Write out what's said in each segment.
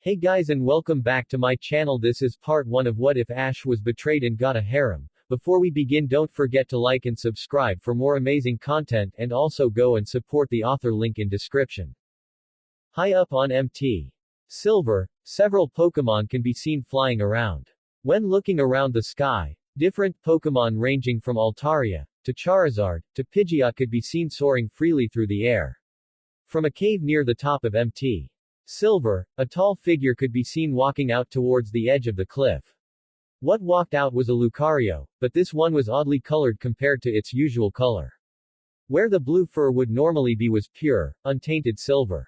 Hey guys and welcome back to my channel. This is part 1 of What If Ash Was Betrayed and Got a Harem. Before we begin, don't forget to like and subscribe for more amazing content, and also go and support the author, link in description. High up on Mt. Silver, several Pokemon can be seen flying around. When looking around the sky, different Pokemon ranging from Altaria, to Charizard, to Pidgeot could be seen soaring freely through the air. From a cave near the top of Mt. Silver, a tall figure could be seen walking out towards the edge of the cliff. What walked out was a Lucario, but this one was oddly colored compared to its usual color. Where the blue fur would normally be was pure, untainted silver.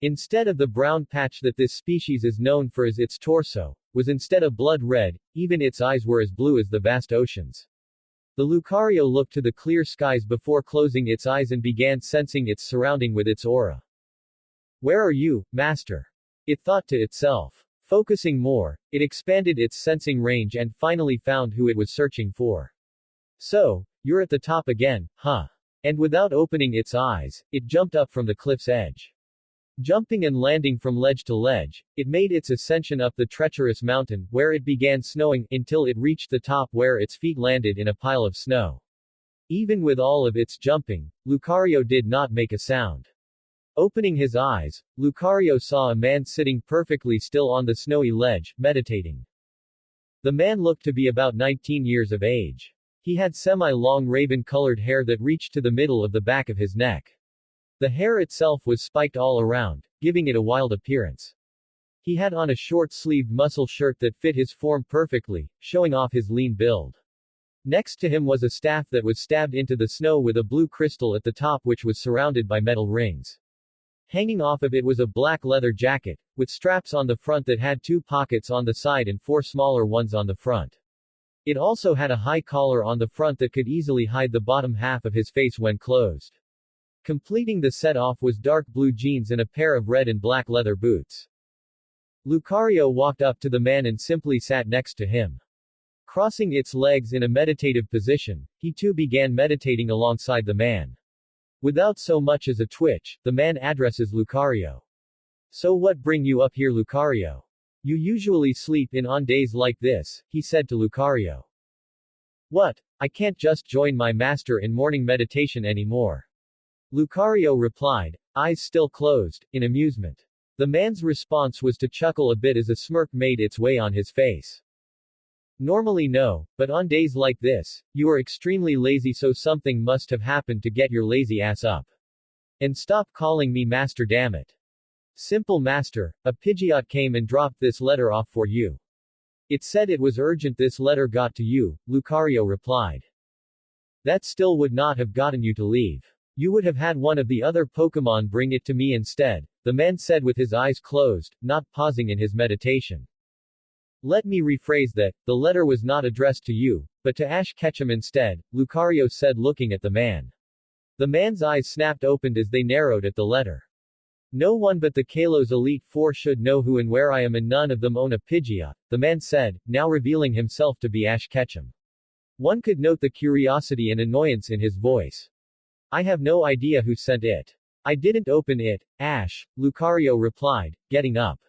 Instead of the brown patch that this species is known for as its torso, was instead a blood red, even its eyes were as blue as the vast oceans. The Lucario looked to the clear skies before closing its eyes and began sensing its surrounding with its aura. "Where are you, Master?" it thought to itself. Focusing more, it expanded its sensing range and finally found who it was searching for. "So, you're at the top again, huh?" And without opening its eyes, it jumped up from the cliff's edge. Jumping and landing from ledge to ledge, it made its ascension up the treacherous mountain, where it began snowing, until it reached the top where its feet landed in a pile of snow. Even with all of its jumping, Lucario did not make a sound. Opening his eyes, Lucario saw a man sitting perfectly still on the snowy ledge, meditating. The man looked to be about 19 years of age. He had semi-long raven-colored hair that reached to the middle of the back of his neck. The hair itself was spiked all around, giving it a wild appearance. He had on a short-sleeved muscle shirt that fit his form perfectly, showing off his lean build. Next to him was a staff that was stabbed into the snow with a blue crystal at the top, which was surrounded by metal rings. Hanging off of it was a black leather jacket, with straps on the front that had 2 pockets on the side and 4 smaller ones on the front. It also had a high collar on the front that could easily hide the bottom half of his face when closed. Completing the set-off was dark blue jeans and a pair of red and black leather boots. Lucario walked up to the man and simply sat next to him. Crossing its legs in a meditative position, he too began meditating alongside the man. Without so much as a twitch, the man addresses Lucario. "So what bring you up here, Lucario? You usually sleep in on days like this," he said to Lucario. "What? I can't just join my master in morning meditation anymore," Lucario replied, eyes still closed, in amusement. The man's response was to chuckle a bit as a smirk made its way on his face. "Normally no, but on days like this, you are extremely lazy, so something must have happened to get your lazy ass up. And stop calling me master, damn it. Simple master, a Pidgeot came and dropped this letter off for you. It said it was urgent this letter got to you," Lucario replied. "That still would not have gotten you to leave. You would have had one of the other Pokemon bring it to me instead," the man said with his eyes closed, not pausing in his meditation. "Let me rephrase that, the letter was not addressed to you, but to Ash Ketchum instead," Lucario said, looking at the man. The man's eyes snapped open as they narrowed at the letter. "No one but the Kalos Elite Four should know who and where I am, and none of them own a Pidgeot," the man said, now revealing himself to be Ash Ketchum. One could note the curiosity and annoyance in his voice. "I have no idea who sent it. I didn't open it, Ash," Lucario replied, getting up.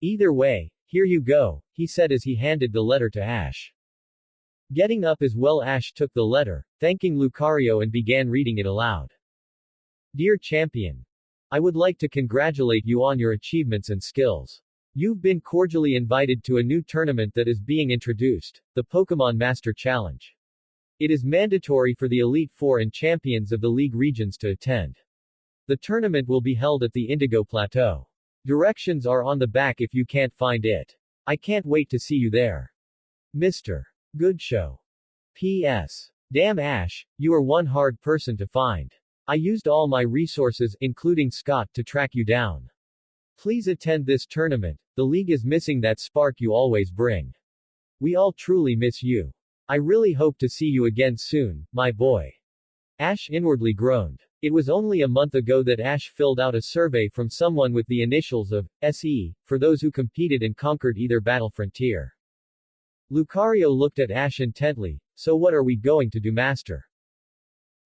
"Either way, here you go," he said as he handed the letter to Ash. Getting up as well, Ash took the letter, thanking Lucario, and began reading it aloud. "Dear Champion, I would like to congratulate you on your achievements and skills. You've been cordially invited to a new tournament that is being introduced, the Pokemon Master Challenge. It is mandatory for the Elite Four and champions of the League regions to attend. The tournament will be held at the Indigo Plateau. Directions are on the back if you can't find it. I can't wait to see you there. Mr. Goodshow. P.S. Damn Ash, you are one hard person to find. I used all my resources, including Scott, to track you down. Please attend this tournament, the league is missing that spark you always bring. We all truly miss you. I really hope to see you again soon, my boy." Ash inwardly groaned. It was only a month ago that Ash filled out a survey from someone with the initials of SE, for those who competed and conquered either battle frontier. Lucario looked at Ash intently. "So what are we going to do, master?"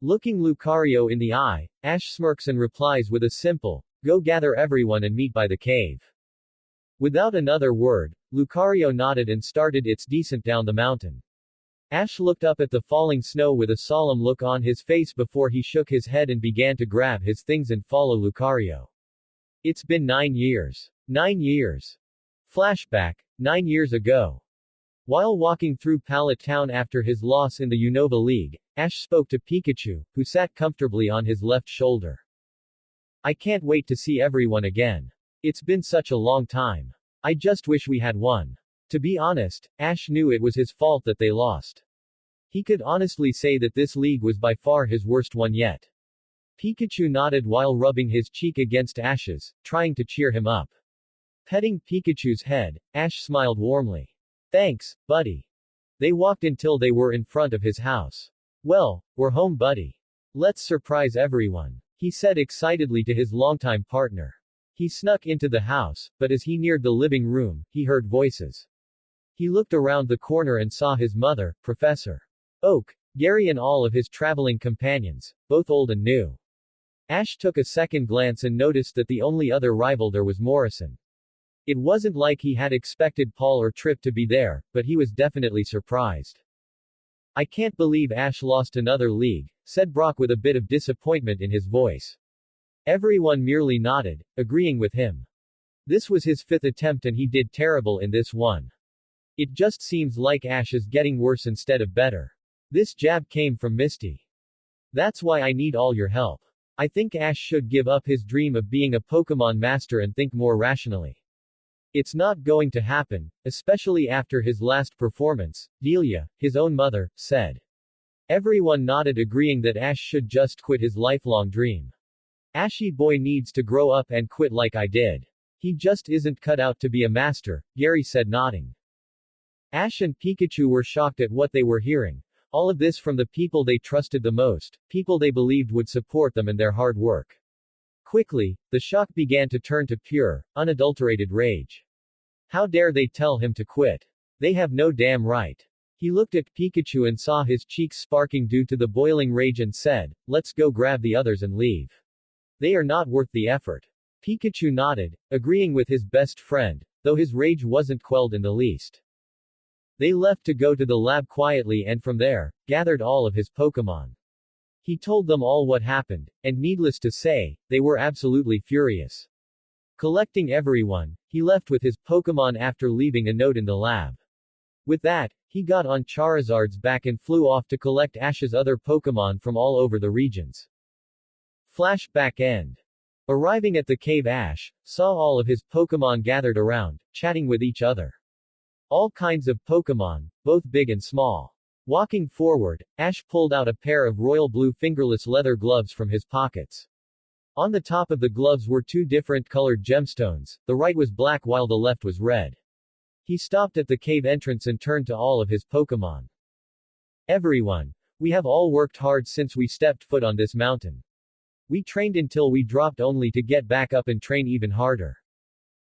Looking Lucario in the eye, Ash smirks and replies with a simple, "Go gather everyone and meet by the cave." Without another word, Lucario nodded and started its descent down the mountain. Ash looked up at the falling snow with a solemn look on his face before he shook his head and began to grab his things and follow Lucario. It's been 9 years. 9 years. Flashback, 9 years ago. While walking through Pallet Town after his loss in the Unova League, Ash spoke to Pikachu, who sat comfortably on his left shoulder. I can't wait to see everyone again. It's been such a long time. I just wish we had won. To be honest, Ash knew it was his fault that they lost. He could honestly say that this league was by far his worst one yet. Pikachu nodded while rubbing his cheek against Ash's, trying to cheer him up. Petting Pikachu's head, Ash smiled warmly. Thanks, buddy. They walked until they were in front of his house. Well, we're home, buddy. Let's surprise everyone, he said excitedly to his longtime partner. He snuck into the house, but as he neared the living room, he heard voices. He looked around the corner and saw his mother, Professor Oak, Gary and all of his traveling companions, both old and new. Ash took a second glance and noticed that the only other rival there was Morrison. It wasn't like he had expected Paul or Trip to be there, but he was definitely surprised. I can't believe Ash lost another league, said Brock with a bit of disappointment in his voice. Everyone merely nodded, agreeing with him. This was his 5th attempt and he did terrible in this one. It just seems like Ash is getting worse instead of better. This jab came from Misty. That's why I need all your help. I think Ash should give up his dream of being a Pokemon master and think more rationally. It's not going to happen, especially after his last performance, Dilia, his own mother, said. Everyone nodded agreeing that Ash should just quit his lifelong dream. Ashy boy needs to grow up and quit like I did. He just isn't cut out to be a master, Gary said nodding. Ash and Pikachu were shocked at what they were hearing. All of this from the people they trusted the most, people they believed would support them and their hard work. Quickly, the shock began to turn to pure, unadulterated rage. How dare they tell him to quit? They have no damn right. He looked at Pikachu and saw his cheeks sparking due to the boiling rage and said, let's go grab the others and leave. They are not worth the effort. Pikachu nodded, agreeing with his best friend, though his rage wasn't quelled in the least. They left to go to the lab quietly and from there, gathered all of his Pokemon. He told them all what happened, and needless to say, they were absolutely furious. Collecting everyone, he left with his Pokemon after leaving a note in the lab. With that, he got on Charizard's back and flew off to collect Ash's other Pokemon from all over the regions. Flashback end. Arriving at the cave, Ash saw all of his Pokemon gathered around, chatting with each other. All kinds of Pokemon, both big and small. Walking forward, Ash pulled out a pair of royal blue fingerless leather gloves from his pockets. On the top of the gloves were 2 different colored gemstones, the right was black while the left was red. He stopped at the cave entrance and turned to all of his Pokemon. Everyone, we have all worked hard since we stepped foot on this mountain. We trained until we dropped only to get back up and train even harder.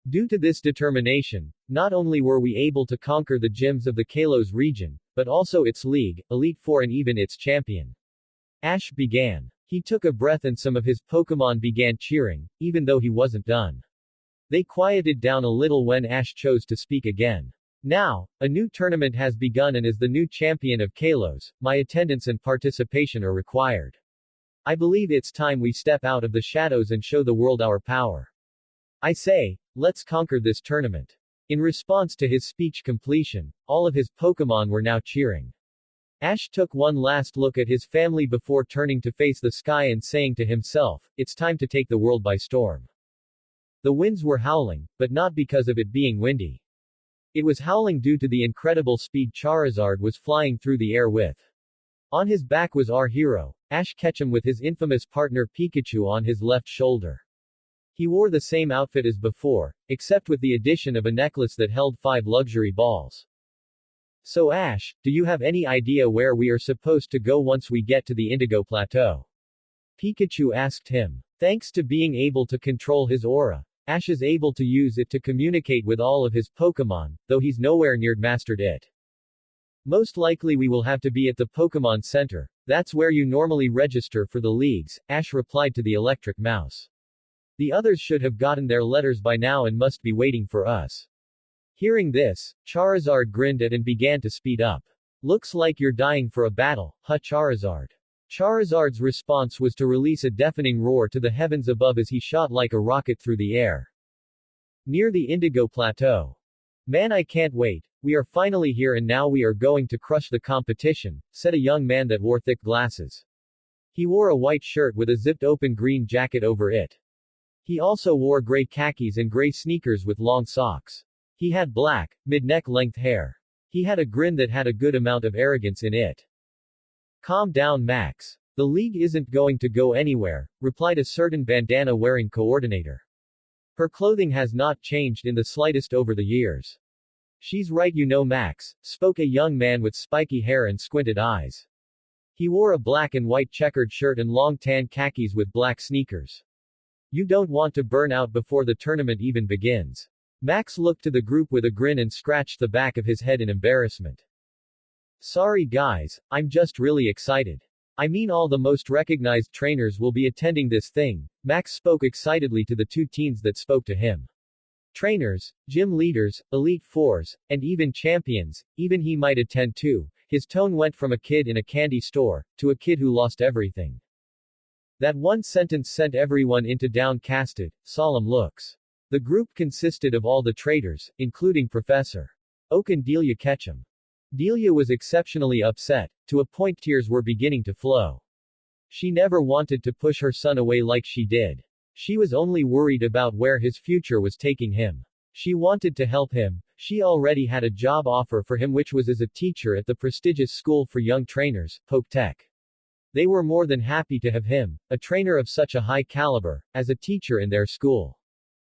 Due to this determination, not only were we able to conquer the gyms of the Kalos region, but also its league, Elite Four and even its champion. Ash began. He took a breath and some of his Pokemon began cheering, even though he wasn't done. They quieted down a little when Ash chose to speak again. Now, a new tournament has begun and as the new champion of Kalos, my attendance and participation are required. I believe it's time we step out of the shadows and show the world our power. I say, let's conquer this tournament. In response to his speech completion, all of his Pokemon were now cheering. Ash took one last look at his family before turning to face the sky and saying to himself, it's time to take the world by storm. The winds were howling, but not because of it being windy. It was howling due to the incredible speed Charizard was flying through the air with. On his back was our hero, Ash Ketchum with his infamous partner Pikachu on his left shoulder. He wore the same outfit as before, except with the addition of a necklace that held 5 luxury balls. So Ash, do you have any idea where we are supposed to go once we get to the Indigo Plateau? Pikachu asked him. Thanks to being able to control his aura, Ash is able to use it to communicate with all of his Pokemon, though he's nowhere near mastered it. Most likely we will have to be at the Pokemon Center. That's where you normally register for the leagues, Ash replied to the electric mouse. The others should have gotten their letters by now and must be waiting for us. Hearing this, Charizard grinned at and began to speed up. Looks like you're dying for a battle, huh Charizard? Charizard's response was to release a deafening roar to the heavens above as he shot like a rocket through the air. Near the Indigo Plateau. Man, I can't wait. We are finally here and now we are going to crush the competition, said a young man that wore thick glasses. He wore a white shirt with a zipped open green jacket over it. He also wore gray khakis and gray sneakers with long socks. He had black, mid-neck length hair. He had a grin that had a good amount of arrogance in it. Calm down Max. The league isn't going to go anywhere, replied a certain bandana-wearing coordinator. Her clothing has not changed in the slightest over the years. She's right you know Max, spoke a young man with spiky hair and squinted eyes. He wore a black and white checkered shirt and long tan khakis with black sneakers. You don't want to burn out before the tournament even begins. Max looked to the group with a grin and scratched the back of his head in embarrassment. Sorry guys, I'm just really excited. I mean all the most recognized trainers will be attending this thing. Max spoke excitedly to the two teens that spoke to him. Trainers, gym leaders, elite fours, and even champions, even he might attend too. His tone went from a kid in a candy store, to a kid who lost everything. That one sentence sent everyone into downcasted, solemn looks. The group consisted of all the traders, including Professor Oak and Dilia Ketchum. Dilia was exceptionally upset, to a point tears were beginning to flow. She never wanted to push her son away like she did. She was only worried about where his future was taking him. She wanted to help him. She already had a job offer for him which was as a teacher at the prestigious school for young trainers, Poke Tech. They were more than happy to have him, a trainer of such a high caliber, as a teacher in their school.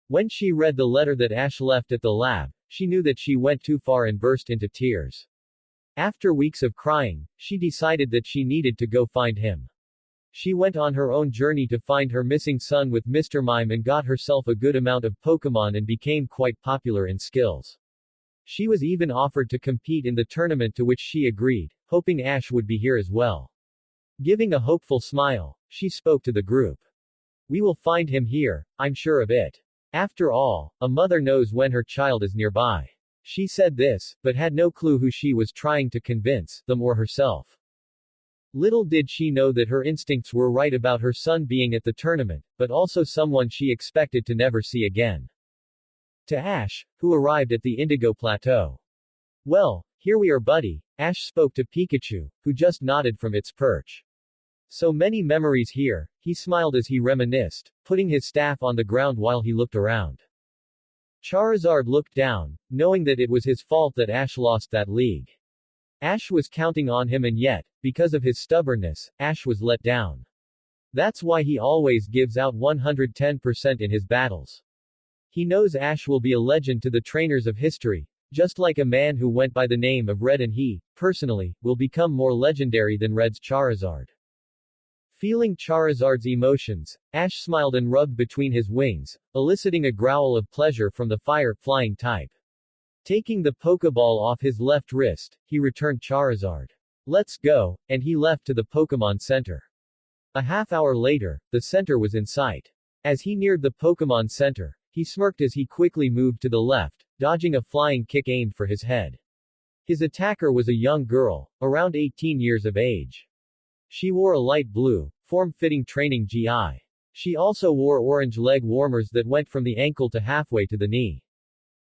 When she read the letter that Ash left at the lab, she knew that she went too far and burst into tears. After weeks of crying, she decided that she needed to go find him. She went on her own journey to find her missing son with Mr. Mime and got herself a good amount of Pokemon and became quite popular in skills. She was even offered to compete in the tournament to which she agreed, hoping Ash would be here as well. Giving a hopeful smile, she spoke to the group. We will find him here, I'm sure of it. After all, a mother knows when her child is nearby. She said this, but had no clue who she was trying to convince, them or herself. Little did she know that her instincts were right about her son being at the tournament, but also someone she expected to never see again. To Ash, who arrived at the Indigo Plateau. Well, here we are buddy, Ash spoke to Pikachu, who just nodded from its perch. So many memories here, he smiled as he reminisced, putting his staff on the ground while he looked around. Charizard looked down, knowing that it was his fault that Ash lost that league. Ash was counting on him and yet, because of his stubbornness, Ash was let down. That's why he always gives out 110% in his battles. He knows Ash will be a legend to the trainers of history, just like a man who went by the name of Red and he, personally, will become more legendary than Red's Charizard. Feeling Charizard's emotions, Ash smiled and rubbed between his wings, eliciting a growl of pleasure from the fire-flying type. Taking the Pokeball off his left wrist, he returned Charizard. Let's go, and he left to the Pokemon Center. A half hour later, the center was in sight. As he neared the Pokemon Center, he smirked as he quickly moved to the left, dodging a flying kick aimed for his head. His attacker was a young girl, around 18 years of age. She wore a light blue, form-fitting training GI. She also wore orange leg warmers that went from the ankle to halfway to the knee.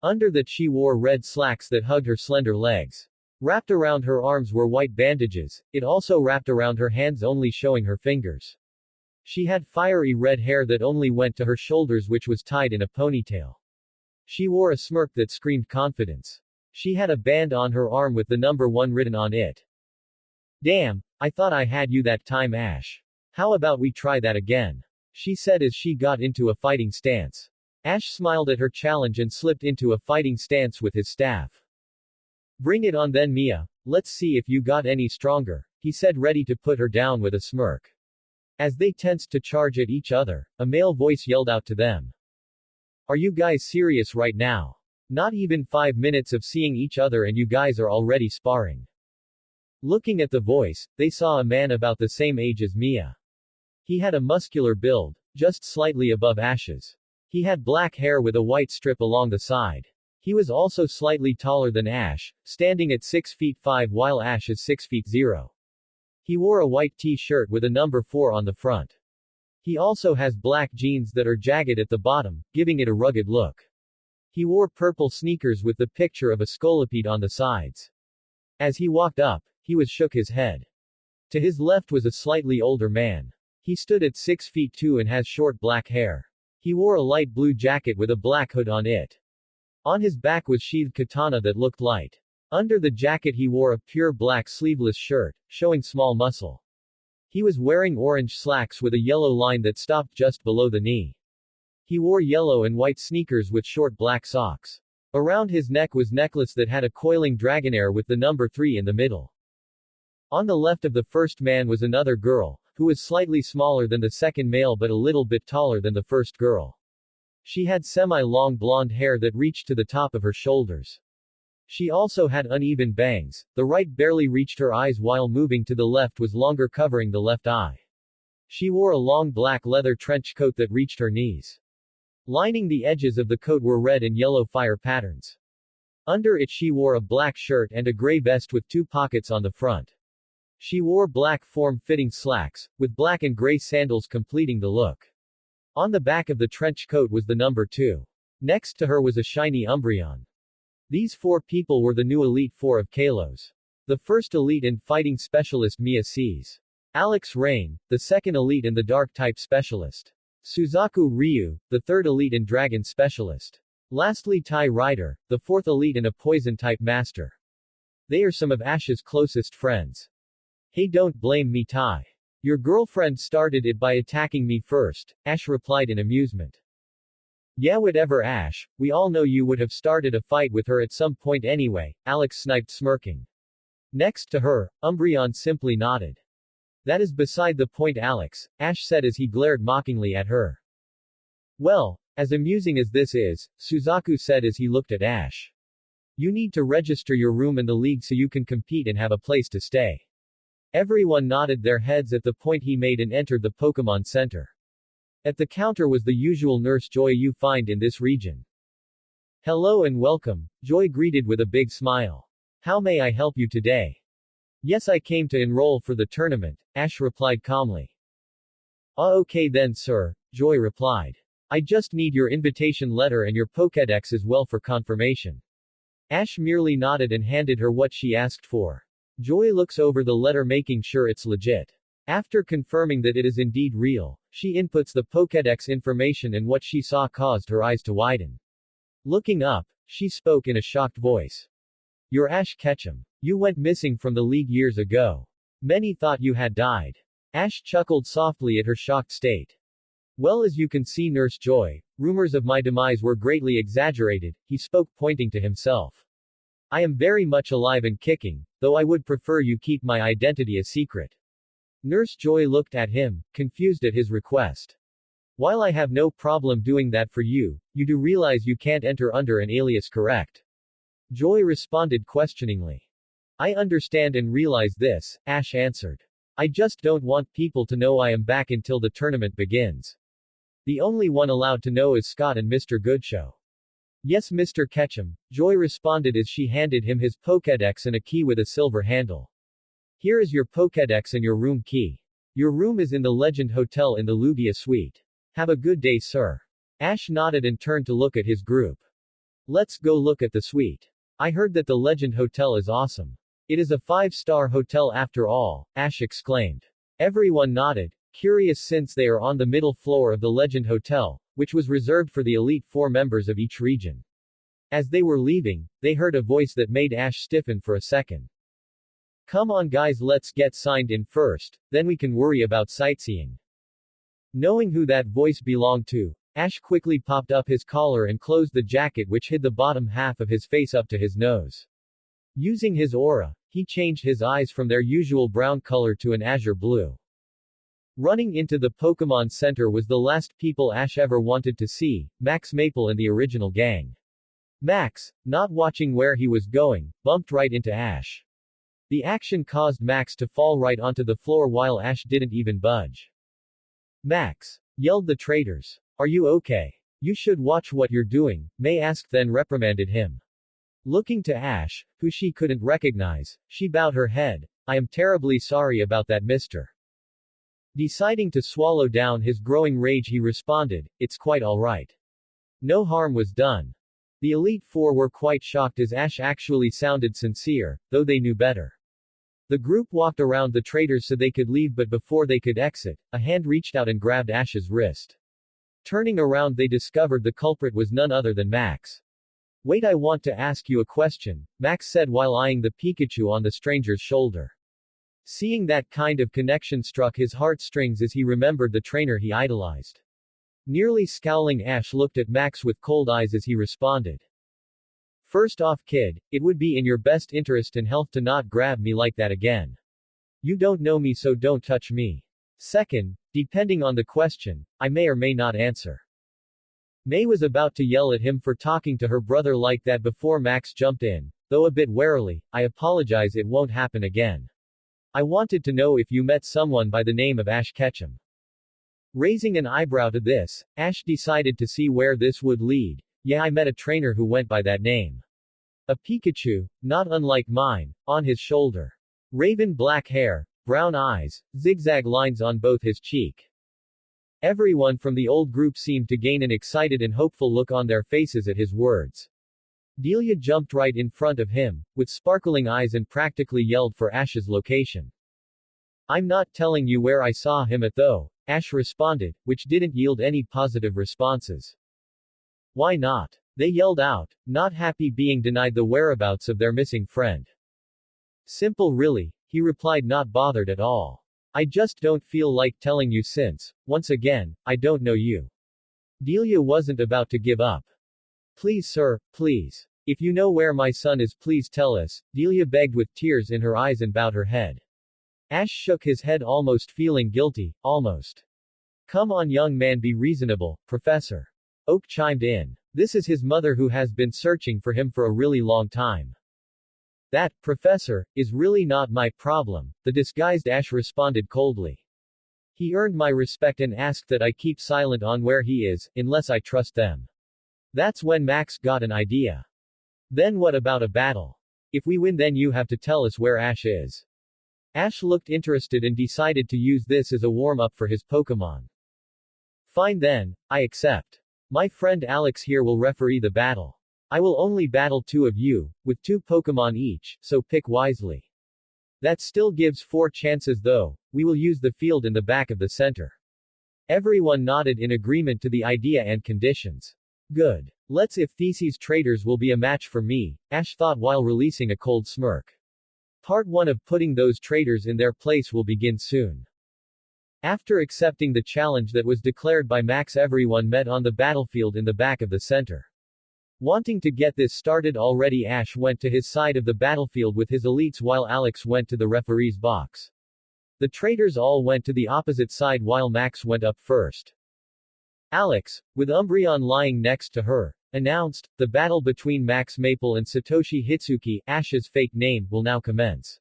Under that she wore red slacks that hugged her slender legs. Wrapped around her arms were white bandages, it also wrapped around her hands only showing her fingers. She had fiery red hair that only went to her shoulders which was tied in a ponytail. She wore a smirk that screamed confidence. She had a band on her arm with the number 1 written on it. Damn, I thought I had you that time Ash. How about we try that again? She said as she got into a fighting stance. Ash smiled at her challenge and slipped into a fighting stance with his staff. Bring it on then Mia, let's see if you got any stronger, he said ready to put her down with a smirk. As they tensed to charge at each other, a male voice yelled out to them. Are you guys serious right now? Not even 5 minutes of seeing each other and you guys are already sparring. Looking at the voice, they saw a man about the same age as Mia. He had a muscular build, just slightly above Ash's. He had black hair with a white strip along the side. He was also slightly taller than Ash, standing at 6 feet 5 while Ash is 6 feet 0. He wore a white t-shirt with a number 4 on the front. He also has black jeans that are jagged at the bottom, giving it a rugged look. He wore purple sneakers with the picture of a scolopede on the sides. As he walked up, he shook his head. To his left was a slightly older man. He stood at 6 feet 2 and has short black hair. He wore a light blue jacket with a black hood on it. On his back was sheathed katana that looked light. Under the jacket he wore a pure black sleeveless shirt, showing small muscle. He was wearing orange slacks with a yellow line that stopped just below the knee. He wore yellow and white sneakers with short black socks. Around his neck was necklace that had a coiling dragonair with the number 3 in the middle. On the left of the first man was another girl, who was slightly smaller than the second male but a little bit taller than the first girl. She had semi-long blonde hair that reached to the top of her shoulders. She also had uneven bangs. The right barely reached her eyes while moving to the left was longer, covering the left eye. She wore a long black leather trench coat that reached her knees. Lining the edges of the coat were red and yellow fire patterns. Under it she wore a black shirt and a gray vest with 2 pockets on the front. She wore black form-fitting slacks, with black and gray sandals completing the look. On the back of the trench coat was the number 2. Next to her was a shiny Umbreon. These 4 people were the new Elite 4 of Kalos. The first Elite and Fighting Specialist Mia Sees. Alex Rain, the second Elite and the Dark-type Specialist. Suzaku Ryu, the third Elite and Dragon Specialist. Lastly Tai Rider, the fourth Elite and a Poison-type Master. They are some of Ash's closest friends. Hey, don't blame me, Tai. Your girlfriend started it by attacking me first, Ash replied in amusement. Yeah, whatever, Ash, we all know you would have started a fight with her at some point anyway, Alex sniped, smirking. Next to her, Umbreon simply nodded. That is beside the point, Alex, Ash said as he glared mockingly at her. Well, as amusing as this is, Suzaku said as he looked at Ash. You need to register your room in the league so you can compete and have a place to stay. Everyone nodded their heads at the point he made and entered the Pokemon Center. At the counter was the usual Nurse Joy you find in this region. Hello and welcome, Joy greeted with a big smile. How may I help you today? Yes, I came to enroll for the tournament, Ash replied calmly. Okay then, sir, Joy replied. I just need your invitation letter and your Pokédex as well for confirmation. Ash merely nodded and handed her what she asked for. Joy looks over the letter making sure it's legit. After confirming that it is indeed real, she inputs the Pokédex information and what she saw caused her eyes to widen. Looking up, she spoke in a shocked voice. You're Ash Ketchum. You went missing from the league years ago. Many thought you had died. Ash chuckled softly at her shocked state. Well, as you can see, Nurse Joy, rumors of my demise were greatly exaggerated, he spoke pointing to himself. I am very much alive and kicking, though I would prefer you keep my identity a secret. Nurse Joy looked at him, confused at his request. While I have no problem doing that for you, you do realize you can't enter under an alias, correct? Joy responded questioningly. I understand and realize this, Ash answered. I just don't want people to know I am back until the tournament begins. The only one allowed to know is Scott and Mr. Goodshow. Yes, Mr. Ketchum, Joy responded as she handed him his Pokédex and a key with a silver handle. Here is your Pokédex and your room key. Your room is in the Legend Hotel in the Lugia Suite. Have a good day, sir. Ash nodded and turned to look at his group. Let's go look at the suite. I heard that the Legend Hotel is awesome. It is a 5-star hotel after all, Ash exclaimed. Everyone nodded, curious since they are on the middle floor of the Legend Hotel, which was reserved for the Elite 4 members of each region. As they were leaving, they heard a voice that made Ash stiffen for a second. Come on guys, let's get signed in first, then we can worry about sightseeing. Knowing who that voice belonged to, Ash quickly popped up his collar and closed the jacket which hid the bottom half of his face up to his nose. Using his aura, he changed his eyes from their usual brown color to an azure blue. Running into the Pokemon Center was the last people Ash ever wanted to see, Max Maple and the original gang. Max, not watching where he was going, bumped right into Ash. The action caused Max to fall right onto the floor while Ash didn't even budge. Max, yelled the traitors. Are you okay? You should watch what you're doing, May asked then reprimanded him. Looking to Ash, who she couldn't recognize, she bowed her head. I am terribly sorry about that, mister. Deciding to swallow down his growing rage, he responded, it's quite alright. No harm was done. The Elite Four were quite shocked as Ash actually sounded sincere, though they knew better. The group walked around the traitors so they could leave, but before they could exit, a hand reached out and grabbed Ash's wrist. Turning around, they discovered the culprit was none other than Max. Wait, I want to ask you a question, Max said while eyeing the Pikachu on the stranger's shoulder. Seeing that kind of connection struck his heartstrings as he remembered the trainer he idolized. Nearly scowling, Ash looked at Max with cold eyes as he responded. First off, kid, it would be in your best interest and health to not grab me like that again. You don't know me, so don't touch me. Second, depending on the question, I may or may not answer. May was about to yell at him for talking to her brother like that before Max jumped in, though a bit warily. I apologize, it won't happen again. I wanted to know if you met someone by the name of Ash Ketchum. Raising an eyebrow to this, Ash decided to see where this would lead. Yeah, I met a trainer who went by that name. A Pikachu, not unlike mine, on his shoulder. Raven black hair, brown eyes, zigzag lines on both his cheek. Everyone from the old group seemed to gain an excited and hopeful look on their faces at his words. Dilia jumped right in front of him, with sparkling eyes, and practically yelled for Ash's location. I'm not telling you where I saw him at though, Ash responded, which didn't yield any positive responses. Why not? They yelled out, not happy being denied the whereabouts of their missing friend. Simple really, he replied, not bothered at all. I just don't feel like telling you since, once again, I don't know you. Dilia wasn't about to give up. Please sir, please. If you know where my son is, please tell us, Dilia begged with tears in her eyes and bowed her head. Ash shook his head, almost feeling guilty, almost. Come on young man, be reasonable, Professor. Oak chimed in. This is his mother who has been searching for him for a really long time. That, Professor, is really not my problem, the disguised Ash responded coldly. He earned my respect and asked that I keep silent on where he is, unless I trust them. That's when Max got an idea. Then what about a battle? If we win, then you have to tell us where Ash is. Ash looked interested and decided to use this as a warm-up for his Pokemon. Fine then, I accept. My friend Alex here will referee the battle. I will only battle 2 of you, with 2 Pokemon each, so pick wisely. That still gives 4 chances though. We will use the field in the back of the center. Everyone nodded in agreement to the idea and conditions. Good. Let's if Theses traitors will be a match for me, Ash thought while releasing a cold smirk. Part 1 of putting those traitors in their place will begin soon. After accepting the challenge that was declared by Max, everyone met on the battlefield in the back of the center. Wanting to get this started already, Ash went to his side of the battlefield with his elites while Alex went to the referee's box. The traitors all went to the opposite side while Max went up first. Alex, with Umbreon lying next to her, announced, the battle between Max Maple and Satoshi Hitsuki, Ash's fake name, will now commence.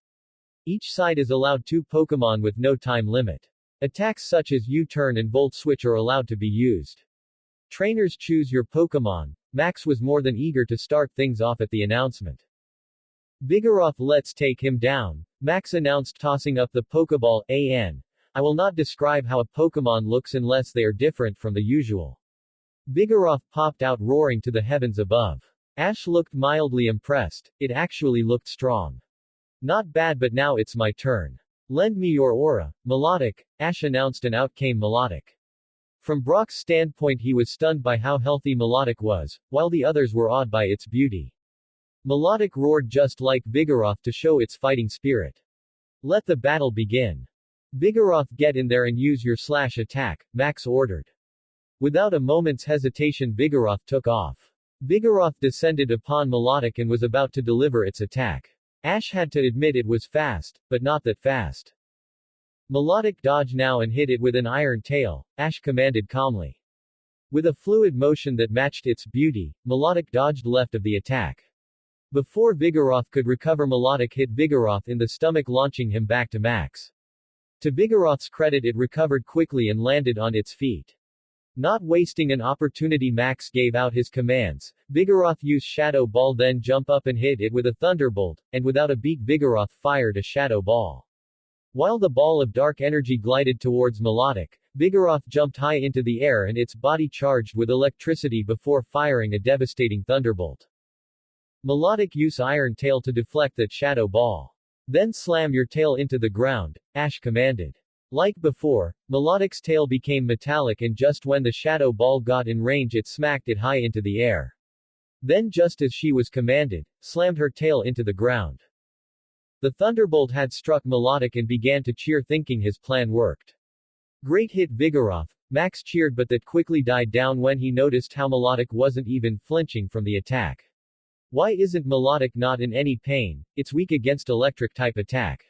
Each side is allowed 2 Pokemon with no time limit. Attacks such as U-turn and Volt Switch are allowed to be used. Trainers choose your Pokemon. Max was more than eager to start things off at the announcement. Vigoroth, let's take him down, Max announced, tossing up the Pokeball. I will not describe how a Pokemon looks unless they are different from the usual. Vigoroth popped out, roaring to the heavens above. Ash looked mildly impressed. It actually looked strong. Not bad, but now it's my turn. Lend me your aura, Melodic, Ash announced, and out came Melodic. From Brock's standpoint, he was stunned by how healthy Melodic was, while the others were awed by its beauty. Melodic roared just like Vigoroth to show its fighting spirit. Let the battle begin. Vigoroth, get in there and use your slash attack, Max ordered. Without a moment's hesitation, Vigoroth took off. Vigoroth descended upon Melodic and was about to deliver its attack. Ash had to admit it was fast, but not that fast. Melodic, dodge now and hit it with an iron tail, Ash commanded calmly. With a fluid motion that matched its beauty, Melodic dodged left of the attack. Before Vigoroth could recover, Melodic hit Vigoroth in the stomach, launching him back to Max. To Vigoroth's credit, it recovered quickly and landed on its feet. Not wasting an opportunity, Max gave out his commands. Vigoroth used Shadow Ball, then jump up and hit it with a Thunderbolt, and without a beat Vigoroth fired a Shadow Ball. While the ball of dark energy glided towards Melodic, Vigoroth jumped high into the air and its body charged with electricity before firing a devastating Thunderbolt. Melodic used Iron Tail to deflect that Shadow Ball. Then slam your tail into the ground, Ash commanded. Like before, Melodic's tail became metallic, and just when the Shadow Ball got in range it smacked it high into the air. Then, just as she was commanded, slammed her tail into the ground. The Thunderbolt had struck Melodic and began to cheer, thinking his plan worked. Great hit, Vigoroth, Max cheered, but that quickly died down when he noticed how Melodic wasn't even flinching from the attack. Why isn't Melodic not in any pain? It's weak against electric-type attack.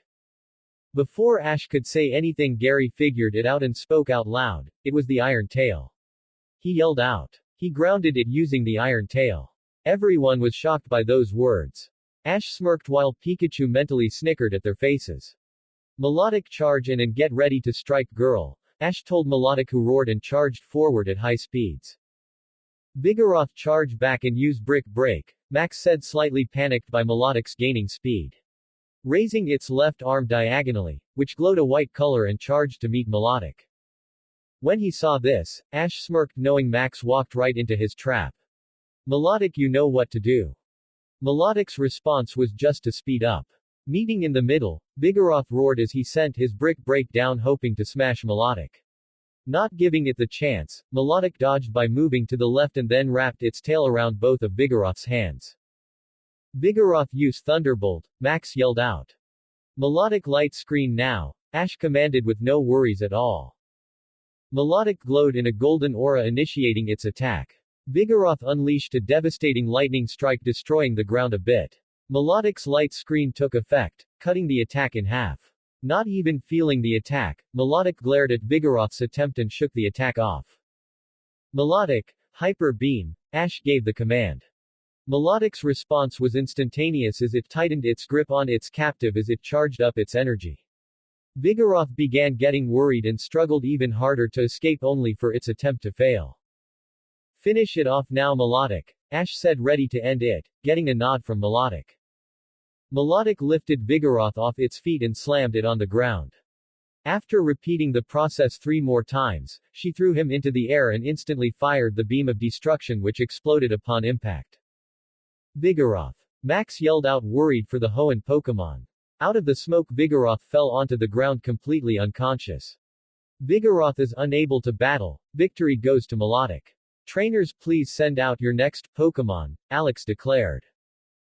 Before Ash could say anything, Gary figured it out and spoke out loud. It was the Iron Tail. He yelled out. He grounded it using the Iron Tail. Everyone was shocked by those words. Ash smirked while Pikachu mentally snickered at their faces. Melodic, charge in and get ready to strike, girl, Ash told Melodic, who roared and charged forward at high speeds. Vigoroth, charge back and use Brick Break, Max said, slightly panicked by Melodic's gaining speed. Raising its left arm diagonally, which glowed a white color, and charged to meet Melodic. When he saw this, Ash smirked, knowing Max walked right into his trap. Melodic, you know what to do. Melodic's response was just to speed up. Meeting in the middle, Vigoroth roared as he sent his Brick Break down, hoping to smash Melodic. Not giving it the chance, Melodic dodged by moving to the left and then wrapped its tail around both of Vigoroth's hands. Vigoroth, use Thunderbolt, Max yelled out. Melodic, light screen now, Ash commanded with no worries at all. Melodic glowed in a golden aura, initiating its attack. Vigoroth unleashed a devastating lightning strike, destroying the ground a bit. Melodic's light screen took effect, cutting the attack in half. Not even feeling the attack, Melodic glared at Vigoroth's attempt and shook the attack off. Melodic, Hyper Beam, Ash gave the command. Melodic's response was instantaneous as it tightened its grip on its captive as it charged up its energy. Vigoroth began getting worried and struggled even harder to escape, only for its attempt to fail. Finish it off now, Melodic, Ash said, ready to end it, getting a nod from Melodic. Melodic lifted Vigoroth off its feet and slammed it on the ground. After repeating the process 3 more times, she threw him into the air and instantly fired the beam of destruction, which exploded upon impact. Vigoroth! Max yelled out, worried for the Hoenn Pokémon. Out of the smoke, Vigoroth fell onto the ground completely unconscious. Vigoroth is unable to battle. Victory goes to Melodic. Trainers, please send out your next Pokémon, Alex declared.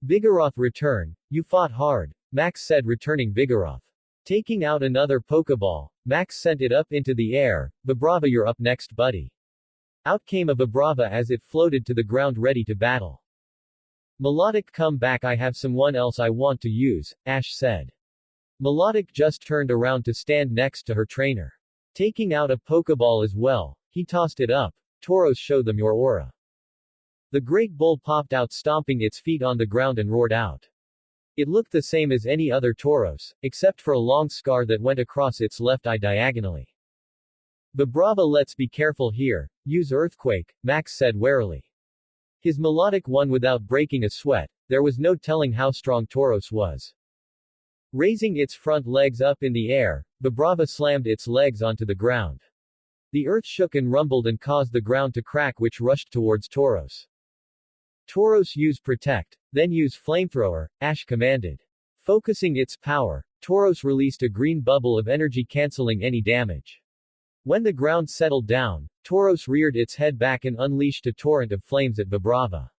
Vigoroth, return. You fought hard, Max said, returning Vigoroth. Taking out another Pokeball, Max sent it up into the air. Vibrava, you're up next, buddy. Out came a Vibrava as it floated to the ground, ready to battle. Melodic, come back, I have someone else I want to use, Ash said. Melodic just turned around to stand next to her trainer. Taking out a Pokeball as well, he tossed it up. Tauros, show them your aura. The great bull popped out, stomping its feet on the ground, and roared out. It looked the same as any other Tauros, except for a long scar that went across its left eye diagonally. Vibrava, let's be careful here. Use Earthquake, Max said warily. His Melodic won without breaking a sweat. There was no telling how strong Tauros was. Raising its front legs up in the air, Vibrava slammed its legs onto the ground. The earth shook and rumbled and caused the ground to crack, which rushed towards Tauros. Tauros, use Protect, then use Flamethrower, Ash commanded. Focusing its power, Tauros released a green bubble of energy, canceling any damage. When the ground settled down, Tauros reared its head back and unleashed a torrent of flames at Vibrava.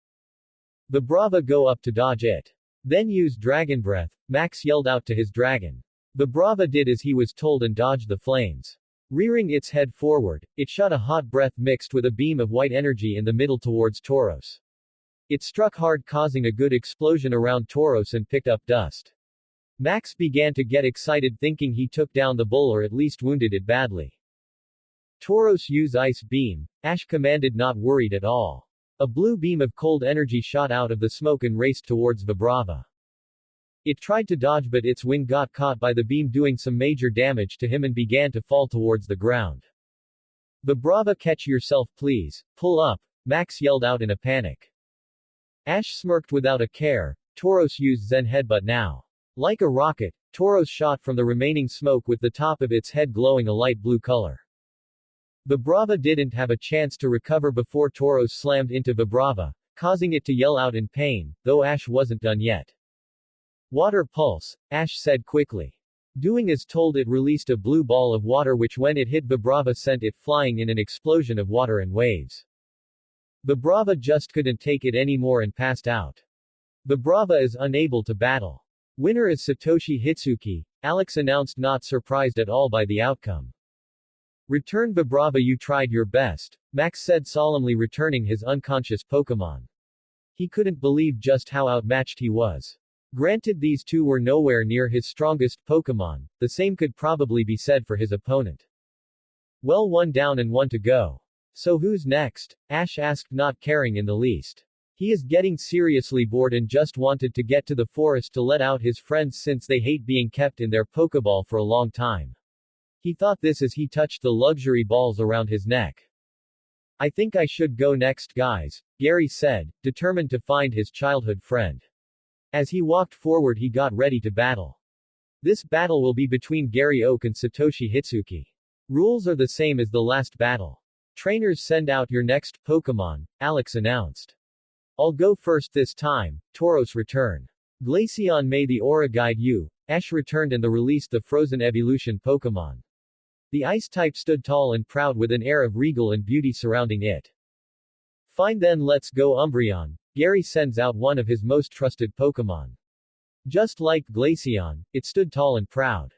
Vibrava, go up to dodge it. Then use Dragon Breath, Max yelled out to his dragon. Vibrava did as he was told and dodged the flames. Rearing its head forward, it shot a hot breath mixed with a beam of white energy in the middle towards Tauros. It struck hard, causing a good explosion around Tauros and picked up dust. Max began to get excited, thinking he took down the bull or at least wounded it badly. Tauros, use Ice Beam, Ash commanded, not worried at all. A blue beam of cold energy shot out of the smoke and raced towards Vibrava. It tried to dodge, but its wing got caught by the beam, doing some major damage to him and began to fall towards the ground. Vibrava, catch yourself please. Pull up, Max yelled out in a panic. Ash smirked without a care. Tauros used Zen headbutt now. Like a rocket, Tauros shot from the remaining smoke with the top of its head glowing a light blue color. Vibrava didn't have a chance to recover before Tauros slammed into Vibrava, causing it to yell out in pain, though Ash wasn't done yet. Water pulse, Ash said quickly. Doing as told, it released a blue ball of water which when it hit Vibrava sent it flying in an explosion of water and waves. Vibrava just couldn't take it anymore and passed out. Vibrava is unable to battle. Winner is Satoshi Hitsuki, Alex announced, not surprised at all by the outcome. Return Vibrava, you tried your best, Max said solemnly, returning his unconscious Pokémon. He couldn't believe just how outmatched he was. Granted, these two were nowhere near his strongest Pokémon, the same could probably be said for his opponent. Well, one down and one to go. So who's next? Ash asked, not caring in the least. He is getting seriously bored and just wanted to get to the forest to let out his friends since they hate being kept in their Pokeball for a long time. He thought this as he touched the luxury balls around his neck. I think I should go next, guys, Gary said, determined to find his childhood friend. As he walked forward, he got ready to battle. This battle will be between Gary Oak and Satoshi Hitsuki. Rules are the same as the last battle. Trainers, send out your next Pokemon, Alex announced. I'll go first this time, Tauros returned. Glaceon, may the aura guide you, Ash returned and released the frozen evolution Pokemon. The ice type stood tall and proud with an air of regal and beauty surrounding it. Fine then, let's go Umbreon, Gary sends out one of his most trusted Pokemon. Just like Glaceon, it stood tall and proud.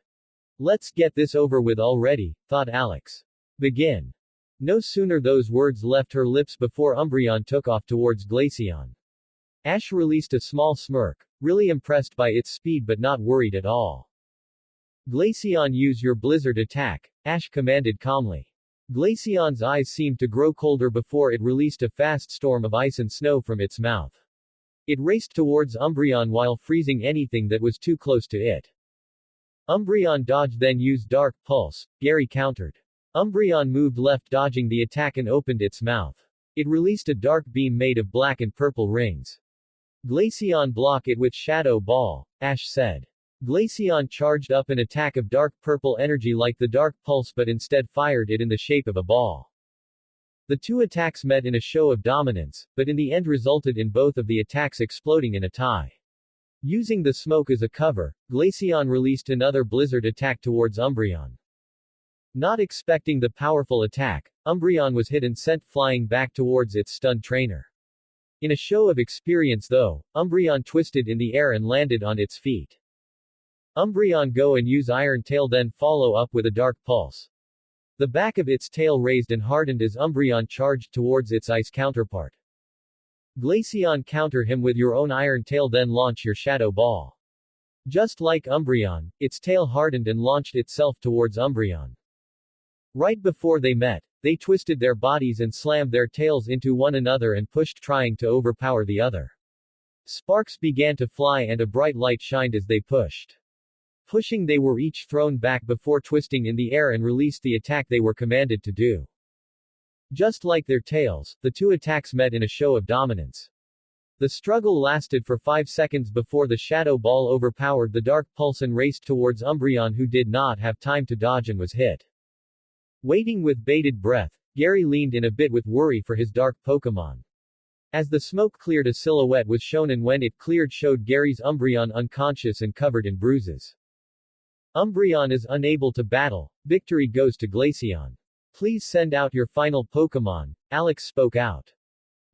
Let's get this over with already, thought Alex. Begin. No sooner those words left her lips before Umbreon took off towards Glaceon. Ash released a small smirk, really impressed by its speed but not worried at all. Glaceon, use your blizzard attack, Ash commanded calmly. Glaceon's eyes seemed to grow colder before it released a fast storm of ice and snow from its mouth. It raced towards Umbreon while freezing anything that was too close to it. Umbreon dodged, then used Dark Pulse, Gary countered. Umbreon moved left, dodging the attack, and opened its mouth. It released a dark beam made of black and purple rings. Glaceon, block it with Shadow Ball, Ash said. Glaceon charged up an attack of dark purple energy like the Dark Pulse but instead fired it in the shape of a ball. The two attacks met in a show of dominance, but in the end resulted in both of the attacks exploding in a tie. Using the smoke as a cover, Glaceon released another blizzard attack towards Umbreon. Not expecting the powerful attack, Umbreon was hit and sent flying back towards its stunned trainer. In a show of experience though, Umbreon twisted in the air and landed on its feet. Umbreon, go and use Iron Tail, then follow up with a Dark Pulse. The back of its tail raised and hardened as Umbreon charged towards its ice counterpart. Glaceon, counter him with your own Iron Tail, then launch your Shadow Ball. Just like Umbreon, its tail hardened and launched itself towards Umbreon. Right before they met, they twisted their bodies and slammed their tails into one another and pushed, trying to overpower the other. Sparks began to fly and a bright light shined as they pushed. Pushing, they were each thrown back before twisting in the air and released the attack they were commanded to do. Just like their tails, the two attacks met in a show of dominance. The struggle lasted for 5 seconds before the Shadow Ball overpowered the Dark Pulse and raced towards Umbreon, who did not have time to dodge and was hit. Waiting with bated breath, Gary leaned in a bit with worry for his dark Pokemon. As the smoke cleared, a silhouette was shown, and when it cleared showed Gary's Umbreon unconscious and covered in bruises. Umbreon is unable to battle, victory goes to Glaceon. Please send out your final Pokemon, Alex spoke out.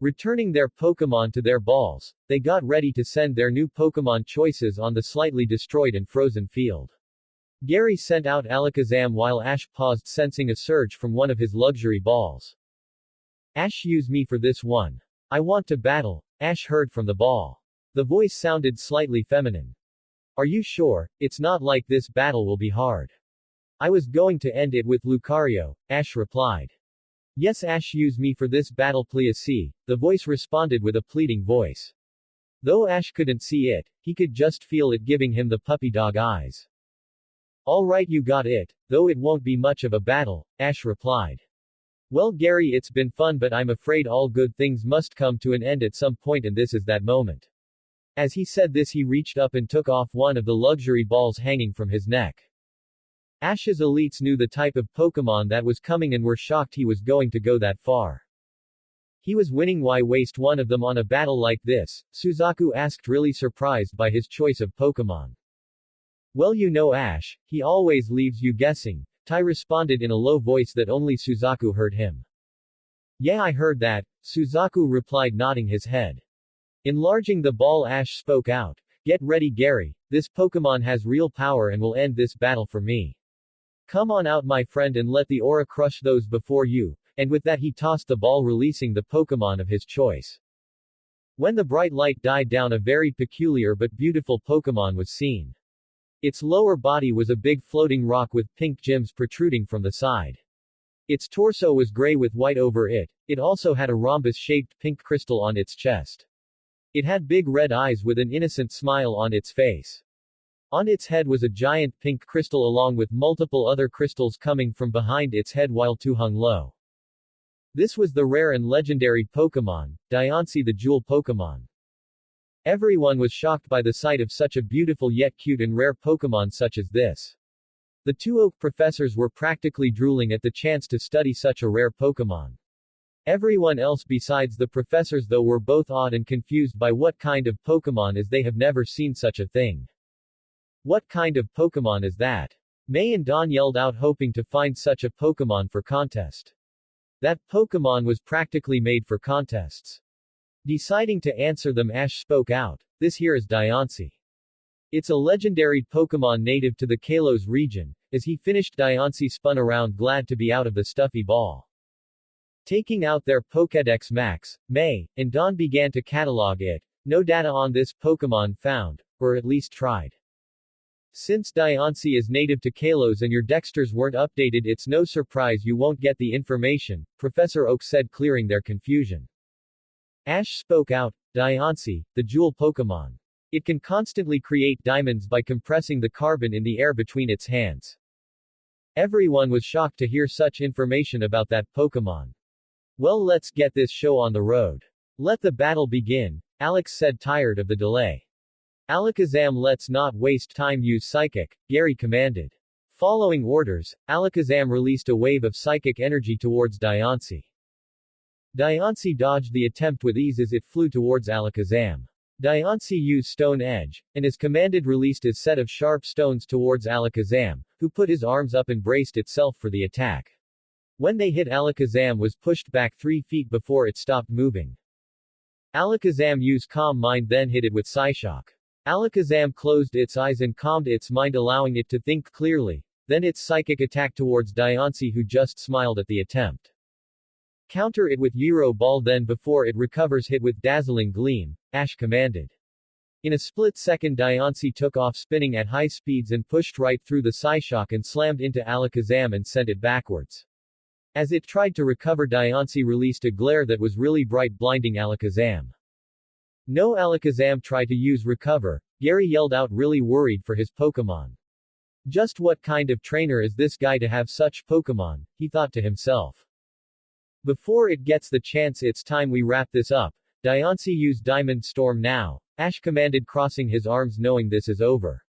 Returning their Pokemon to their balls, they got ready to send their new Pokemon choices on the slightly destroyed and frozen field. Gary sent out Alakazam while Ash paused, sensing a surge from one of his luxury balls. Ash, use me for this one. I want to battle, Ash heard from the ball. The voice sounded slightly feminine. Are you sure? It's not like this battle will be hard. I was going to end it with Lucario, Ash replied. Yes, Ash, use me for this battle please. See, the voice responded with a pleading voice. Though Ash couldn't see it, he could just feel it giving him the puppy dog eyes. Alright, you got it, though it won't be much of a battle, Ash replied. Well Gary, it's been fun but I'm afraid all good things must come to an end at some point and this is that moment. As he said this he reached up and took off one of the luxury balls hanging from his neck. Ash's elites knew the type of Pokemon that was coming and were shocked he was going to go that far. He was winning, why waste one of them on a battle like this? Suzaku asked, really surprised by his choice of Pokemon. Well you know Ash, he always leaves you guessing, Tai responded in a low voice that only Suzaku heard him. Yeah I heard that, Suzaku replied nodding his head. Enlarging the ball Ash spoke out. Get ready Gary, this Pokemon has real power and will end this battle for me. Come on out my friend and let the aura crush those before you, and with that he tossed the ball releasing the Pokemon of his choice. When the bright light died down a very peculiar but beautiful Pokemon was seen. Its lower body was a big floating rock with pink gems protruding from the side. Its torso was gray with white over it, it also had a rhombus-shaped pink crystal on its chest. It had big red eyes with an innocent smile on its face. On its head was a giant pink crystal along with multiple other crystals coming from behind its head while two hung low. This was the rare and legendary Pokemon, Diancie the Jewel Pokemon. Everyone was shocked by the sight of such a beautiful yet cute and rare Pokemon such as this. The two Oak professors were practically drooling at the chance to study such a rare Pokemon. Everyone else besides the professors though were both awed and confused by what kind of Pokemon, as they have never seen such a thing. What kind of Pokemon is that? May and Dawn yelled out hoping to find such a Pokemon for contest. That Pokemon was practically made for contests. Deciding to answer them Ash spoke out. This here is Diancie. It's a legendary Pokemon native to the Kalos region. As he finished Diancie spun around glad to be out of the stuffy ball. Taking out their Pokédex Max, May, and Dawn began to catalog it. No data on this Pokemon found, or at least tried. Since Diancie is native to Kalos and your Dexters weren't updated, it's no surprise you won't get the information, Professor Oak said, clearing their confusion. Ash spoke out. Diancie, the jewel Pokemon. It can constantly create diamonds by compressing the carbon in the air between its hands. Everyone was shocked to hear such information about that Pokemon. Well, let's get this show on the road. Let the battle begin, Alex said, tired of the delay. Alakazam, let's not waste time, use Psychic, Gary commanded. Following orders, Alakazam released a wave of psychic energy towards Diancie. Diancie dodged the attempt with ease as it flew towards Alakazam. Diancie used Stone Edge, and as commanded released a set of sharp stones towards Alakazam, who put his arms up and braced itself for the attack. When they hit, Alakazam was pushed back 3 feet before it stopped moving. Alakazam used Calm Mind, then hit it with Psyshock. Alakazam closed its eyes and calmed its mind, allowing it to think clearly. Then its psychic attack towards Diancie, who just smiled at the attempt. Counter it with Euro Ball, then before it recovers hit with Dazzling Gleam, Ash commanded. In a split second Diancie took off spinning at high speeds and pushed right through the Psyshock and slammed into Alakazam and sent it backwards. As it tried to recover, Diancie released a glare that was really bright, blinding Alakazam. No, Alakazam tried to use Recover, Gary yelled out, really worried for his Pokemon. Just what kind of trainer is this guy to have such Pokemon, he thought to himself. Before it gets the chance, it's time we wrap this up. Diancie, use Diamond Storm now, Ash commanded, crossing his arms knowing this is over.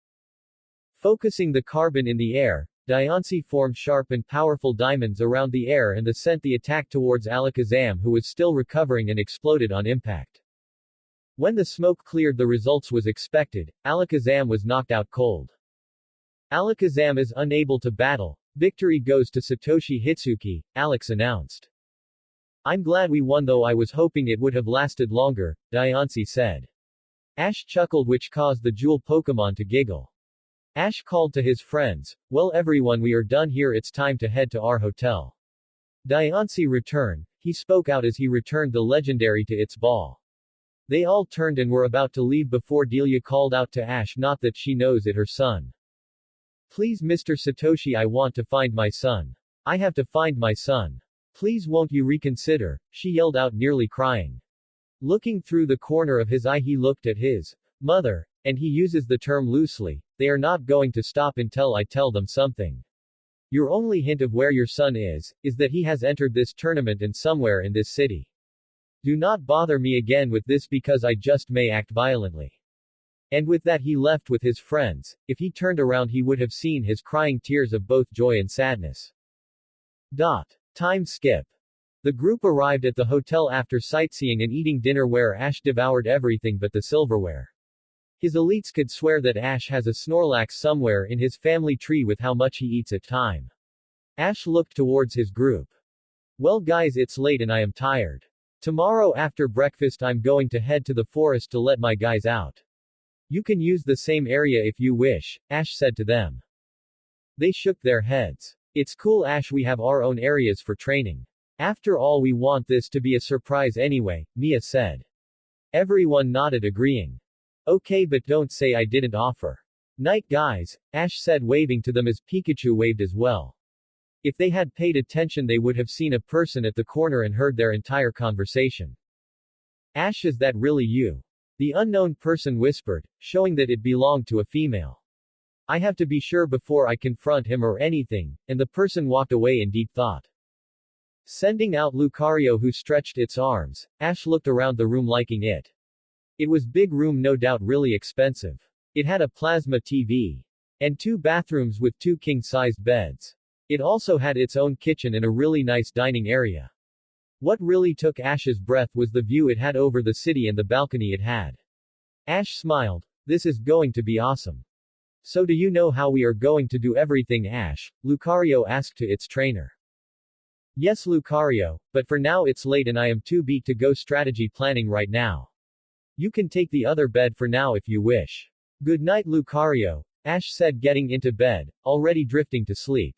Focusing the carbon in the air, Diancie formed sharp and powerful diamonds around the air and sent the attack towards Alakazam, who was still recovering, and exploded on impact. When the smoke cleared, the results was expected. Alakazam was knocked out cold. Alakazam is unable to battle. Victory goes to Satoshi Hitsuki, Alex announced. I'm glad we won, though I was hoping it would have lasted longer, Diancie said. Ash chuckled, which caused the jewel Pokemon to giggle. Ash called to his friends, well everyone, we are done here, it's time to head to our hotel. Diancie returned, he spoke out as he returned the legendary to its ball. They all turned and were about to leave before Dilia called out to Ash, not that she knows it her son. Please Mr. Satoshi, I want to find my son. I have to find my son. Please won't you reconsider, she yelled out, nearly crying. Looking through the corner of his eye he looked at his mother, and he uses the term loosely, they are not going to stop until I tell them something. Your only hint of where your son is that he has entered this tournament and somewhere in this city. Do not bother me again with this because I just may act violently. And with that he left with his friends. If he turned around he would have seen his crying tears of both joy and sadness. Time skip. The group arrived at the hotel after sightseeing and eating dinner where Ash devoured everything but the silverware. His elites could swear that Ash has a Snorlax somewhere in his family tree with how much he eats at time. Ash looked towards his group. Well guys, it's late and I am tired. Tomorrow after breakfast I'm going to head to the forest to let my guys out. You can use the same area if you wish, Ash said to them. They shook their heads. It's cool Ash, we have our own areas for training. After all we want this to be a surprise anyway, Mia said. Everyone nodded agreeing. Okay, but don't say I didn't offer. Night guys, Ash said waving to them as Pikachu waved as well. If they had paid attention they would have seen a person at the corner and heard their entire conversation. Ash, is that really you? The unknown person whispered, showing that it belonged to a female. I have to be sure before I confront him or anything, and the person walked away in deep thought. Sending out Lucario who stretched its arms, Ash looked around the room liking it. It was big room, no doubt really expensive. It had a plasma TV. And 2 bathrooms with 2 king-sized beds. It also had its own kitchen and a really nice dining area. What really took Ash's breath was the view it had over the city and the balcony it had. Ash smiled. This is going to be awesome. So do you know how we are going to do everything, Ash? Lucario asked to its trainer. Yes Lucario, but for now it's late and I am too beat to go strategy planning right now. You can take the other bed for now if you wish. Good night Lucario, Ash said getting into bed, already drifting to sleep.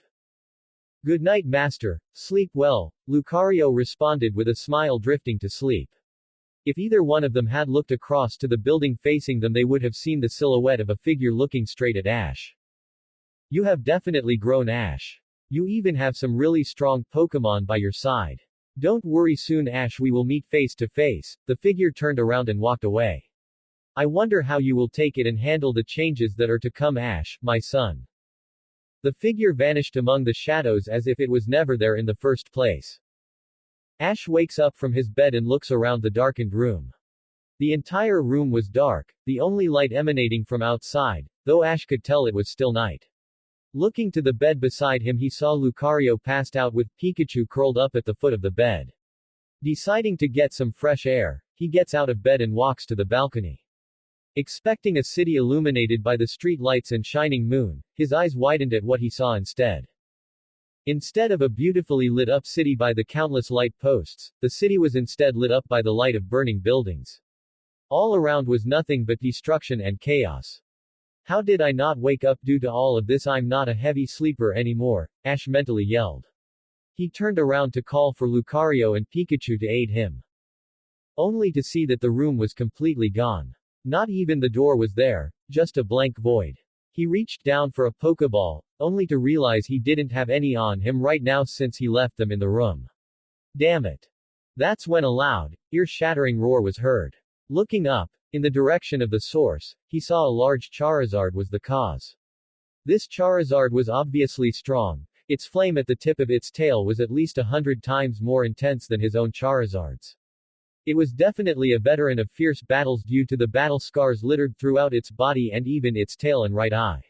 Good night master, sleep well, Lucario responded with a smile drifting to sleep. If either one of them had looked across to the building facing them they would have seen the silhouette of a figure looking straight at Ash. You have definitely grown Ash. You even have some really strong Pokemon by your side. Don't worry soon Ash, we will meet face to face. The figure turned around and walked away. I wonder how you will take it and handle the changes that are to come Ash, my son. The figure vanished among the shadows as if it was never there in the first place. Ash wakes up from his bed and looks around the darkened room. The entire room was dark, the only light emanating from outside, though Ash could tell it was still night. Looking to the bed beside him he saw Lucario passed out with Pikachu curled up at the foot of the bed. Deciding to get some fresh air, he gets out of bed and walks to the balcony. Expecting a city illuminated by the street lights and shining moon, his eyes widened at what he saw instead. Instead of a beautifully lit up city by the countless light posts, the city was instead lit up by the light of burning buildings. All around was nothing but destruction and chaos. How did I not wake up due to all of this? I'm not a heavy sleeper anymore, Ash mentally yelled. He turned around to call for Lucario and Pikachu to aid him. Only to see that the room was completely gone. Not even the door was there, just a blank void. He reached down for a Pokeball, only to realize he didn't have any on him right now since he left them in the room. Damn it. That's when a loud, ear-shattering roar was heard. Looking up, in the direction of the source, he saw a large Charizard was the cause. This Charizard was obviously strong. Its flame at the tip of its tail was at least 100 times more intense than his own Charizard's. It was definitely a veteran of fierce battles due to the battle scars littered throughout its body and even its tail and right eye.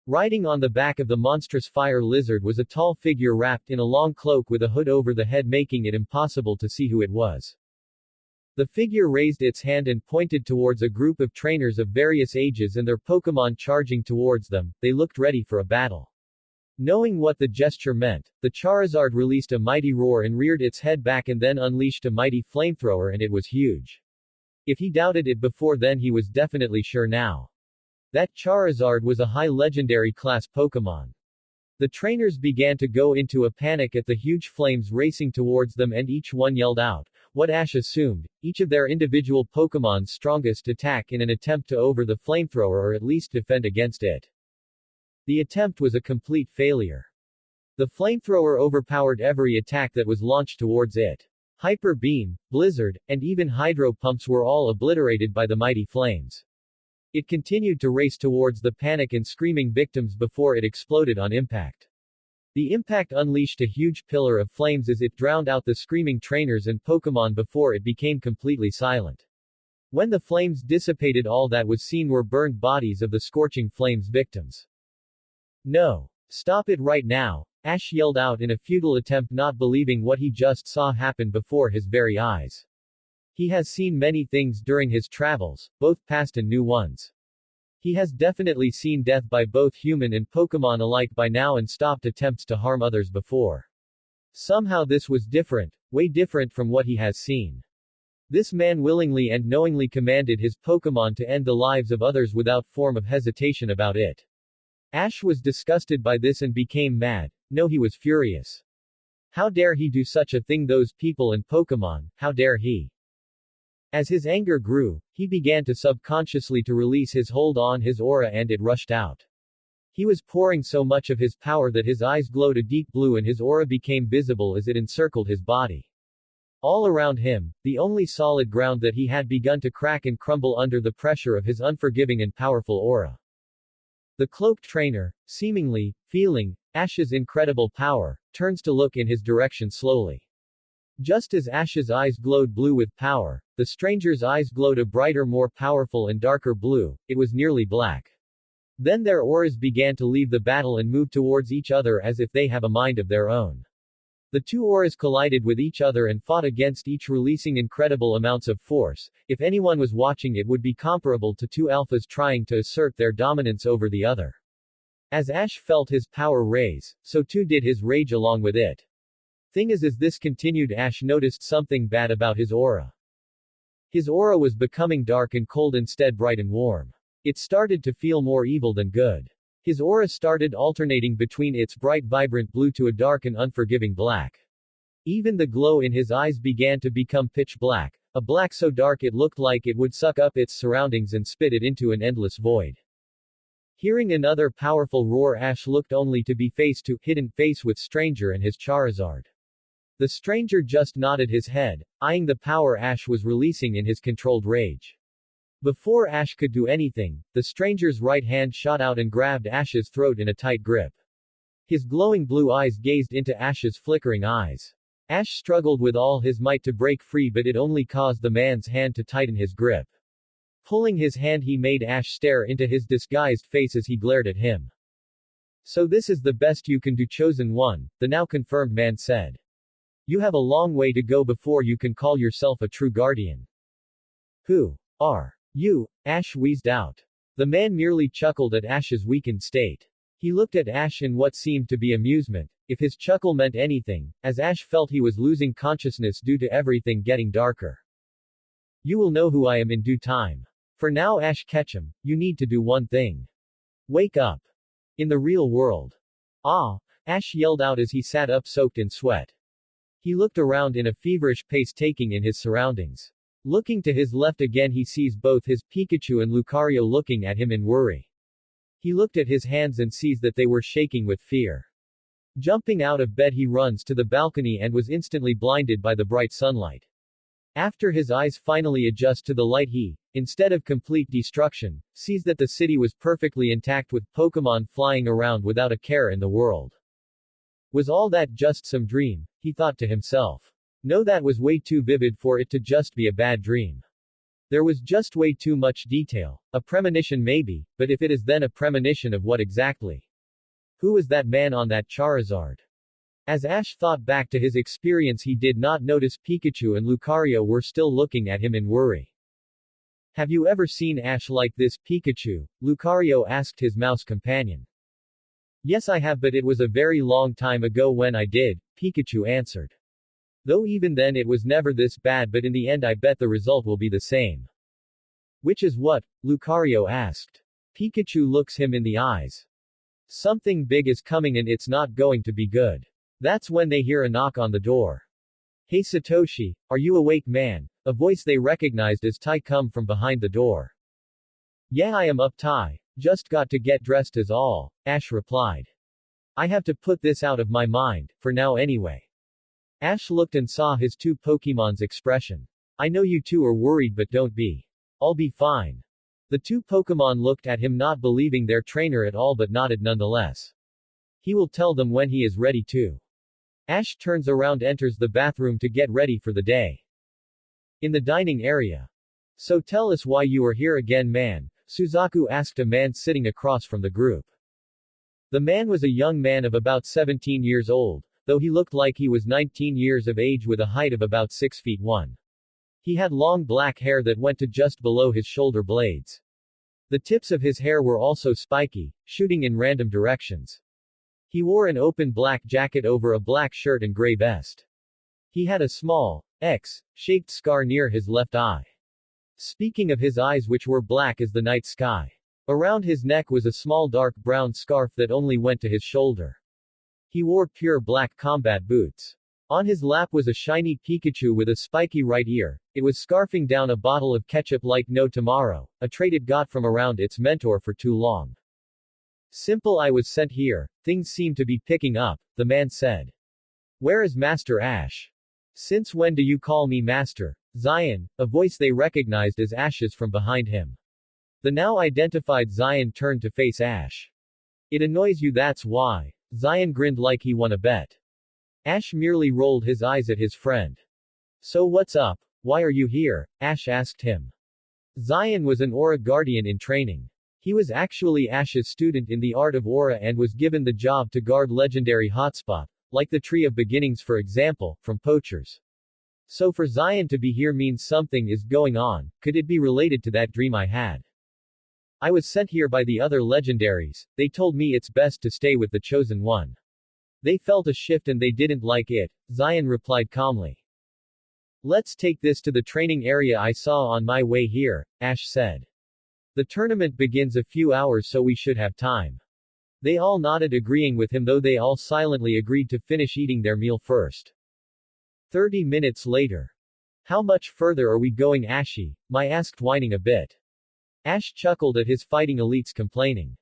Riding on the back of the monstrous fire lizard was a tall figure wrapped in a long cloak with a hood over the head making it impossible to see who it was. The figure raised its hand and pointed towards a group of trainers of various ages and their Pokemon charging towards them. They looked ready for a battle. Knowing what the gesture meant, the Charizard released a mighty roar and reared its head back and then unleashed a mighty flamethrower and it was huge. If he doubted it before then he was definitely sure now. That Charizard was a high legendary class Pokemon. The trainers began to go into a panic at the huge flames racing towards them and each one yelled out, what Ash assumed, each of their individual Pokemon's strongest attack in an attempt to over the flamethrower or at least defend against it. The attempt was a complete failure. The flamethrower overpowered every attack that was launched towards it. Hyper Beam, Blizzard, and even Hydro Pumps were all obliterated by the mighty flames. It continued to race towards the panic and screaming victims before it exploded on impact. The impact unleashed a huge pillar of flames as it drowned out the screaming trainers and Pokémon before it became completely silent. When the flames dissipated, all that was seen were burned bodies of the scorching flames victims. No. Stop it right now, Ash yelled out in a futile attempt, not believing what he just saw happen before his very eyes. He has seen many things during his travels, both past and new ones. He has definitely seen death by both human and Pokémon alike by now and stopped attempts to harm others before. Somehow this was different, way different from what he has seen. This man willingly and knowingly commanded his Pokémon to end the lives of others without form of hesitation about it. Ash was disgusted by this and became mad. No, he was furious. How dare he do such a thing? Those people and Pokémon, how dare he? As his anger grew, he began to subconsciously to release his hold on his aura and it rushed out. He was pouring so much of his power that his eyes glowed a deep blue and his aura became visible as it encircled his body. All around him, the only solid ground that he had begun to crack and crumble under the pressure of his unforgiving and powerful aura. The cloaked trainer, seemingly, feeling Ash's incredible power, turns to look in his direction slowly. Just as Ash's eyes glowed blue with power, the stranger's eyes glowed a brighter, more powerful and darker blue. It was nearly black. Then their auras began to leave the battle and move towards each other as if they have a mind of their own. The two auras collided with each other and fought against each, releasing incredible amounts of force. If anyone was watching, it would be comparable to two alphas trying to assert their dominance over the other. As Ash felt his power raise, so too did his rage along with it. Thing is, as this continued, Ash noticed something bad about his aura. His aura was becoming dark and cold instead bright and warm. It started to feel more evil than good. His aura started alternating between its bright vibrant blue to a dark and unforgiving black. Even the glow in his eyes began to become pitch black, a black so dark it looked like it would suck up its surroundings and spit it into an endless void. Hearing another powerful roar, Ash looked only to be face to face with stranger and his Charizard. The stranger just nodded his head, eyeing the power Ash was releasing in his controlled rage. Before Ash could do anything, the stranger's right hand shot out and grabbed Ash's throat in a tight grip. His glowing blue eyes gazed into Ash's flickering eyes. Ash struggled with all his might to break free, but it only caused the man's hand to tighten his grip. Pulling his hand, he made Ash stare into his disguised face as he glared at him. So this is the best you can do, Chosen One, the now confirmed man said. You have a long way to go before you can call yourself a true guardian. Who are you? Ash wheezed out. The man merely chuckled at Ash's weakened state. He looked at Ash in what seemed to be amusement, if his chuckle meant anything, as Ash felt he was losing consciousness due to everything getting darker. You will know who I am in due time. For now, Ash Ketchum, you need to do one thing. Wake up. In the real world. Ah! Ash yelled out as he sat up soaked in sweat. He looked around in a feverish pace, taking in his surroundings. Looking to his left again, he sees both his Pikachu and Lucario looking at him in worry. He looked at his hands and sees that they were shaking with fear. Jumping out of bed, he runs to the balcony and was instantly blinded by the bright sunlight. After his eyes finally adjust to the light, he, instead of complete destruction, sees that the city was perfectly intact with Pokémon flying around without a care in the world. Was all that just some dream? He thought to himself. No, that was way too vivid for it to just be a bad dream. There was just way too much detail. A premonition maybe, but if it is, then a premonition of what exactly? Who was that man on that Charizard? As Ash thought back to his experience, he did not notice Pikachu and Lucario were still looking at him in worry. Have you ever seen Ash like this, Pikachu? Lucario asked his mouse companion. Yes, I have, but it was a very long time ago when I did, Pikachu answered. Though even then it was never this bad, but in the end I bet the result will be the same. Which is what? Lucario asked. Pikachu looks him in the eyes. Something big is coming and it's not going to be good. That's when they hear a knock on the door. Hey Satoshi, are you awake, man? A voice they recognized as Tai come from behind the door. Yeah, I am up, Tai. Just got to get dressed is all, Ash replied. I have to put this out of my mind, for now anyway. Ash looked and saw his two Pokémon's expression. I know you two are worried, but don't be. I'll be fine. The two Pokémon looked at him, not believing their trainer at all, but nodded nonetheless. He will tell them when he is ready to. Ash turns around, enters the bathroom to get ready for the day. In the dining area. So tell us why you are here again, man, Suzaku asked a man sitting across from the group. The man was a young man of about 17 years old, though he looked like he was 19 years of age with a height of about 6 feet 1. He had long black hair that went to just below his shoulder blades. The tips of his hair were also spiky, shooting in random directions. He wore an open black jacket over a black shirt and gray vest. He had a small, X-shaped scar near his left eye. Speaking of his eyes, which were black as the night sky. Around his neck was a small dark brown scarf that only went to his shoulder. He wore pure black combat boots. On his lap was a shiny Pikachu with a spiky right ear. It was scarfing down a bottle of ketchup like no tomorrow, a trait it got from around its mentor for too long. Simple, I was sent here. Things seem to be picking up, the man said. Where is Master Ash? Since when do you call me Master? Zion, a voice they recognized as Ash's from behind him. The now identified Zion turned to face Ash. It annoys you, that's why. Zion grinned like he won a bet. Ash merely rolled his eyes at his friend. So what's up? Why are you here? Ash asked him. Zion was an Aura Guardian in training. He was actually Ash's student in the art of Aura and was given the job to guard legendary hotspot, like the Tree of Beginnings for example, from poachers. So for Zion to be here means something is going on. Could it be related to that dream I had? I was sent here by the other legendaries. They told me it's best to stay with the chosen one. They felt a shift and they didn't like it, Zion replied calmly. Let's take this to the training area I saw on my way here, Ash said. The tournament begins a few hours, so we should have time. They all nodded, agreeing with him, though they all silently agreed to finish eating their meal first. 30 minutes later. How much further are we going, Ashy? Mai asked, whining a bit. Ash chuckled at his fighting elites complaining.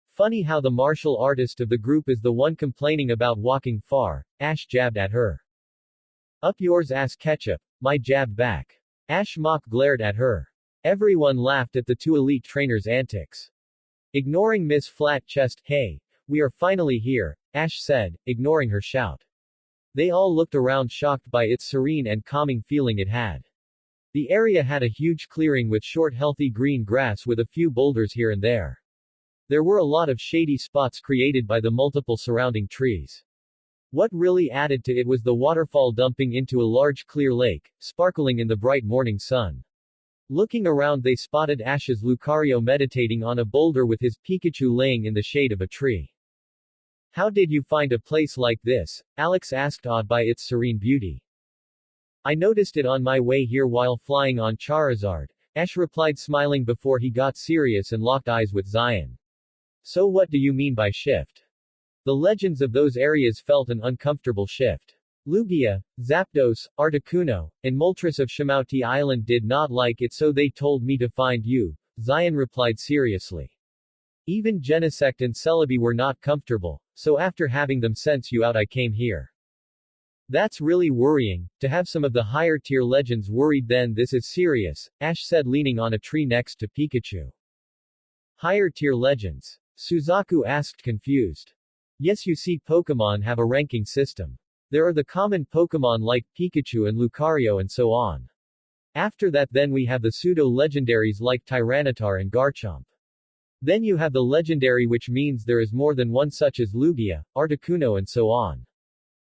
Funny how the martial artist of the group is the one complaining about walking far, Ash jabbed at her. Up yours ass ketchup, Mai jabbed back. Ash mock glared at her. Everyone laughed at the two elite trainers' antics. Ignoring Miss Flat Chest, hey, we are finally here, Ash said, ignoring her shout. They all looked around, shocked by its serene and calming feeling it had. The area had a huge clearing with short healthy green grass with a few boulders here and there. There were a lot of shady spots created by the multiple surrounding trees. What really added to it was the waterfall dumping into a large clear lake, sparkling in the bright morning sun. Looking around, they spotted Ash's Lucario meditating on a boulder with his Pikachu laying in the shade of a tree. How did you find a place like this? Alex asked, awed by its serene beauty. I noticed it on my way here while flying on Charizard, Ash replied, smiling before he got serious and locked eyes with Zion. So what do you mean by shift? The legends of those areas felt an uncomfortable shift. Lugia, Zapdos, Articuno, and Moltres of Shimauti Island did not like it, so they told me to find you, Zion replied seriously. Even Genesect and Celebi were not comfortable, so after having them sense you out I came here. That's really worrying, to have some of the higher tier legends worried. Then this is serious, Ash said, leaning on a tree next to Pikachu. Higher tier legends? Suzaku asked, confused. Yes, you see, Pokemon have a ranking system. There are the common Pokemon like Pikachu and Lucario and so on. After that then we have the pseudo-legendaries like Tyranitar and Garchomp. Then you have the legendary, which means there is more than one, such as Lugia, Articuno and so on.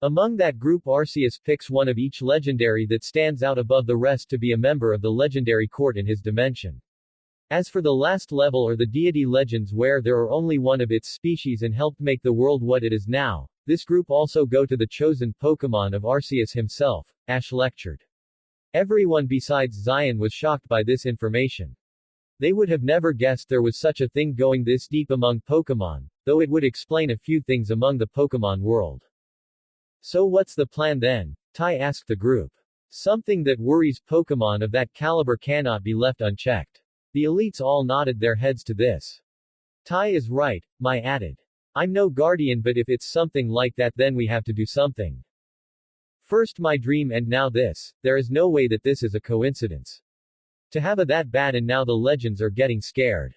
Among that group Arceus picks one of each legendary that stands out above the rest to be a member of the legendary court in his dimension. As for the last level, or the deity legends, where there are only one of its species and helped make the world what it is now, this group also go to the chosen Pokemon of Arceus himself, Ash lectured. Everyone besides Zion was shocked by this information. They would have never guessed there was such a thing going this deep among Pokemon, though it would explain a few things among the Pokemon world. So what's the plan then? Tai asked the group. Something that worries Pokemon of that caliber cannot be left unchecked. The elites all nodded their heads to this. Tai is right, Mai added. I'm no guardian, but if it's something like that then we have to do something. First my dream and now this, there is no way that this is a coincidence. To have a that bad and now the legends are getting scared.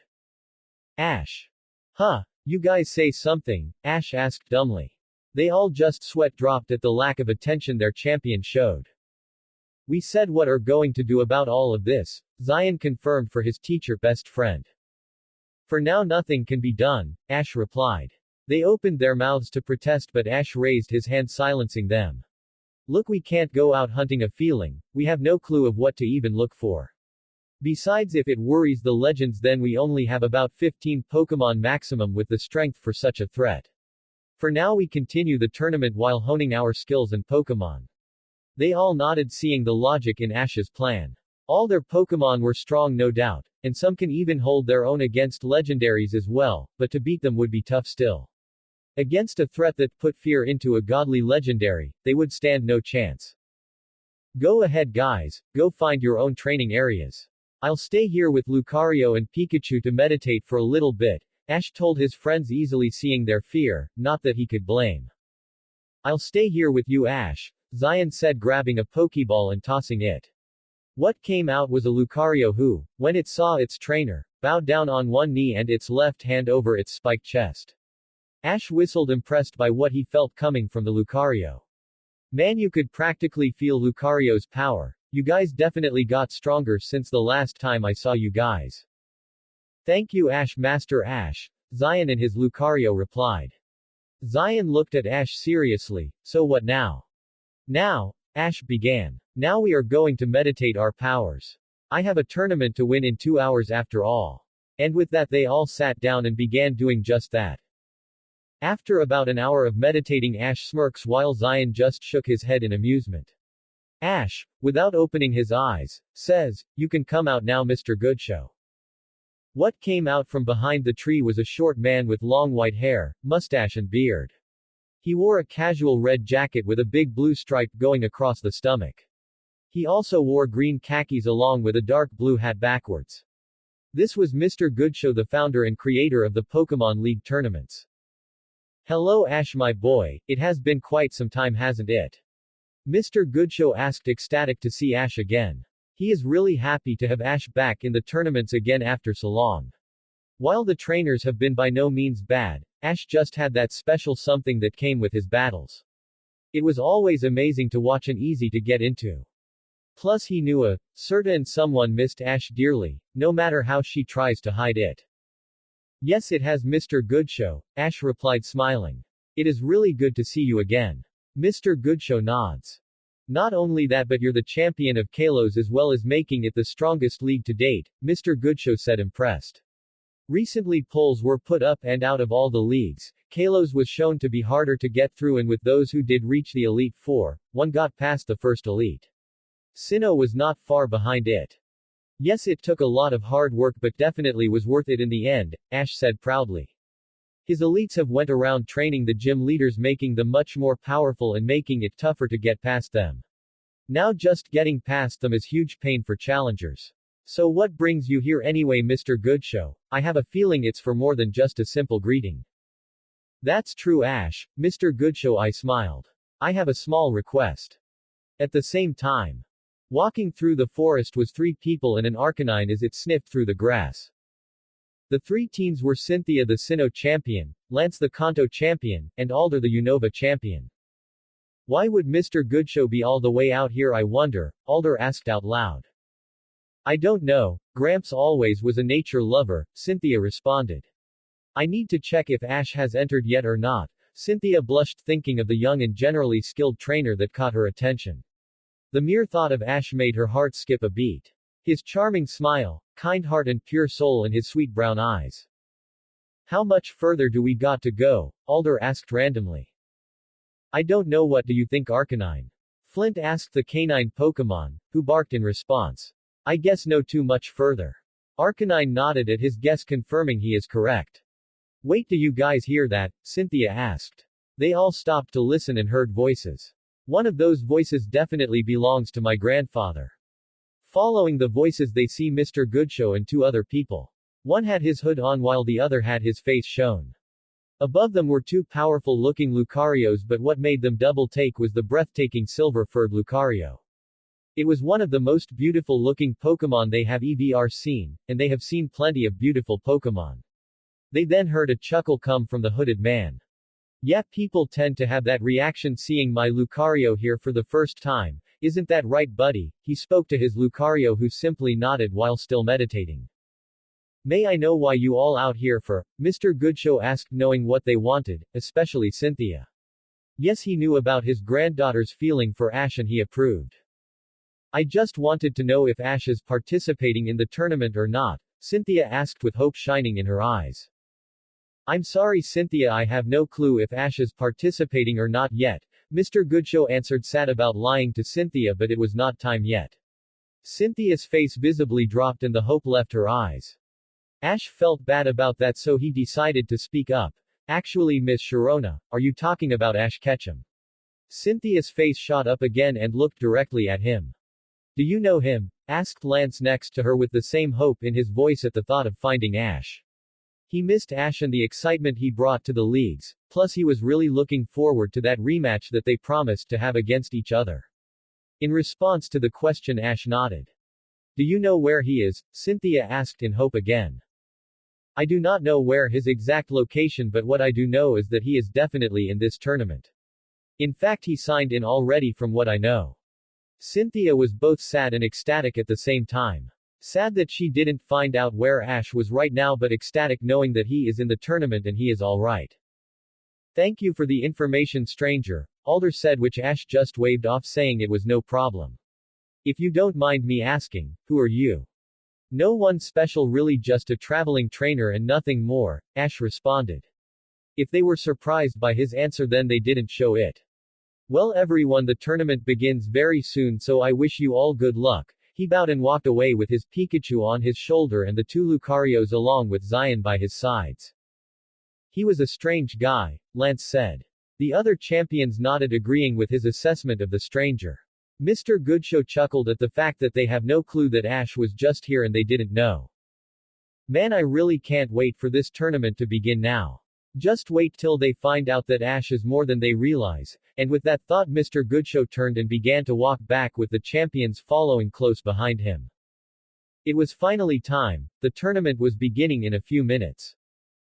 Ash. Huh. You guys say something, Ash asked dumbly. They all just sweat dropped at the lack of attention their champion showed. We said what are going to do about all of this, Zion confirmed for his teacher best friend. For now nothing can be done, Ash replied. They opened their mouths to protest but Ash raised his hand silencing them. Look, we can't go out hunting a feeling, we have no clue of what to even look for. Besides, if it worries the legends, then we only have about 15 Pokemon maximum with the strength for such a threat. For now we continue the tournament while honing our skills and Pokemon. They all nodded, seeing the logic in Ash's plan. All their Pokemon were strong no doubt, and some can even hold their own against legendaries as well, but to beat them would be tough still. Against a threat that put fear into a godly legendary, they would stand no chance. Go ahead guys, go find your own training areas. I'll stay here with Lucario and Pikachu to meditate for a little bit, Ash told his friends, easily seeing their fear, not that he could blame. I'll stay here with you Ash, Zion said, grabbing a Pokeball and tossing it. What came out was a Lucario who, when it saw its trainer, bowed down on one knee and its left hand over its spiked chest. Ash whistled, impressed by what he felt coming from the Lucario. Man, you could practically feel Lucario's power. You guys definitely got stronger since the last time I saw you guys. Thank you Ash, Master Ash, Zion and his Lucario replied. Zion looked at Ash seriously, so what now? Now, Ash began. Now we are going to meditate our powers. I have a tournament to win in 2 hours after all. And with that they all sat down and began doing just that. After about an hour of meditating, Ash smirks while Zion just shook his head in amusement. Ash, without opening his eyes, says, "You can come out now, Mr. Goodshow." What came out from behind the tree was a short man with long white hair, mustache and beard. He wore a casual red jacket with a big blue stripe going across the stomach. He also wore green khakis along with a dark blue hat backwards. This was Mr. Goodshow, the founder and creator of the Pokemon League tournaments. Hello Ash my boy, it has been quite some time, hasn't it? Mr. Goodshow asked, ecstatic to see Ash again. He is really happy to have Ash back in the tournaments again after so long. While the trainers have been by no means bad, Ash just had that special something that came with his battles. It was always amazing to watch and easy to get into. Plus he knew a certain someone missed Ash dearly, no matter how she tries to hide it. Yes, it has, Mr. Goodshow, Ash replied, smiling. It is really good to see you again. Mr. Goodshow nods. Not only that, but you're the champion of Kalos as well as making it the strongest league to date, Mr. Goodshow said, impressed. Recently polls were put up and out of all the leagues, Kalos was shown to be harder to get through, and with those who did reach the Elite Four, one got past the first elite. Sinnoh was not far behind it. Yes, it took a lot of hard work but definitely was worth it in the end, Ash said proudly. His elites have went around training the gym leaders, making them much more powerful and making it tougher to get past them. Now just getting past them is huge pain for challengers. So what brings you here anyway, Mr. Goodshow? I have a feeling it's for more than just a simple greeting. That's true Ash, Mr. Goodshow, I smiled. I have a small request. At the same time, walking through the forest was 3 people and an Arcanine as it sniffed through the grass. The 3 teens were Cynthia the Sinnoh champion, Lance the Kanto champion, and Alder the Unova champion. Why would Mr. Goodshow be all the way out here, I wonder? Alder asked out loud. I don't know, Gramps always was a nature lover, Cynthia responded. I need to check if Ash has entered yet or not, Cynthia blushed, thinking of the young and generally skilled trainer that caught her attention. The mere thought of Ash made her heart skip a beat. His charming smile, kind heart and pure soul in his sweet brown eyes. How much further do we got to go? Alder asked randomly. I don't know, what do you think, Arcanine? Flint asked the canine Pokemon, who barked in response. I guess no too much further. Arcanine nodded at his guess, confirming he is correct. Wait, do you guys hear that? Cynthia asked. They all stopped to listen and heard voices. One of those voices definitely belongs to my grandfather. Following the voices they see Mr. Goodshow and 2 other people. One had his hood on while the other had his face shown. Above them were 2 powerful-looking Lucarios, but what made them double take was the breathtaking silver-furred Lucario. It was one of the most beautiful-looking Pokemon they have ever seen, and they have seen plenty of beautiful Pokemon. They then heard a chuckle come from the hooded man. Yeah, people tend to have that reaction seeing my Lucario here for the first time, isn't that right buddy? He spoke to his Lucario who simply nodded while still meditating. May I know why you all out here for? Mr. Goodshow asked knowing what they wanted, especially Cynthia. Yes, he knew about his granddaughter's feeling for Ash and he approved. I just wanted to know if Ash is participating in the tournament or not, Cynthia asked with hope shining in her eyes. I'm sorry Cynthia, I have no clue if Ash is participating or not yet, Mr. Goodshow answered, sad about lying to Cynthia, but it was not time yet. Cynthia's face visibly dropped and the hope left her eyes. Ash felt bad about that, so he decided to speak up. Actually, Miss Sharona, are you talking about Ash Ketchum? Cynthia's face shot up again and looked directly at him. Do you know him? Asked Lance next to her with the same hope in his voice at the thought of finding Ash. He missed Ash and the excitement he brought to the leagues, plus he was really looking forward to that rematch that they promised to have against each other. In response to the question, Ash nodded. Do you know where he is? Cynthia asked in hope again. I do not know where his exact location, but what I do know is that he is definitely in this tournament. In fact, he signed in already from what I know. Cynthia was both sad and ecstatic at the same time. Sad that she didn't find out where Ash was right now, but ecstatic knowing that he is in the tournament and he is alright. Thank you for the information, stranger, Alder said, which Ash just waved off saying it was no problem. If you don't mind me asking, who are you? No one special really, just a traveling trainer and nothing more, Ash responded. If they were surprised by his answer then they didn't show it. Well everyone, the tournament begins very soon, so I wish you all good luck. He bowed and walked away with his Pikachu on his shoulder and the two Lucarios along with Zion by his sides. He was a strange guy, Lance said. The other champions nodded, agreeing with his assessment of the stranger. Mr. Goodshow chuckled at the fact that they have no clue that Ash was just here and they didn't know. Man, I really can't wait for this tournament to begin now. Just wait till they find out that Ash is more than they realize, and with that thought Mr. Goodshow turned and began to walk back with the champions following close behind him. It was finally time. The tournament was beginning in a few minutes.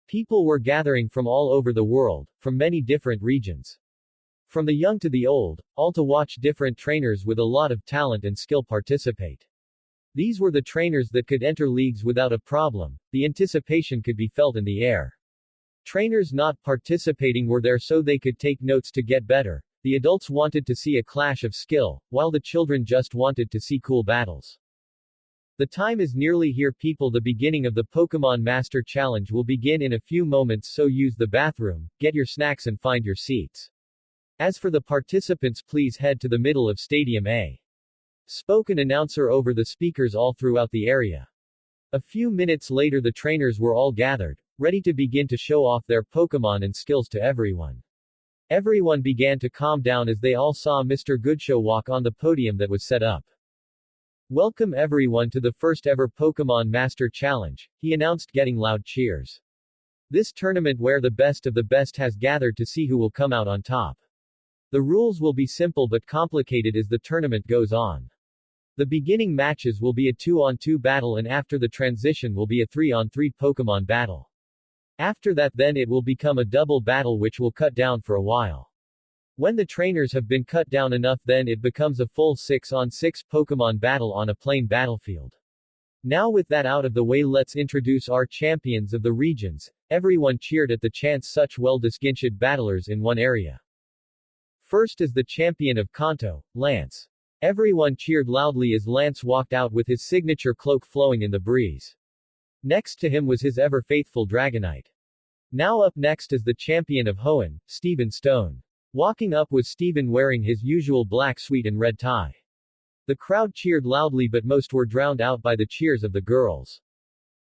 People were gathering from all over the world, from many different regions. From the young to the old, all to watch different trainers with a lot of talent and skill participate. These were the trainers that could enter leagues without a problem. The anticipation could be felt in the air. Trainers not participating were there so they could take notes to get better. The adults wanted to see a clash of skill, while the children just wanted to see cool battles. The time is nearly here, people. The beginning of the Pokemon Master Challenge will begin in a few moments, so use the bathroom, get your snacks and find your seats. As for the participants, please head to the middle of Stadium A. Spoke an announcer over the speakers all throughout the area. A few minutes later the trainers were all gathered, ready to begin to show off their Pokemon and skills to everyone. Everyone began to calm down as they all saw Mr. Goodshow walk on the podium that was set up. Welcome everyone to the first ever Pokemon Master Challenge, he announced, getting loud cheers. This tournament where the best of the best has gathered to see who will come out on top. The rules will be simple but complicated as the tournament goes on. The beginning matches will be a 2-on-2 battle and after the transition will be a 3-on-3 Pokemon battle. After that then it will become a double battle which will cut down for a while. When the trainers have been cut down enough then it becomes a full 6-on-6 Pokemon battle on a plain battlefield. Now with that out of the way, let's introduce our champions of the regions. Everyone cheered at the chance such well-distinguished battlers in one area. First is the champion of Kanto, Lance. Everyone cheered loudly as Lance walked out with his signature cloak flowing in the breeze. Next to him was his ever-faithful Dragonite. Now up next is the champion of Hoenn, Stephen Stone. Walking up was Stephen wearing his usual black suit and red tie. The crowd cheered loudly but most were drowned out by the cheers of the girls.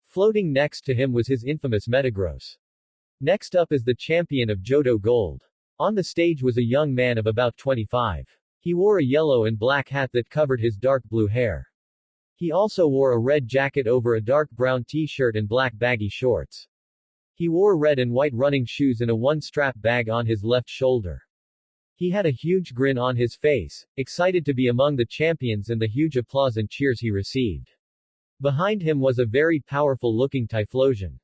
Floating next to him was his infamous Metagross. Next up is the champion of Johto Gold. On the stage was a young man of about 25. He wore a yellow and black hat that covered his dark blue hair. He also wore a red jacket over a dark brown t-shirt and black baggy shorts. He wore red and white running shoes and a one-strap bag on his left shoulder. He had a huge grin on his face, excited to be among the champions and the huge applause and cheers he received. Behind him was a very powerful-looking Typhlosion.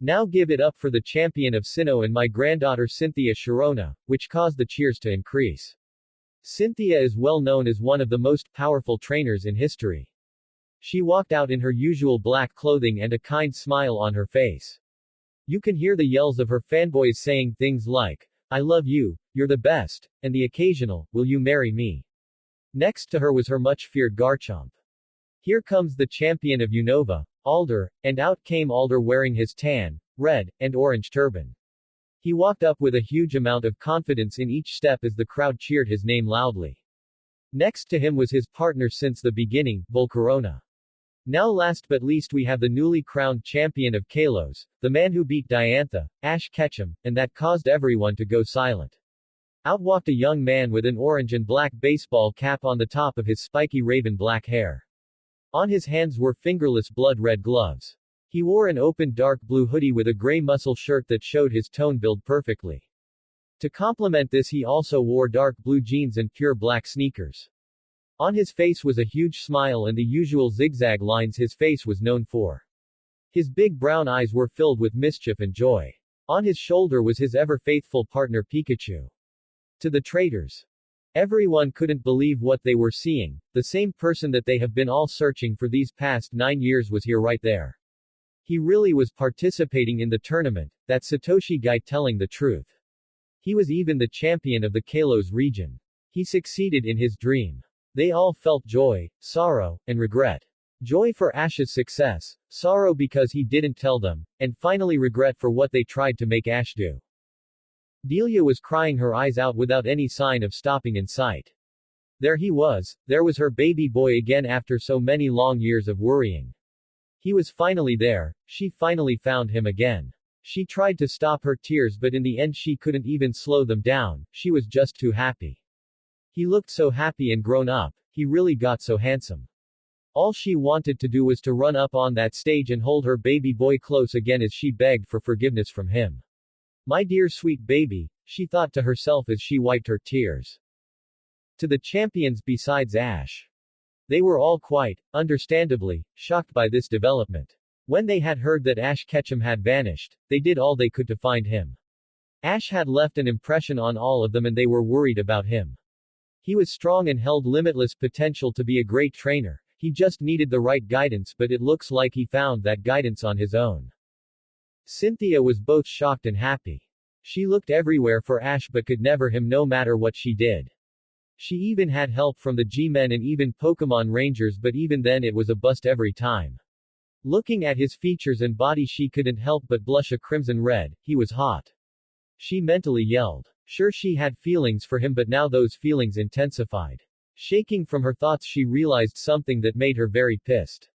Now give it up for the champion of Sinnoh and my granddaughter Cynthia Sharona, which caused the cheers to increase. Cynthia is well known as one of the most powerful trainers in history. She walked out in her usual black clothing and a kind smile on her face. You can hear the yells of her fanboys saying things like, "I love you, you're the best," and the occasional, "Will you marry me?" Next to her was her much-feared Garchomp. Here comes the champion of Unova, Alder, and out came Alder wearing his tan, red, and orange turban. He walked up with a huge amount of confidence in each step as the crowd cheered his name loudly. Next to him was his partner since the beginning, Volcarona. Now last but least we have the newly crowned champion of Kalos, the man who beat Diantha, Ash Ketchum, and that caused everyone to go silent. Out walked a young man with an orange and black baseball cap on the top of his spiky raven black hair. On his hands were fingerless blood-red gloves. He wore an open dark blue hoodie with a gray muscle shirt that showed his tone build perfectly. To complement this he also wore dark blue jeans and pure black sneakers. On his face was a huge smile and the usual zigzag lines his face was known for. His big brown eyes were filled with mischief and joy. On his shoulder was his ever-faithful partner Pikachu. To the traitors. Everyone couldn't believe what they were seeing. The same person that they have been all searching for these past 9 years was here right there. He really was participating in the tournament, that Satoshi guy telling the truth. He was even the champion of the Kalos region. He succeeded in his dream. They all felt joy, sorrow, and regret. Joy for Ash's success, sorrow because he didn't tell them, and finally regret for what they tried to make Ash do. Dilia was crying her eyes out without any sign of stopping in sight. There he was, there was her baby boy again after so many long years of worrying. He was finally there, she finally found him again. She tried to stop her tears but in the end she couldn't even slow them down, she was just too happy. He looked so happy and grown up, he really got so handsome. All she wanted to do was to run up on that stage and hold her baby boy close again as she begged for forgiveness from him. My dear sweet baby, she thought to herself as she wiped her tears. To the champions besides Ash. They were all quite, understandably, shocked by this development. When they had heard that Ash Ketchum had vanished, they did all they could to find him. Ash had left an impression on all of them and they were worried about him. He was strong and held limitless potential to be a great trainer, he just needed the right guidance but it looks like he found that guidance on his own. Cynthia was both shocked and happy. She looked everywhere for Ash but could never him no matter what she did. She even had help from the G-Men and even Pokemon Rangers but even then it was a bust every time. Looking at his features and body she couldn't help but blush a crimson red, he was hot. She mentally yelled. Sure she had feelings for him but now those feelings intensified. Shaking from her thoughts she realized something that made her very pissed.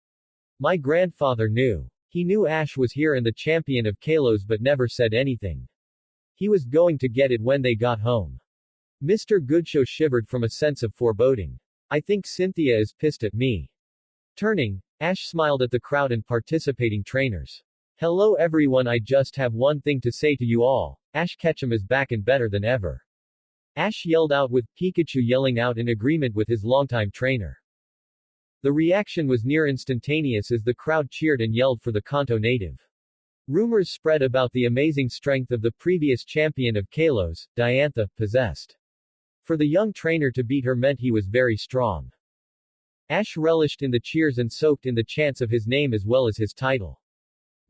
My grandfather knew. He knew Ash was here and the champion of Kalos but never said anything. He was going to get it when they got home. Mr. Goodshow shivered from a sense of foreboding. I think Cynthia is pissed at me. Turning, Ash smiled at the crowd and participating trainers. Hello everyone, I just have one thing to say to you all. Ash Ketchum is back and better than ever. Ash yelled out with Pikachu yelling out in agreement with his longtime trainer. The reaction was near instantaneous as the crowd cheered and yelled for the Kanto native. Rumors spread about the amazing strength of the previous champion of Kalos, Diantha, possessed. For the young trainer to beat her meant he was very strong. Ash relished in the cheers and soaked in the chants of his name as well as his title.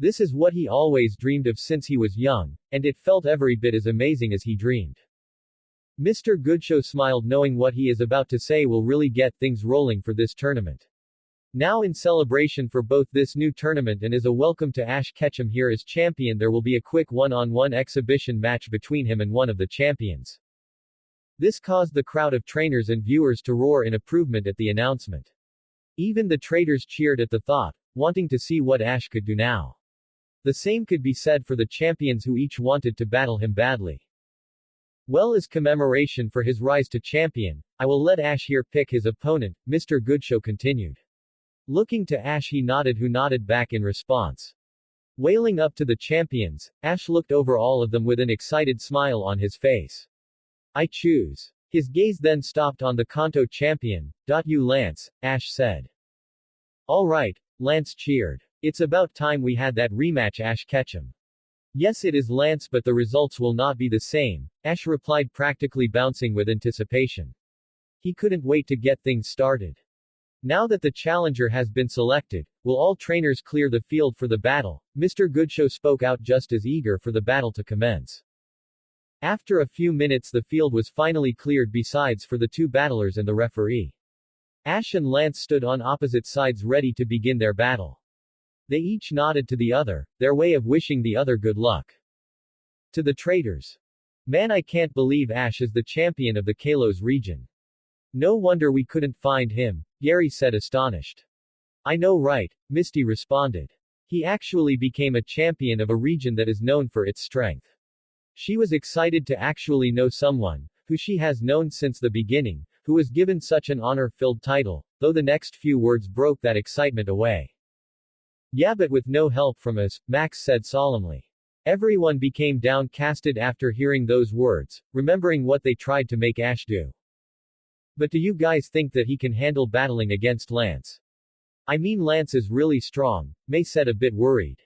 This is what he always dreamed of since he was young, and it felt every bit as amazing as he dreamed. Mr. Goodshow smiled knowing what he is about to say will really get things rolling for this tournament. Now in celebration for both this new tournament and as a welcome to Ash Ketchum here as champion there will be a quick one-on-one exhibition match between him and one of the champions. This caused the crowd of trainers and viewers to roar in approval at the announcement. Even the traitors cheered at the thought, wanting to see what Ash could do now. The same could be said for the champions who each wanted to battle him badly. Well, as commemoration for his rise to champion, I will let Ash here pick his opponent, Mr. Goodshow continued. Looking to Ash he nodded who nodded back in response. Wailing up to the champions, Ash looked over all of them with an excited smile on his face. I choose. His gaze then stopped on the Kanto champion. You Lance, Ash said. Alright, Lance cheered. It's about time we had that rematch Ash Ketchum. Yes, it is Lance, but the results will not be the same, Ash replied, practically bouncing with anticipation. He couldn't wait to get things started. Now that the challenger has been selected, will all trainers clear the field for the battle? Mr. Goodshow spoke out, just as eager for the battle to commence. After a few minutes the field was finally cleared, besides for the two battlers and the referee. Ash and Lance stood on opposite sides ready to begin their battle. They each nodded to the other, their way of wishing the other good luck. To the traitors. Man, I can't believe Ash is the champion of the Kalos region. No wonder we couldn't find him, Gary said, astonished. I know, right? Misty responded. He actually became a champion of a region that is known for its strength. She was excited to actually know someone, who she has known since the beginning, who was given such an honor-filled title, though the next few words broke that excitement away. Yeah, but with no help from us, Max said solemnly. Everyone became downcasted after hearing those words, remembering what they tried to make Ash do. But do you guys think that he can handle battling against Lance? I mean, Lance is really strong, May said, a bit worried.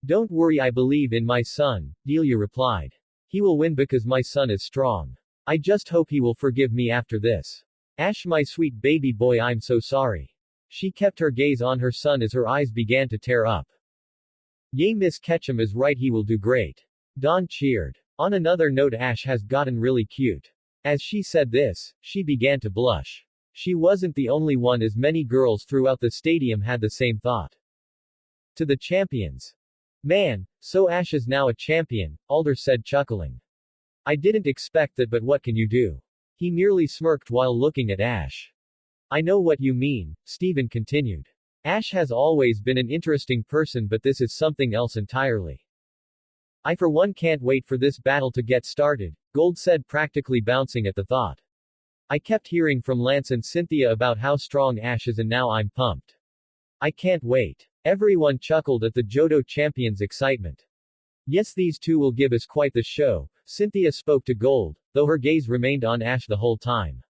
Don't worry, I believe in my son, Dilia replied. He will win because my son is strong. I just hope he will forgive me after this. Ash, my sweet baby boy, I'm so sorry. She kept her gaze on her son as her eyes began to tear up. Yay, Miss Ketchum is right, he will do great. Dawn cheered. On another note, Ash has gotten really cute. As she said this, she began to blush. She wasn't the only one, as many girls throughout the stadium had the same thought. To the champions. Man, so Ash is now a champion, Alder said, chuckling. I didn't expect that, but what can you do? He merely smirked while looking at Ash. I know what you mean, Steven continued. Ash has always been an interesting person, but this is something else entirely. I for one can't wait for this battle to get started, Gold said, practically bouncing at the thought. I kept hearing from Lance and Cynthia about how strong Ash is, and now I'm pumped. I can't wait. Everyone chuckled at the Johto champions' excitement. Yes, these two will give us quite the show, Cynthia spoke to Gold, though her gaze remained on Ash the whole time.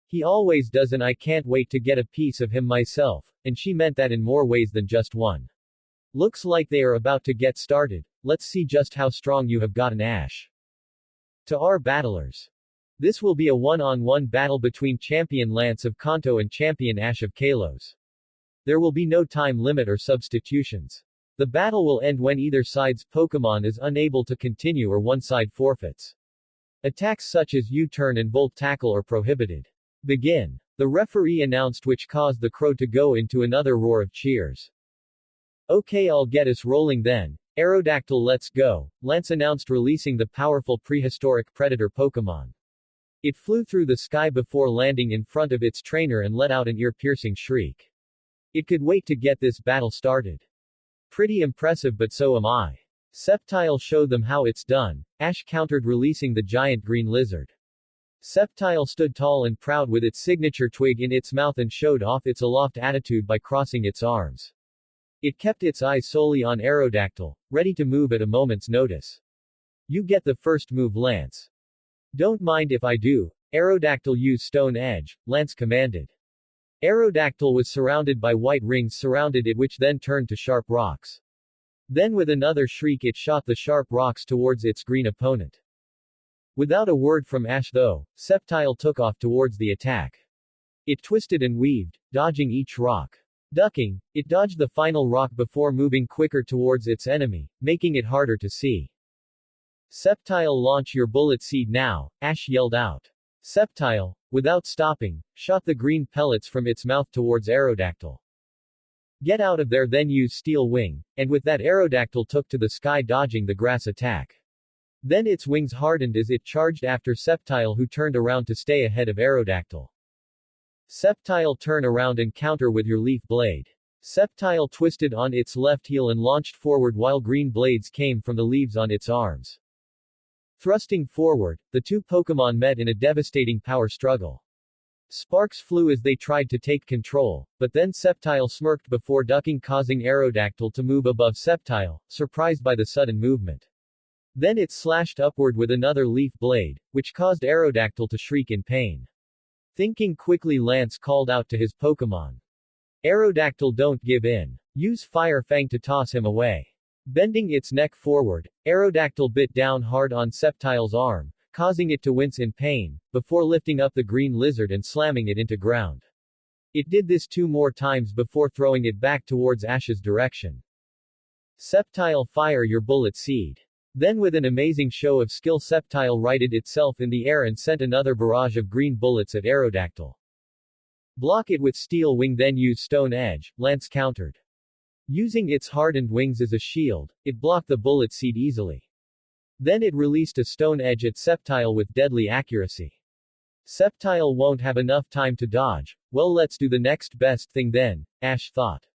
He always does, and I can't wait to get a piece of him myself, and she meant that in more ways than just one. Looks like they are about to get started. Let's see just how strong you have gotten, Ash. To our battlers. This will be a one-on-one battle between Champion Lance of Kanto and Champion Ash of Kalos. There will be no time limit or substitutions. The battle will end when either side's Pokemon is unable to continue or one side forfeits. Attacks such as U-turn and Volt Tackle are prohibited. Begin. The referee announced, which caused the crowd to go into another roar of cheers. Okay, I'll get us rolling then. Aerodactyl, let's go, Lance announced, releasing the powerful prehistoric predator Pokemon. It flew through the sky before landing in front of its trainer and let out an ear-piercing shriek. It could wait to get this battle started. Pretty impressive, but so am I. Sceptile, show them how it's done, Ash countered, releasing the giant green lizard. Sceptile stood tall and proud with its signature twig in its mouth and showed off its aloft attitude by crossing its arms. It kept its eyes solely on Aerodactyl, ready to move at a moment's notice. You get the first move, Lance. Don't mind if I do. Aerodactyl, use Stone Edge, Lance commanded. Aerodactyl was surrounded by white rings surrounded it, which then turned to sharp rocks. Then with another shriek it shot the sharp rocks towards its green opponent. Without a word from Ash though, Sceptile took off towards the attack. It twisted and weaved, dodging each rock. Ducking, it dodged the final rock before moving quicker towards its enemy, making it harder to see. Sceptile, launch your bullet seed now, Ash yelled out. Sceptile, without stopping, shot the green pellets from its mouth towards Aerodactyl. Get out of there, then use Steel Wing, and with that Aerodactyl took to the sky, dodging the grass attack. Then its wings hardened as it charged after Sceptile, who turned around to stay ahead of Aerodactyl. Sceptile, turn around and counter with your leaf blade. Sceptile twisted on its left heel and launched forward while green blades came from the leaves on its arms. Thrusting forward, the two Pokemon met in a devastating power struggle. Sparks flew as they tried to take control, but then Sceptile smirked before ducking, causing Aerodactyl to move above Sceptile, surprised by the sudden movement. Then it slashed upward with another leaf blade, which caused Aerodactyl to shriek in pain. Thinking quickly, Lance called out to his Pokemon. Aerodactyl, don't give in. Use Fire Fang to toss him away. Bending its neck forward, Aerodactyl bit down hard on Sceptile's arm, causing it to wince in pain, before lifting up the green lizard and slamming it into ground. It did this 2 more times before throwing it back towards Ash's direction. Sceptile, fire your bullet seed. Then with an amazing show of skill, Sceptile righted itself in the air and sent another barrage of green bullets at Aerodactyl. Block it with steel wing, then use stone edge, Lance countered. Using its hardened wings as a shield, it blocked the bullet seed easily. Then it released a stone edge at Sceptile with deadly accuracy. Sceptile won't have enough time to dodge. Well, let's do the next best thing then, Ash thought.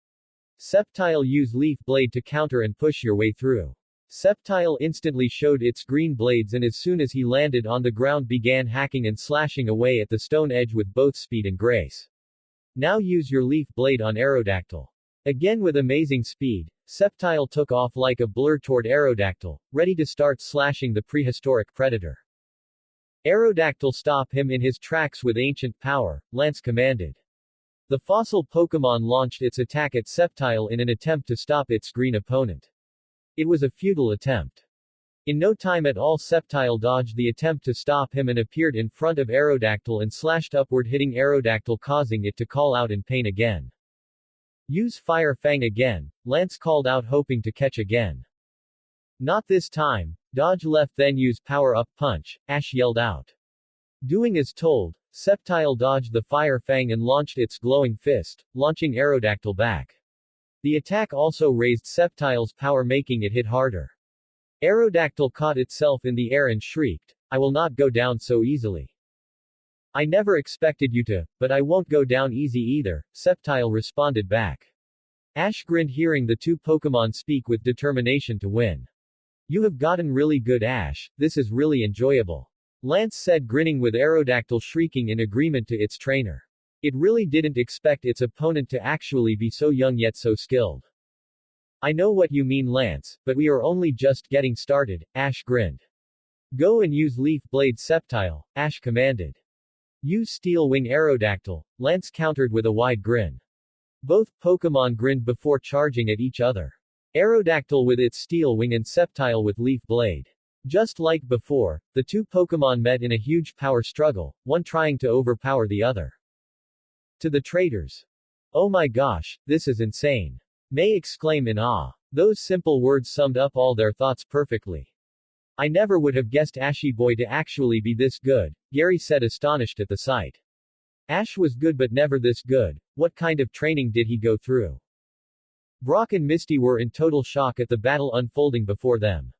Sceptile, use leaf blade to counter and push your way through. Sceptile instantly showed its green blades, and as soon as he landed on the ground began hacking and slashing away at the stone edge with both speed and grace. Now use your leaf blade on Aerodactyl. Again with amazing speed, Sceptile took off like a blur toward Aerodactyl, ready to start slashing the prehistoric predator. Aerodactyl, stop him in his tracks with ancient power, Lance commanded. The fossil Pokémon launched its attack at Sceptile in an attempt to stop its green opponent. It was a futile attempt. In no time at all, Sceptile dodged the attempt to stop him and appeared in front of Aerodactyl and slashed upward, hitting Aerodactyl, causing it to call out in pain again. Use Fire Fang again, Lance called out, hoping to catch again. Not this time. Dodge left, then use Power Up Punch, Ash yelled out. Doing as told, Sceptile dodged the Fire Fang and launched its glowing fist, launching Aerodactyl back. The attack also raised Sceptile's power, making it hit harder. Aerodactyl caught itself in the air and shrieked, I will not go down so easily. I never expected you to, but I won't go down easy either, Sceptile responded back. Ash grinned, hearing the 2 Pokémon speak with determination to win. You have gotten really good, Ash, this is really enjoyable. Lance said, grinning, with Aerodactyl shrieking in agreement to its trainer. It really didn't expect its opponent to actually be so young yet so skilled. I know what you mean, Lance, but we are only just getting started, Ash grinned. Go and use Leaf Blade, Sceptile, Ash commanded. Use Steel Wing, Aerodactyl, Lance countered with a wide grin. Both Pokémon grinned before charging at each other. Aerodactyl with its Steel Wing and Sceptile with Leaf Blade. Just like before, the 2 Pokémon met in a huge power struggle, one trying to overpower the other. To the traders. Oh my gosh, this is insane. May exclaimed in awe. Those simple words summed up all their thoughts perfectly. I never would have guessed Ashy Boy to actually be this good, Gary said, astonished at the sight. Ash was good, but never this good. What kind of training did he go through? Brock and Misty were in total shock at the battle unfolding before them.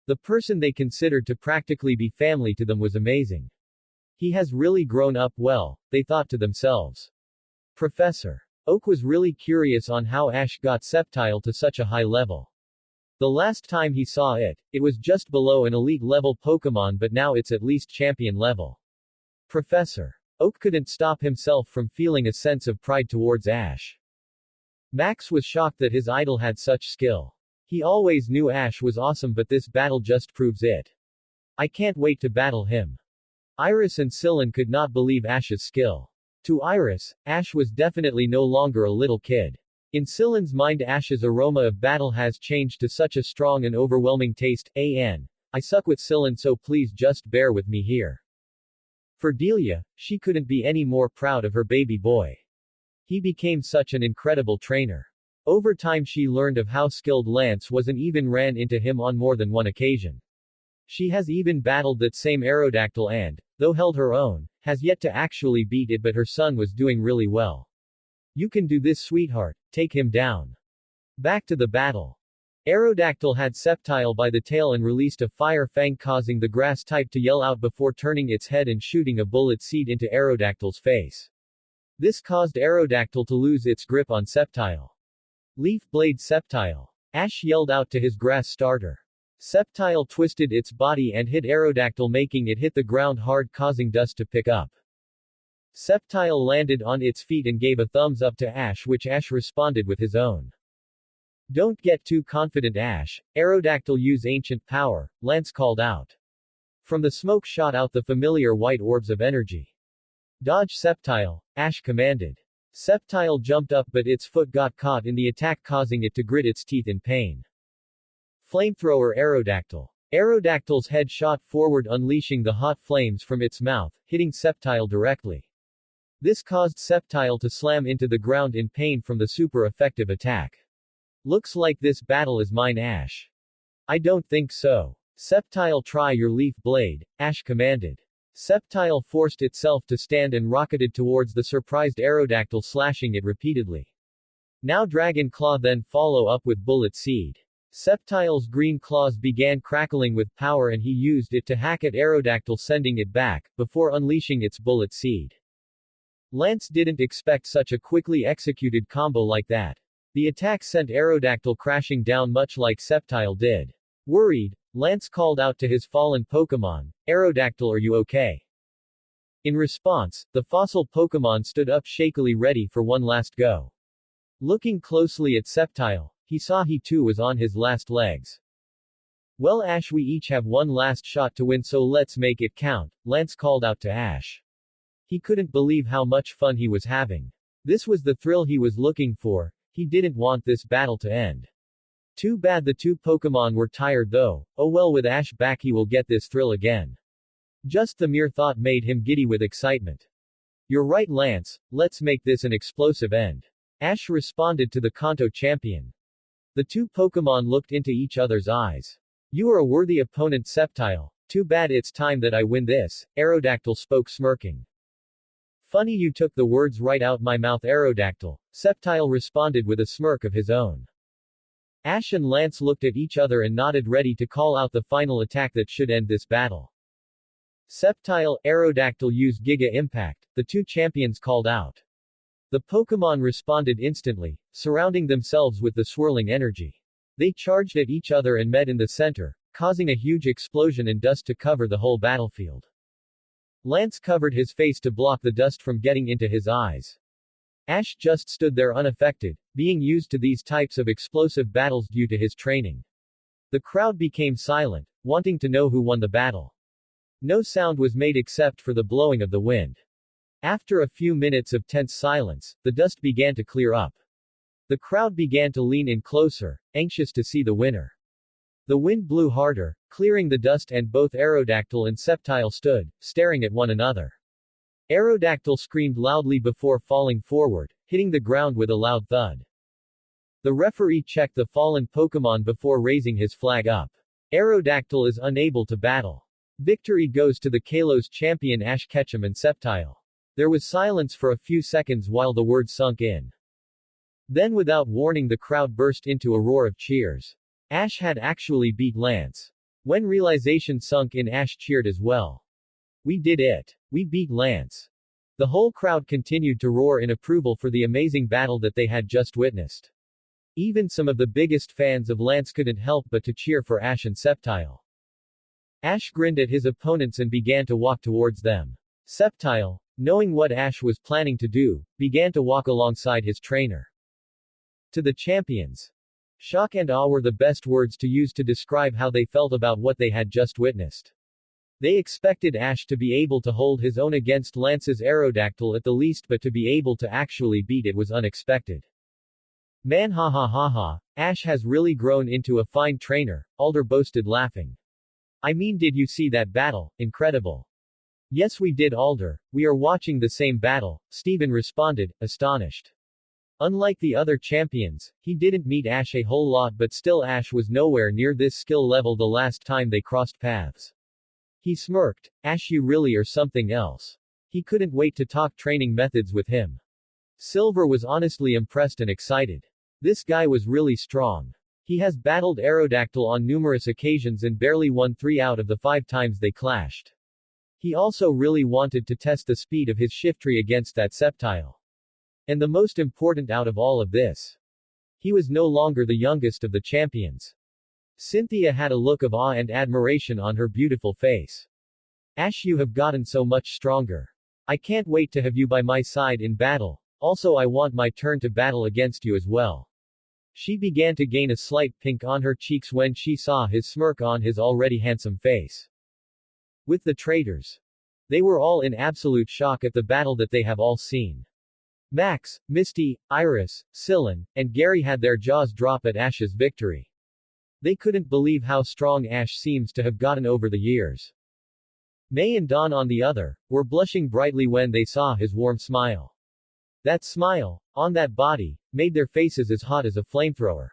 The person they considered to practically be family to them was amazing. He has really grown up well, they thought to themselves. Professor Oak was really curious on how Ash got Sceptile to such a high level. The last time he saw it, it was just below an elite level Pokémon, but now it's at least champion level. Professor Oak couldn't stop himself from feeling a sense of pride towards Ash. Max was shocked that his idol had such skill. He always knew Ash was awesome, but this battle just proves it. I can't wait to battle him. Iris and Syllan could not believe Ash's skill. To Iris, Ash was definitely no longer a little kid. In Syllan's mind, Ash's aroma of battle has changed to such a strong and overwhelming taste. I suck with Syllan, so please just bear with me here. For Delia, she couldn't be any more proud of her baby boy. He became such an incredible trainer. Over time she learned of how skilled Lance was and even ran into him on more than one occasion. She has even battled that same Aerodactyl and, though held her own, has yet to actually beat it, but her son was doing really well. You can do this, sweetheart, take him down. Back to the battle. Aerodactyl had Sceptile by the tail and released a Fire Fang, causing the grass type to yell out before turning its head and shooting a bullet seed into Aerodactyl's face. This caused Aerodactyl to lose its grip on Sceptile. Leaf Blade, Sceptile. Ash yelled out to his grass starter. Sceptile twisted its body and hit Aerodactyl, making it hit the ground hard, causing dust to pick up. Sceptile landed on its feet and gave a thumbs up to Ash, which Ash responded with his own. Don't get too confident, Ash. Aerodactyl, use ancient power, Lance called out. From the smoke shot out the familiar white orbs of energy. Dodge Sceptile, Ash commanded. Sceptile jumped up, but its foot got caught in the attack, causing it to grit its teeth in pain. Flamethrower Aerodactyl. Aerodactyl's head shot forward, unleashing the hot flames from its mouth, hitting Sceptile directly. This caused Sceptile to slam into the ground in pain from the super effective attack. Looks like this battle is mine, Ash. I don't think so. Sceptile, try your leaf blade, Ash commanded. Sceptile forced itself to stand and rocketed towards the surprised Aerodactyl, slashing it repeatedly. Now Dragon Claw, then follow up with Bullet Seed. Sceptile's green claws began crackling with power and he used it to hack at Aerodactyl, sending it back, before unleashing its Bullet Seed. Lance didn't expect such a quickly executed combo like that. The attack sent Aerodactyl crashing down much like Sceptile did. Worried, Lance called out to his fallen Pokémon, Aerodactyl, are you okay? In response, the fossil Pokémon stood up shakily, ready for one last go. Looking closely at Sceptile, he saw he too was on his last legs. Well, Ash, we each have one last shot to win, so let's make it count, Lance called out to Ash. He couldn't believe how much fun he was having. This was the thrill he was looking for. He didn't want this battle to end. Too bad the two Pokémon were tired though. Oh well, with Ash back he will get this thrill again. Just the mere thought made him giddy with excitement. You're right, Lance, let's make this an explosive end. Ash responded to the Kanto champion. The two Pokémon looked into each other's eyes. You are a worthy opponent, Sceptile. Too bad it's time that I win this, Aerodactyl spoke, smirking. Funny you took the words right out my mouth, Aerodactyl, Sceptile responded with a smirk of his own. Ash and Lance looked at each other and nodded, ready to call out the final attack that should end this battle. Sceptile, Aerodactyl, use Giga Impact, the two champions called out. The Pokémon responded instantly, surrounding themselves with the swirling energy. They charged at each other and met in the center, causing a huge explosion and dust to cover the whole battlefield. Lance covered his face to block the dust from getting into his eyes. Ash just stood there unaffected, being used to these types of explosive battles due to his training. The crowd became silent, wanting to know who won the battle. No sound was made except for the blowing of the wind. After a few minutes of tense silence, the dust began to clear up. The crowd began to lean in closer, anxious to see the winner. The wind blew harder, clearing the dust, and both Aerodactyl and Sceptile stood, staring at one another. Aerodactyl screamed loudly before falling forward, hitting the ground with a loud thud. The referee checked the fallen Pokémon before raising his flag up. Aerodactyl is unable to battle. Victory goes to the Kalos champion Ash Ketchum and Sceptile. There was silence for a few seconds while the words sunk in. Then, without warning, the crowd burst into a roar of cheers. Ash had actually beat Lance. When realization sunk in, Ash cheered as well. We did it. We beat Lance. The whole crowd continued to roar in approval for the amazing battle that they had just witnessed. Even some of the biggest fans of Lance couldn't help but to cheer for Ash and Sceptile. Ash grinned at his opponents and began to walk towards them. Sceptile, knowing what Ash was planning to do, began to walk alongside his trainer. To the champions. Shock and awe were the best words to use to describe how they felt about what they had just witnessed. They expected Ash to be able to hold his own against Lance's Aerodactyl at the least, but to be able to actually beat it was unexpected. Man, ha ha ha ha, Ash has really grown into a fine trainer, Alder boasted, laughing. I mean, did you see that battle? Incredible. Yes, we did, Alder. We are watching the same battle, Steven responded, astonished. Unlike the other champions, he didn't meet Ash a whole lot, but still Ash was nowhere near this skill level the last time they crossed paths. He smirked. Ash, you really are something else. He couldn't wait to talk training methods with him. Silver was honestly impressed and excited. This guy was really strong. He has battled Aerodactyl on numerous occasions and barely won 3 out of the 5 times they clashed. He also really wanted to test the speed of his Shiftry against that Sceptile. And the most important out of all of this, he was no longer the youngest of the champions. Cynthia had a look of awe and admiration on her beautiful face. Ash, you have gotten so much stronger. I can't wait to have you by my side in battle. Also, I want my turn to battle against you as well. She began to gain a slight pink on her cheeks when she saw his smirk on his already handsome face. With the traitors. They were all in absolute shock at the battle that they have all seen. Max, Misty, Iris, Syllan, and Gary had their jaws drop at Ash's victory. They couldn't believe how strong Ash seems to have gotten over the years. May and Dawn on the other, were blushing brightly when they saw his warm smile. That smile, on that body, made their faces as hot as a flamethrower.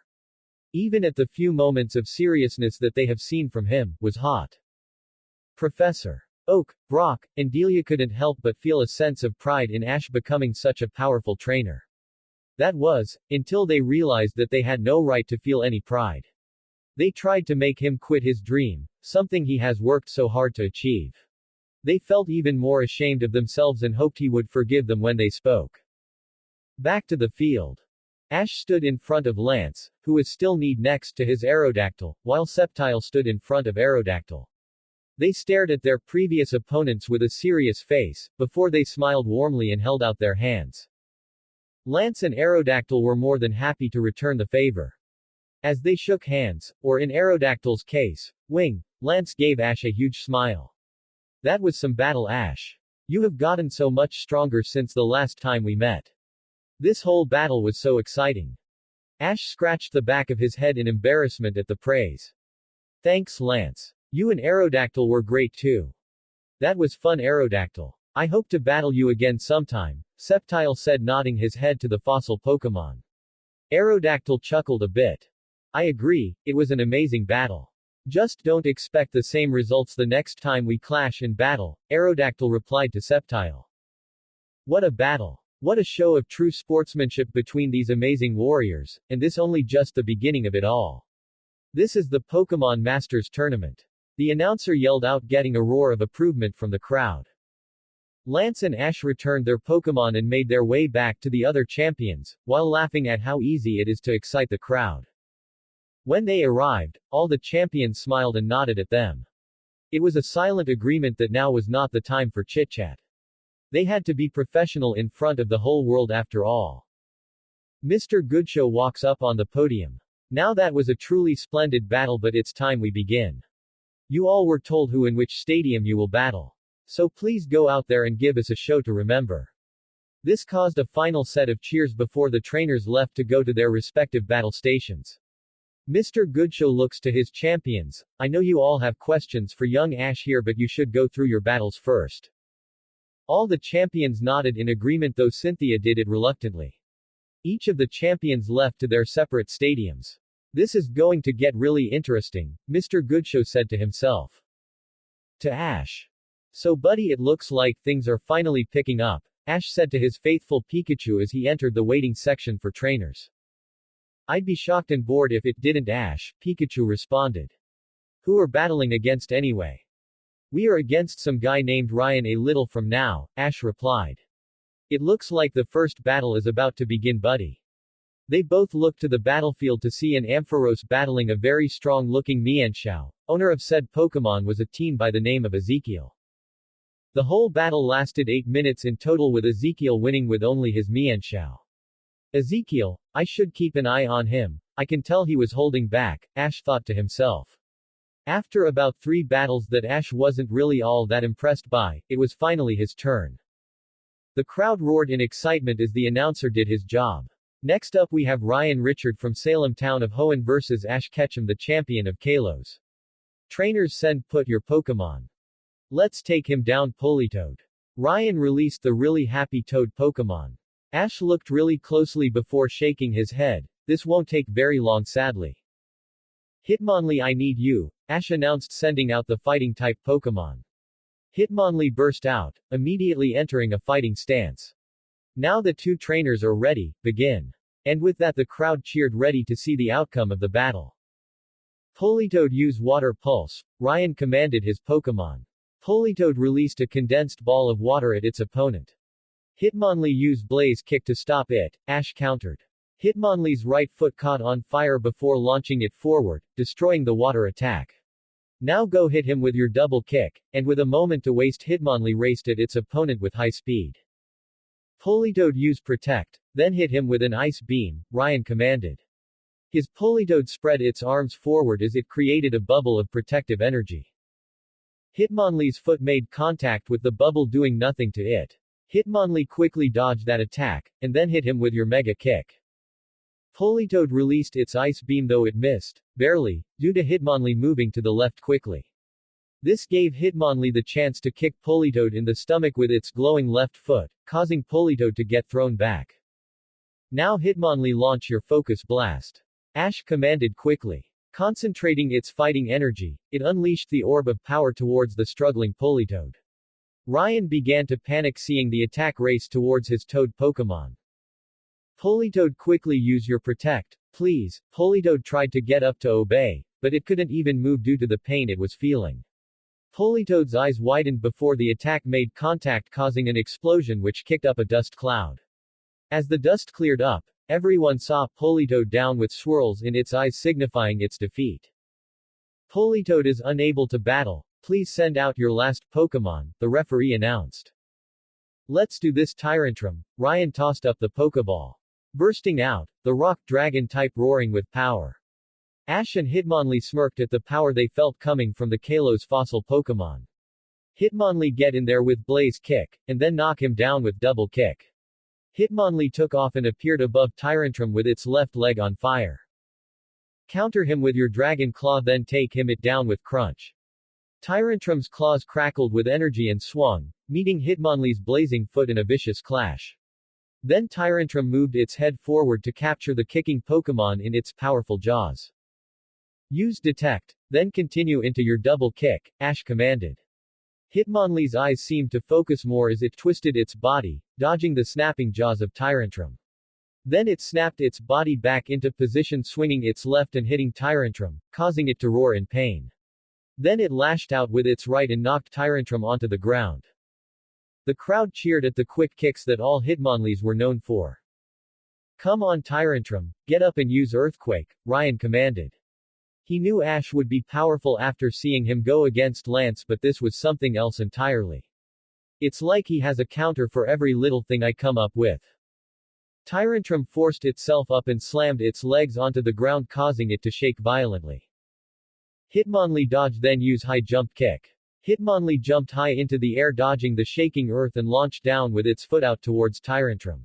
Even at the few moments of seriousness that they have seen from him, was hot. Professor Oak, Brock, and Delia couldn't help but feel a sense of pride in Ash becoming such a powerful trainer. That was, until they realized that they had no right to feel any pride. They tried to make him quit his dream, something he has worked so hard to achieve. They felt even more ashamed of themselves and hoped he would forgive them when they spoke. Back to the field. Ash stood in front of Lance, who was still kneed next to his Aerodactyl, while Sceptile stood in front of Aerodactyl. They stared at their previous opponents with a serious face, before they smiled warmly and held out their hands. Lance and Aerodactyl were more than happy to return the favor. As they shook hands, or in Aerodactyl's case, Wing, Lance gave Ash a huge smile. That was some battle, Ash. You have gotten so much stronger since the last time we met. This whole battle was so exciting. Ash scratched the back of his head in embarrassment at the praise. Thanks, Lance. You and Aerodactyl were great too. That was fun, Aerodactyl. I hope to battle you again sometime, Sceptile said, nodding his head to the fossil Pokemon. Aerodactyl chuckled a bit. I agree, it was an amazing battle. Just don't expect the same results the next time we clash in battle, Aerodactyl replied to Sceptile. What a battle. What a show of true sportsmanship between these amazing warriors, and this only just the beginning of it all. This is the Pokemon Masters Tournament. The announcer yelled out, getting a roar of approval from the crowd. Lance and Ash returned their Pokemon and made their way back to the other champions, while laughing at how easy it is to excite the crowd. When they arrived, all the champions smiled and nodded at them. It was a silent agreement that now was not the time for chit-chat. They had to be professional in front of the whole world after all. Mr. Goodshow walks up on the podium. Now that was a truly splendid battle, but it's time we begin. You all were told who in which stadium you will battle. So please go out there and give us a show to remember. This caused a final set of cheers before the trainers left to go to their respective battle stations. Mr. Goodshow looks to his champions. I know you all have questions for young Ash here, but you should go through your battles first. All the champions nodded in agreement, though Cynthia did it reluctantly. Each of the champions left to their separate stadiums. This is going to get really interesting, Mr. Goodshow said to himself. To Ash. So buddy, it looks like things are finally picking up, Ash said to his faithful Pikachu as he entered the waiting section for trainers. I'd be shocked and bored if it didn't, Ash, Pikachu responded. Who are battling against anyway? We are against some guy named Ryan a little from now, Ash replied. It looks like the first battle is about to begin, buddy. They both looked to the battlefield to see an Ampharos battling a very strong-looking Mienshao. Owner of said Pokemon was a teen by the name of Ezekiel. The whole battle lasted 8 minutes in total, with Ezekiel winning with only his Mienshao. Ezekiel, I should keep an eye on him. I can tell he was holding back, Ash thought to himself. After about 3 battles that Ash wasn't really all that impressed by, it was finally his turn. The crowd roared in excitement as the announcer did his job. Next up we have Ryan Richard from Salem town of Hoenn vs Ash Ketchum, the champion of Kalos. Trainers send put your Pokemon. Let's take him down, Politoed. Ryan released the really happy Toad Pokemon. Ash looked really closely before shaking his head. This won't take very long, sadly. Hitmonlee, I need you, Ash announced, sending out the fighting-type Pokemon. Hitmonlee burst out, immediately entering a fighting stance. Now the 2 trainers are ready, begin. And with that the crowd cheered, ready to see the outcome of the battle. Politoed, use Water Pulse, Ryan commanded his Pokemon. Politoed released a condensed ball of water at its opponent. Hitmonlee, use Blaze Kick to stop it, Ash countered. Hitmonlee's right foot caught on fire before launching it forward, destroying the water attack. Now go hit him with your double kick, and with a moment to waste Hitmonlee raced at its opponent with high speed. Politoed, use Protect, then hit him with an Ice Beam, Ryan commanded. His Politoed spread its arms forward as it created a bubble of protective energy. Hitmonlee's foot made contact with the bubble, doing nothing to it. Hitmonlee quickly dodged that attack, and then hit him with your Mega Kick. Politoed released its ice beam though it missed, barely, due to Hitmonlee moving to the left quickly. This gave Hitmonlee the chance to kick Politoed in the stomach with its glowing left foot, causing Politoed to get thrown back. Now Hitmonlee, launch your focus blast. Ash commanded quickly. Concentrating its fighting energy, it unleashed the orb of power towards the struggling Politoed. Ryan began to panic seeing the attack race towards his Toad Pokémon. Politoed, quickly use your protect, please. Politoed tried to get up to obey, but it couldn't even move due to the pain it was feeling. Politoed's eyes widened before the attack made contact, causing an explosion which kicked up a dust cloud. As the dust cleared up, everyone saw Politoed down with swirls in its eyes signifying its defeat. Politoed is unable to battle. Please send out your last Pokémon, the referee announced. Let's do this, Tyrantrum. Ryan tossed up the Pokeball. Bursting out, the rock dragon type roaring with power. Ash and Hitmonlee smirked at the power they felt coming from the Kalos fossil Pokémon. Hitmonlee get in there with Blaze Kick, and then knock him down with Double Kick. Hitmonlee took off and appeared above Tyrantrum with its left leg on fire. Counter him with your Dragon Claw, then take him it down with Crunch. Tyrantrum's claws crackled with energy and swung, meeting Hitmonlee's blazing foot in a vicious clash. Then Tyrantrum moved its head forward to capture the kicking Pokémon in its powerful jaws. Use Detect, then continue into your Double Kick, Ash commanded. Hitmonlee's eyes seemed to focus more as it twisted its body, dodging the snapping jaws of Tyrantrum. Then it snapped its body back into position, swinging its left and hitting Tyrantrum, causing it to roar in pain. Then it lashed out with its right and knocked Tyrantrum onto the ground. The crowd cheered at the quick kicks that all Hitmonlees were known for. Come on Tyrantrum, get up and use Earthquake, Ryan commanded. He knew Ash would be powerful after seeing him go against Lance, but this was something else entirely. It's like he has a counter for every little thing I come up with. Tyrantrum forced itself up and slammed its legs onto the ground, causing it to shake violently. Hitmonlee dodged, then use High Jump Kick. Hitmonlee jumped high into the air, dodging the shaking earth, and launched down with its foot out towards Tyrantrum.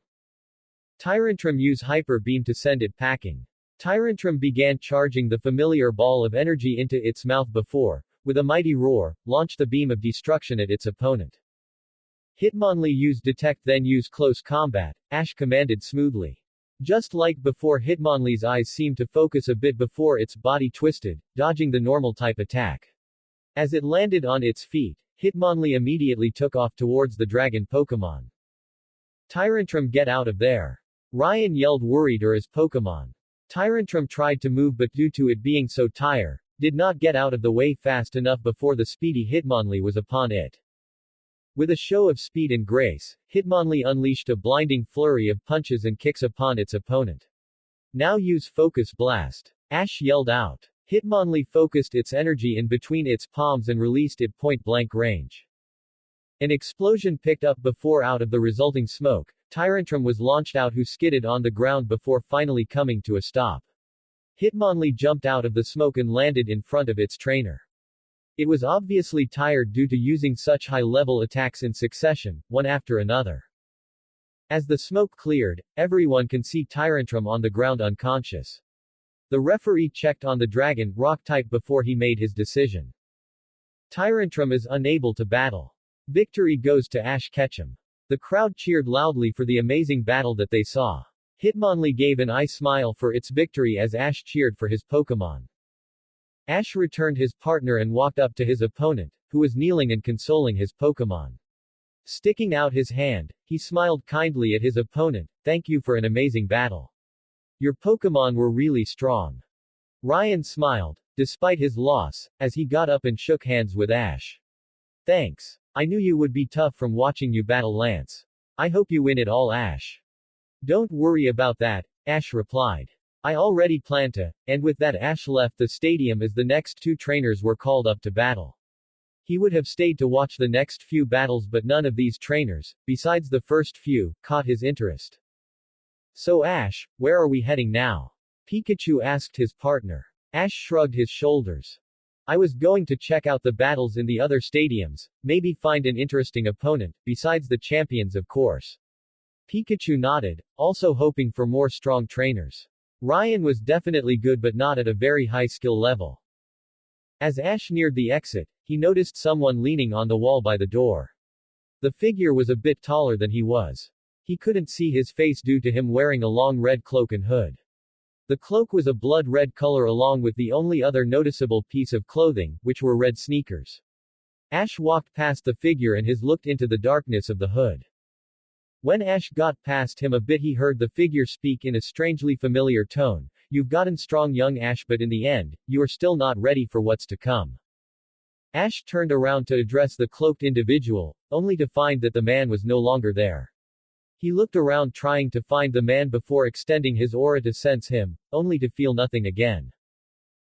Tyrantrum used Hyper Beam to send it packing. Tyrantrum began charging the familiar ball of energy into its mouth before, with a mighty roar, launched the beam of destruction at its opponent. Hitmonlee used Detect, then use Close Combat, Ash commanded smoothly. Just like before, Hitmonlee's eyes seemed to focus a bit before its body twisted, dodging the normal type attack. As it landed on its feet, Hitmonlee immediately took off towards the dragon Pokémon. Tyrantrum, get out of there! Ryan yelled, worried or his Pokémon. Tyrantrum tried to move, but due to it being so tired, did not get out of the way fast enough before the speedy Hitmonlee was upon it. With a show of speed and grace, Hitmonlee unleashed a blinding flurry of punches and kicks upon its opponent. Now use Focus Blast! Ash yelled out. Hitmonlee focused its energy in between its palms and released it point-blank range. An explosion picked up before out of the resulting smoke. Tyrantrum was launched out, who skidded on the ground before finally coming to a stop. Hitmonlee jumped out of the smoke and landed in front of its trainer. It was obviously tired due to using such high-level attacks in succession, one after another. As the smoke cleared, everyone can see Tyrantrum on the ground unconscious. The referee checked on the dragon rock type before he made his decision. Tyrantrum is unable to battle. Victory goes to Ash Ketchum. The crowd cheered loudly for the amazing battle that they saw. Hitmonlee gave an eye smile for its victory as Ash cheered for his Pokémon. Ash returned his partner and walked up to his opponent, who was kneeling and consoling his Pokémon. Sticking out his hand, he smiled kindly at his opponent. Thank you for an amazing battle. Your Pokémon were really strong. Ryan smiled, despite his loss, as he got up and shook hands with Ash. Thanks. I knew you would be tough from watching you battle Lance. I hope you win it all, Ash. Don't worry about that, Ash replied. I already plan to, and with that Ash left the stadium as the next two trainers were called up to battle. He would have stayed to watch the next few battles, but none of these trainers, besides the first few, caught his interest. So Ash, where are we heading now? Pikachu asked his partner. Ash shrugged his shoulders. I was going to check out the battles in the other stadiums, maybe find an interesting opponent, besides the champions of course. Pikachu nodded, also hoping for more strong trainers. Ryan was definitely good but not at a very high skill level. As Ash neared the exit, he noticed someone leaning on the wall by the door. The figure was a bit taller than he was. He couldn't see his face due to him wearing a long red cloak and hood. The cloak was a blood red color along with the only other noticeable piece of clothing, which were red sneakers. Ash walked past the figure and looked into the darkness of the hood. When Ash got past him a bit he heard the figure speak in a strangely familiar tone, "You've gotten strong young Ash but in the end, you are still not ready for what's to come." Ash turned around to address the cloaked individual, only to find that the man was no longer there. He looked around trying to find the man before extending his aura to sense him, only to feel nothing again.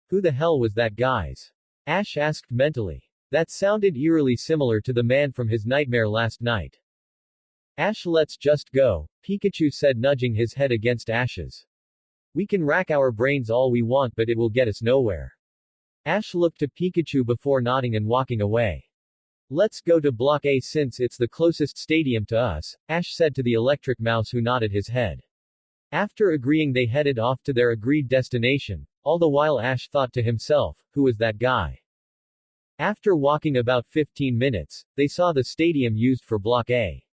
Who the hell was that guys? Ash asked mentally. That sounded eerily similar to the man from his nightmare last night. Ash, let's just go, Pikachu said, nudging his head against Ash's. We can rack our brains all we want but it will get us nowhere. Ash looked to Pikachu before nodding and walking away. Let's go to Block A since it's the closest stadium to us, Ash said to the electric mouse who nodded his head. After agreeing they headed off to their agreed destination, all the while Ash thought to himself, who was that guy? After walking about 15 minutes, they saw the stadium used for Block A.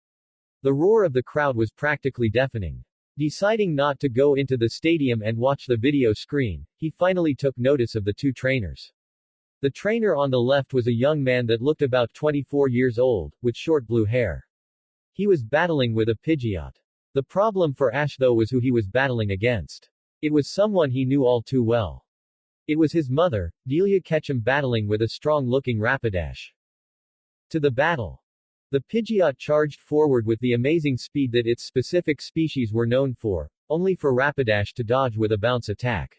The roar of the crowd was practically deafening. Deciding not to go into the stadium and watch the video screen, he finally took notice of the two trainers. The trainer on the left was a young man that looked about 24 years old, with short blue hair. He was battling with a Pidgeot. The problem for Ash though was who he was battling against. It was someone he knew all too well. It was his mother, Dilia Ketchum, battling with a strong-looking Rapidash. To the battle. The Pidgeot charged forward with the amazing speed that its specific species were known for, only for Rapidash to dodge with a bounce attack.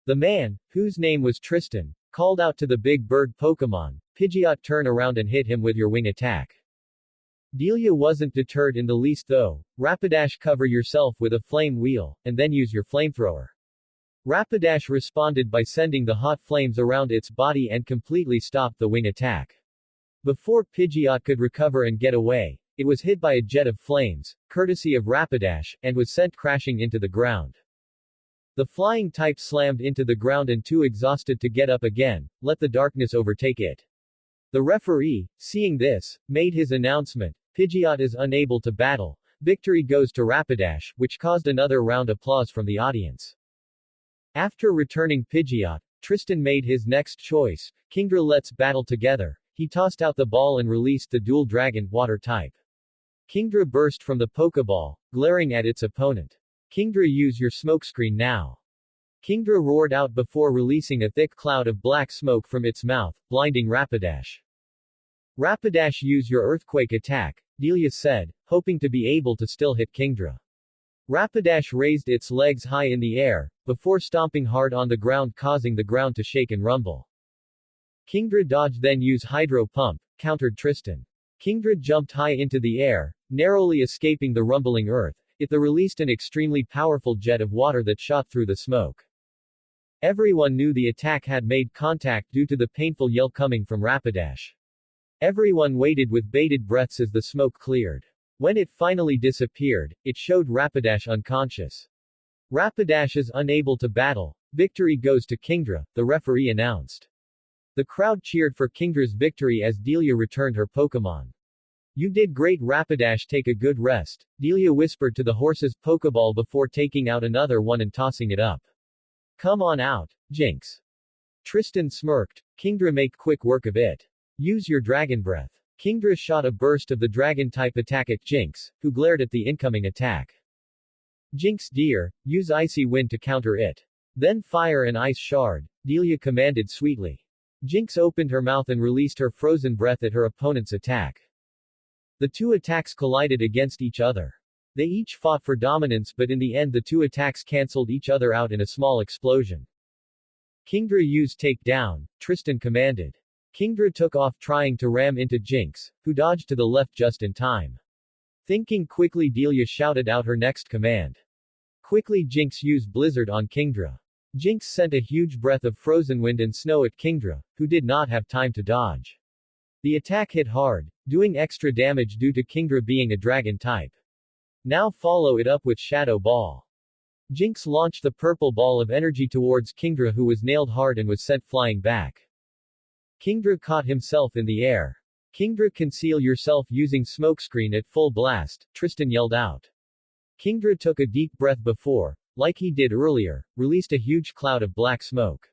The man, whose name was Tristan, called out to the big bird Pokemon, Pidgeot, turn around and hit him with your wing attack. Dilia wasn't deterred in the least though. Rapidash, cover yourself with a flame wheel, and then use your flamethrower. Rapidash responded by sending the hot flames around its body and completely stopped the wing attack. Before Pidgeot could recover and get away, it was hit by a jet of flames, courtesy of Rapidash, and was sent crashing into the ground. The flying type slammed into the ground and too exhausted to get up again, let the darkness overtake it. The referee, seeing this, made his announcement, Pidgeot is unable to battle, victory goes to Rapidash, which caused another round applause from the audience. After returning Pidgeot, Tristan made his next choice, Kingdra, let's battle together. He tossed out the ball and released the dual dragon, water type. Kingdra burst from the Pokeball, glaring at its opponent. Kingdra, use your smokescreen now. Kingdra roared out before releasing a thick cloud of black smoke from its mouth, blinding Rapidash. Rapidash, use your earthquake attack, Dilia said, hoping to be able to still hit Kingdra. Rapidash raised its legs high in the air, before stomping hard on the ground causing the ground to shake and rumble. Kingdra dodged then use Hydro Pump, countered Tristan. Kingdra jumped high into the air, narrowly escaping the rumbling earth. It released an extremely powerful jet of water that shot through the smoke. Everyone knew the attack had made contact due to the painful yell coming from Rapidash. Everyone waited with bated breaths as the smoke cleared. When it finally disappeared, it showed Rapidash unconscious. Rapidash is unable to battle. Victory goes to Kingdra, the referee announced. The crowd cheered for Kingdra's victory as Dilia returned her Pokemon. You did great, Rapidash, take a good rest, Dilia whispered to the horse's Pokeball before taking out another one and tossing it up. Come on out, Jinx. Tristan smirked. Kingdra, make quick work of it. Use your Dragon Breath. Kingdra shot a burst of the Dragon-type attack at Jinx, who glared at the incoming attack. Jinx dear, use Icy Wind to counter it. Then fire an Ice Shard, Dilia commanded sweetly. Jinx opened her mouth and released her frozen breath at her opponent's attack. The two attacks collided against each other. They each fought for dominance but in the end the two attacks cancelled each other out in a small explosion. Kingdra, use takedown, Tristan commanded. Kingdra took off trying to ram into Jinx, who dodged to the left just in time. Thinking quickly, Dilia shouted out her next command. Quickly, Jinx used Blizzard on Kingdra. Jinx sent a huge breath of frozen wind and snow at Kingdra, who did not have time to dodge. The attack hit hard, doing extra damage due to Kingdra being a dragon type. Now follow it up with Shadow Ball. Jinx launched the purple ball of energy towards Kingdra, who was nailed hard and was sent flying back. Kingdra caught himself in the air. Kingdra, conceal yourself using smokescreen at full blast, Tristan yelled out. Kingdra took a deep breath before, like he did earlier, released a huge cloud of black smoke.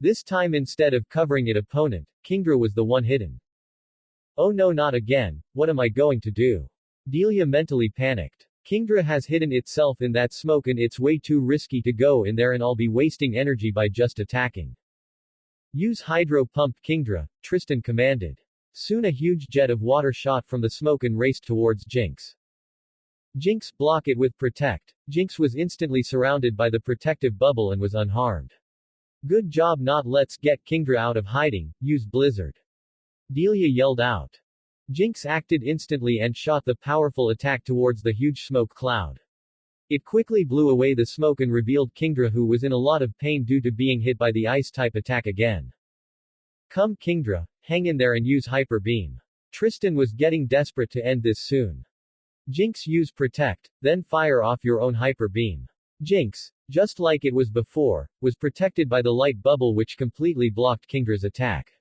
This time, instead of covering it opponent, Kingdra was the one hidden. Oh no, not again, what am I going to do? Dilia mentally panicked. Kingdra has hidden itself in that smoke and it's way too risky to go in there and I'll be wasting energy by just attacking. Use hydro pump, Kingdra, Tristan commanded. Soon a huge jet of water shot from the smoke and raced towards Jinx. Jinx, block it with protect. Jinx was instantly surrounded by the protective bubble and was unharmed. Good job, not let's get Kingdra out of hiding, use blizzard. Dilia yelled out. Jinx acted instantly and shot the powerful attack towards the huge smoke cloud. It quickly blew away the smoke and revealed Kingdra, who was in a lot of pain due to being hit by the ice-type attack again. Come Kingdra, hang in there and use hyper beam. Tristan was getting desperate to end this soon. Jinx, use protect, then fire off your own hyper beam. Jinx, just like it was before, was protected by the light bubble which completely blocked Kingdra's attack.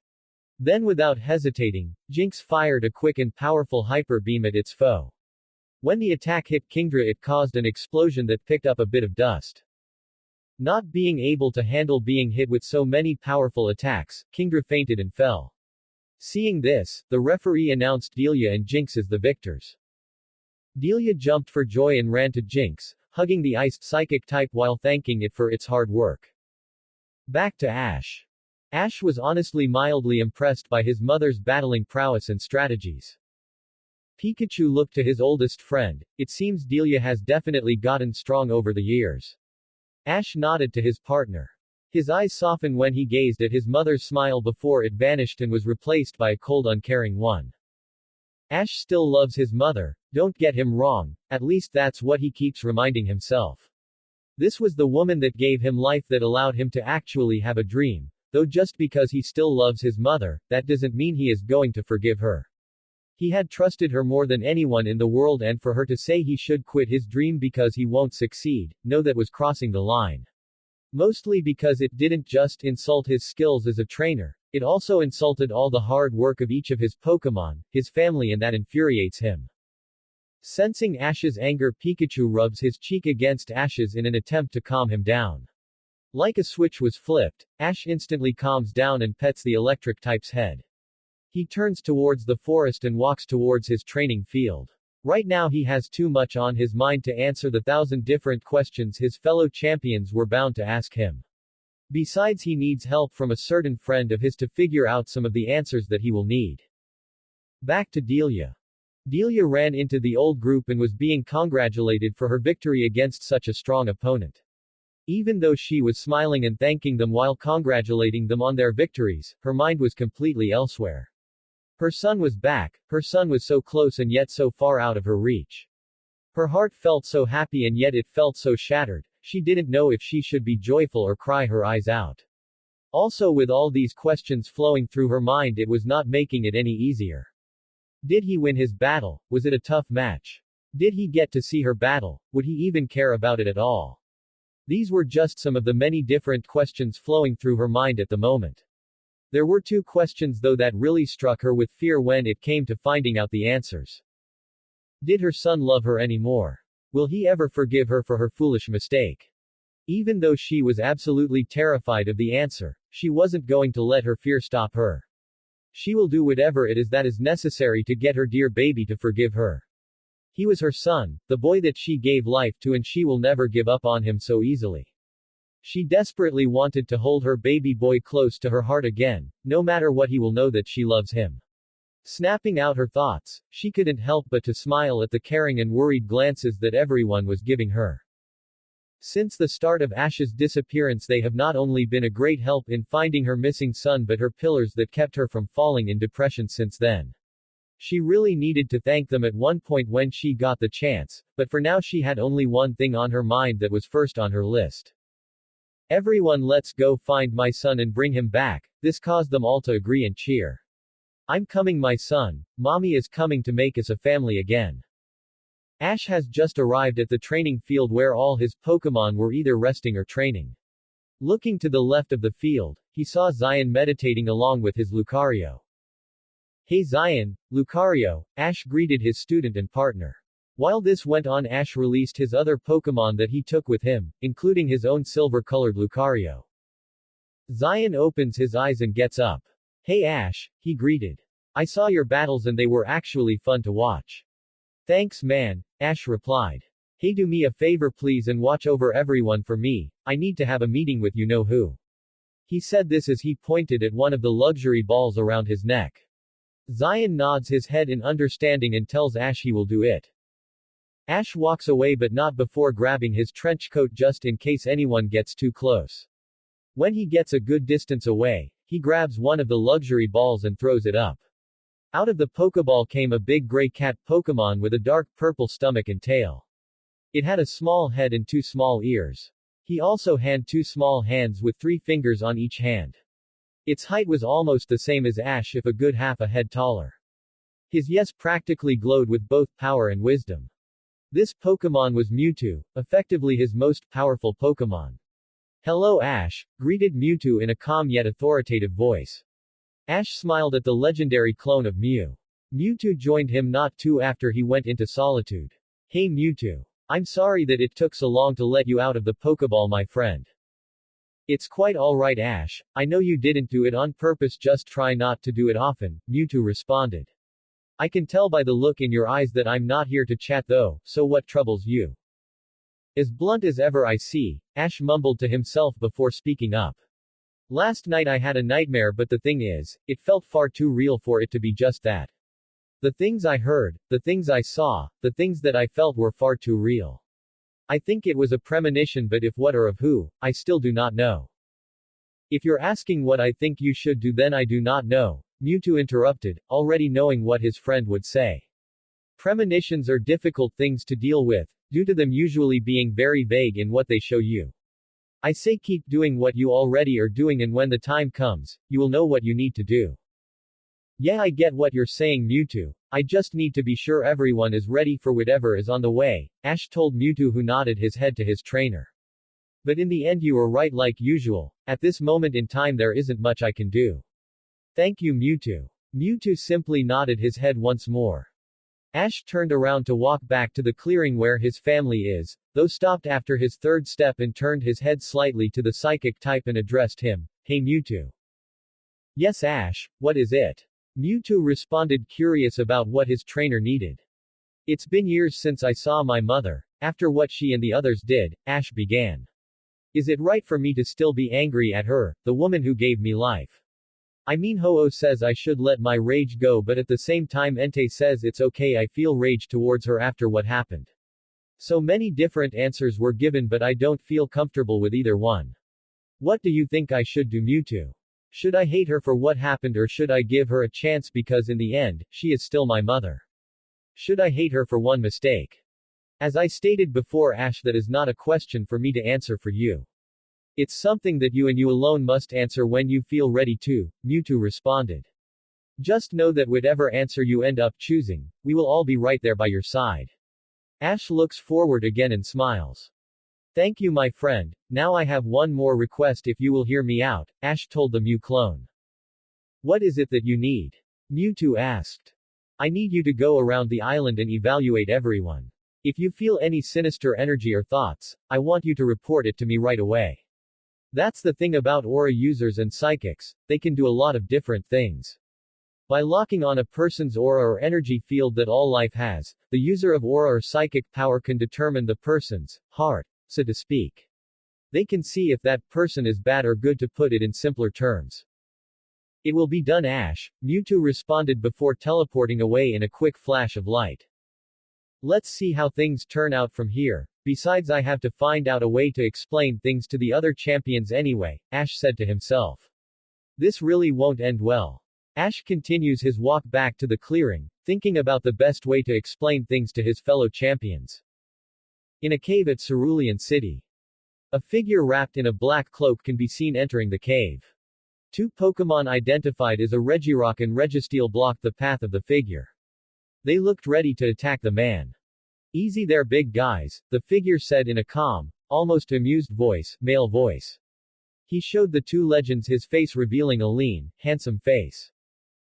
Then without hesitating, Jinx fired a quick and powerful hyper beam at its foe. When the attack hit Kingdra, it caused an explosion that picked up a bit of dust. Not being able to handle being hit with so many powerful attacks, Kingdra fainted and fell. Seeing this, the referee announced Dilia and Jinx as the victors. Dilia jumped for joy and ran to Jinx, hugging the iced psychic type while thanking it for its hard work. Back to Ash. Ash was honestly mildly impressed by his mother's battling prowess and strategies. Pikachu looked to his oldest friend. It seems Dilia has definitely gotten strong over the years. Ash nodded to his partner. His eyes softened when he gazed at his mother's smile before it vanished and was replaced by a cold, uncaring one. Ash still loves his mother, don't get him wrong, at least that's what he keeps reminding himself. This was the woman that gave him life, that allowed him to actually have a dream. Though just because he still loves his mother, that doesn't mean he is going to forgive her. He had trusted her more than anyone in the world, and for her to say he should quit his dream because he won't succeed, no, that was crossing the line. Mostly because it didn't just insult his skills as a trainer, it also insulted all the hard work of each of his Pokemon, his family, and that infuriates him. Sensing Ash's anger, Pikachu rubs his cheek against Ash's in an attempt to calm him down. Like a switch was flipped, Ash instantly calms down and pets the electric type's head. He turns towards the forest and walks towards his training field. Right now he has too much on his mind to answer the 1,000 different questions his fellow champions were bound to ask him. Besides, he needs help from a certain friend of his to figure out some of the answers that he will need. Back to Dilia. Dilia ran into the old group and was being congratulated for her victory against such a strong opponent. Even though she was smiling and thanking them while congratulating them on their victories, her mind was completely elsewhere. Her son was back, her son was so close and yet so far out of her reach. Her heart felt so happy and yet it felt so shattered, she didn't know if she should be joyful or cry her eyes out. Also, with all these questions flowing through her mind, it was not making it any easier. Did he win his battle? Was it a tough match? Did he get to see her battle? Would he even care about it at all? These were just some of the many different questions flowing through her mind at the moment. There were two questions though that really struck her with fear when it came to finding out the answers. Did her son love her anymore? Will he ever forgive her for her foolish mistake? Even though she was absolutely terrified of the answer, she wasn't going to let her fear stop her. She will do whatever it is that is necessary to get her dear baby to forgive her. He was her son, the boy that she gave life to, and she will never give up on him so easily. She desperately wanted to hold her baby boy close to her heart again, no matter what, he will know that she loves him. Snapping out her thoughts, she couldn't help but to smile at the caring and worried glances that everyone was giving her. Since the start of Ash's disappearance, they have not only been a great help in finding her missing son but her pillars that kept her from falling in depression since then. She really needed to thank them at one point when she got the chance, but for now she had only one thing on her mind that was first on her list. Everyone, let's go find my son and bring him back. This caused them all to agree and cheer. I'm coming, my son. Mommy is coming to make us a family again. Ash has just arrived at the training field where all his Pokémon were either resting or training. Looking to the left of the field, he saw Zion meditating along with his Lucario. Hey Zion, Lucario, Ash greeted his student and partner. While this went on, Ash released his other Pokémon that he took with him, including his own silver-colored Lucario. Zion opens his eyes and gets up. Hey Ash, he greeted. I saw your battles and they were actually fun to watch. Thanks man, Ash replied. Hey, do me a favor please and watch over everyone for me, I need to have a meeting with you know who. He said this as he pointed at one of the luxury balls around his neck. Zion nods his head in understanding and tells Ash he will do it. Ash walks away but not before grabbing his trench coat just in case anyone gets too close. When he gets a good distance away, he grabs one of the luxury balls and throws it up. Out of the Pokeball came a big gray cat Pokemon with a dark purple stomach and tail. It had a small head and 2 small ears. He also had 2 small hands with 3 fingers on each hand. Its height was almost the same as Ash if a good half a head taller. His yes practically glowed with both power and wisdom. This Pokemon was Mewtwo, effectively his most powerful Pokemon. Hello Ash, greeted Mewtwo in a calm yet authoritative voice. Ash smiled at the legendary clone of Mew. Mewtwo joined him not too after he went into solitude. Hey Mewtwo. I'm sorry that it took so long to let you out of the Pokeball my friend. It's quite alright Ash, I know you didn't do it on purpose, just try not to do it often, Mewtwo responded. I can tell by the look in your eyes that I'm not here to chat though, so what troubles you? As blunt as ever I see, Ash mumbled to himself before speaking up. Last night I had a nightmare but the thing is, it felt far too real for it to be just that. The things I heard, the things I saw, the things that I felt were far too real. I think it was a premonition but if what or of who, I still do not know. If you're asking what I think you should do then I do not know, Mewtwo interrupted, already knowing what his friend would say. Premonitions are difficult things to deal with, due to them usually being very vague in what they show you. I say keep doing what you already are doing and when the time comes, you will know what you need to do. Yeah I get what you're saying Mewtwo, I just need to be sure everyone is ready for whatever is on the way, Ash told Mewtwo who nodded his head to his trainer. But in the end you were right like usual, at this moment in time there isn't much I can do. Thank you Mewtwo. Mewtwo simply nodded his head once more. Ash turned around to walk back to the clearing where his family is, though stopped after his third step and turned his head slightly to the psychic type and addressed him, Hey Mewtwo. Yes Ash, what is it? Mewtwo responded curious about what his trainer needed. It's been years since I saw my mother, after what she and the others did, Ash began. Is it right for me to still be angry at her, the woman who gave me life? I mean Ho-Oh says I should let my rage go but at the same time Entei says it's okay I feel rage towards her after what happened. So many different answers were given but I don't feel comfortable with either one. What do you think I should do Mewtwo? Should I hate her for what happened or should I give her a chance because in the end, she is still my mother? Should I hate her for one mistake? As I stated before Ash that is not a question for me to answer for you. It's something that you and you alone must answer when you feel ready to, Mewtwo responded. Just know that whatever answer you end up choosing, we will all be right there by your side. Ash looks forward again and smiles. Thank you my friend, now I have one more request if you will hear me out, Ash told the Mew clone. What is it that you need? Mewtwo asked. I need you to go around the island and evaluate everyone. If you feel any sinister energy or thoughts, I want you to report it to me right away. That's the thing about aura users and psychics, they can do a lot of different things. By locking on a person's aura or energy field that all life has, the user of aura or psychic power can determine the person's heart, so to speak. They can see if that person is bad or good to put it in simpler terms. It will be done Ash, Mewtwo responded before teleporting away in a quick flash of light. Let's see how things turn out from here. Besides I have to find out a way to explain things to the other champions anyway, Ash said to himself. This really won't end well. Ash continues his walk back to the clearing, thinking about the best way to explain things to his fellow champions. In a cave at Cerulean City. A figure wrapped in a black cloak can be seen entering the cave. 2 Pokémon identified as a Regirock and Registeel blocked the path of the figure. They looked ready to attack the man. Easy there big guys, the figure said in a calm, almost amused voice, male voice. He showed the two legends his face revealing a lean, handsome face.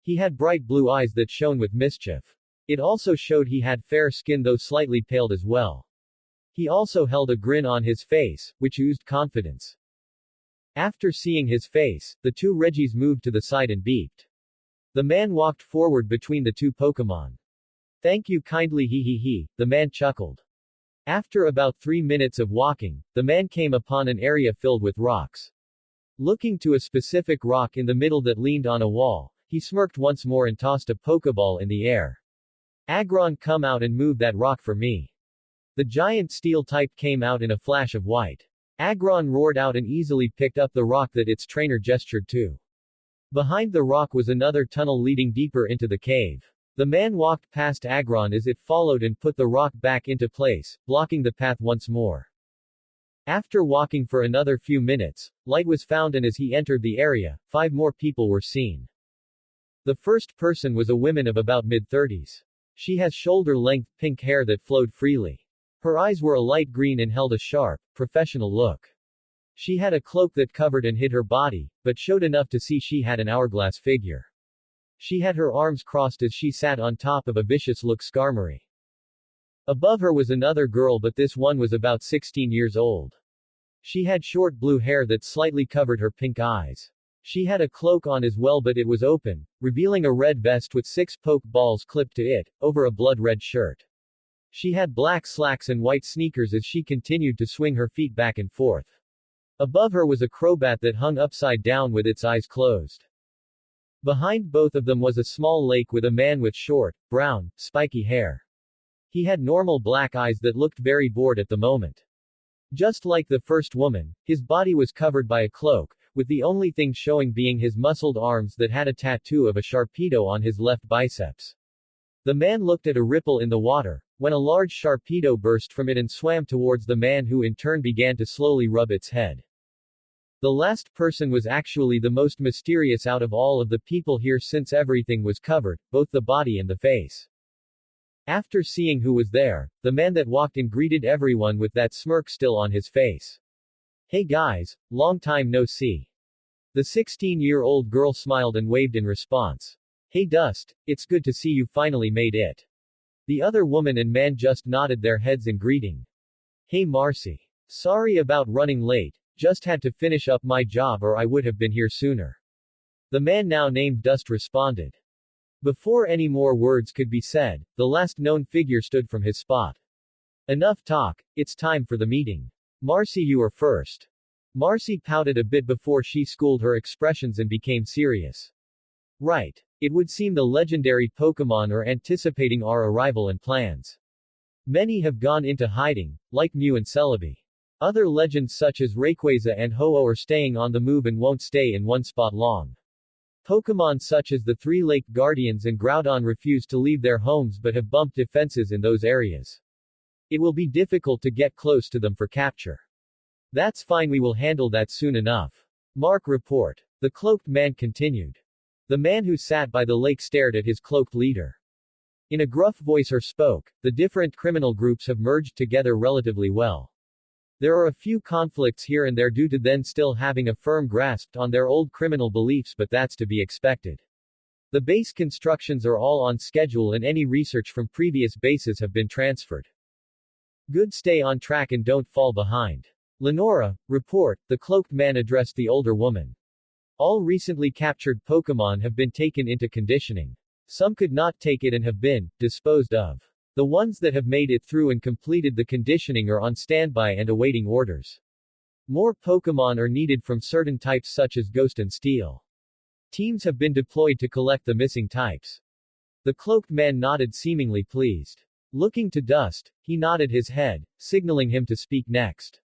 He had bright blue eyes that shone with mischief. It also showed he had fair skin though slightly paled as well. He also held a grin on his face, which oozed confidence. After seeing his face, the two Reggies moved to the side and beeped. The man walked forward between the two Pokemon. Thank you kindly the man chuckled. After about 3 minutes of walking, the man came upon an area filled with rocks. Looking to a specific rock in the middle that leaned on a wall, he smirked once more and tossed a Pokeball in the air. Agron, come out and move that rock for me. The giant steel type came out in a flash of white. Agron roared out and easily picked up the rock that its trainer gestured to. Behind the rock was another tunnel leading deeper into the cave. The man walked past Agron as it followed and put the rock back into place, blocking the path once more. After walking for another few minutes, light was found and as he entered the area, 5 more people were seen. The first person was a woman of about mid-30s. She has shoulder-length pink hair that flowed freely. Her eyes were a light green and held a sharp, professional look. She had a cloak that covered and hid her body, but showed enough to see she had an hourglass figure. She had her arms crossed as she sat on top of a vicious-look Skarmory. Above her was another girl but this one was about 16 years old. She had short blue hair that slightly covered her pink eyes. She had a cloak on as well but it was open, revealing a red vest with 6 poke balls clipped to it, over a blood-red shirt. She had black slacks and white sneakers as she continued to swing her feet back and forth. Above her was a crobat that hung upside down with its eyes closed. Behind both of them was a small lake with a man with short, brown, spiky hair. He had normal black eyes that looked very bored at the moment. Just like the first woman, his body was covered by a cloak, with the only thing showing being his muscled arms that had a tattoo of a Sharpedo on his left biceps. The man looked at a ripple in the water, when a large Sharpedo burst from it and swam towards the man who in turn began to slowly rub its head. The last person was actually the most mysterious out of all of the people here since everything was covered, both the body and the face. After seeing who was there, the man that walked in greeted everyone with that smirk still on his face. Hey guys, long time no see. The 16-year-old girl smiled and waved in response. Hey Dust, it's good to see you finally made it. The other woman and man just nodded their heads in greeting. Hey Marcy. Sorry about running late, just had to finish up my job or I would have been here sooner. The man now named Dust responded. Before any more words could be said, the last known figure stood from his spot. Enough talk, it's time for the meeting. Marcy, you are first. Marcy pouted a bit before she schooled her expressions and became serious. Right. It would seem the legendary Pokemon are anticipating our arrival and plans. Many have gone into hiding, like Mew and Celebi. Other legends such as Rayquaza and Ho-Oh are staying on the move and won't stay in one spot long. Pokemon such as the 3 Lake Guardians and Groudon refuse to leave their homes but have bumped defenses in those areas. It will be difficult to get close to them for capture. That's fine, we will handle that soon enough. Mark report. The cloaked man continued. The man who sat by the lake stared at his cloaked leader. In a gruff voice or spoke, the different criminal groups have merged together relatively well. There are a few conflicts here and there due to them still having a firm grasp on their old criminal beliefs, but that's to be expected. The base constructions are all on schedule and any research from previous bases have been transferred. Good, stay on track and don't fall behind. Lenora, report, the cloaked man addressed the older woman. All recently captured Pokemon have been taken into conditioning. Some could not take it and have been disposed of. The ones that have made it through and completed the conditioning are on standby and awaiting orders. More Pokemon are needed from certain types such as Ghost and Steel. Teams have been deployed to collect the missing types. The cloaked man nodded, seemingly pleased. Looking to Dust, he nodded his head, signaling him to speak next.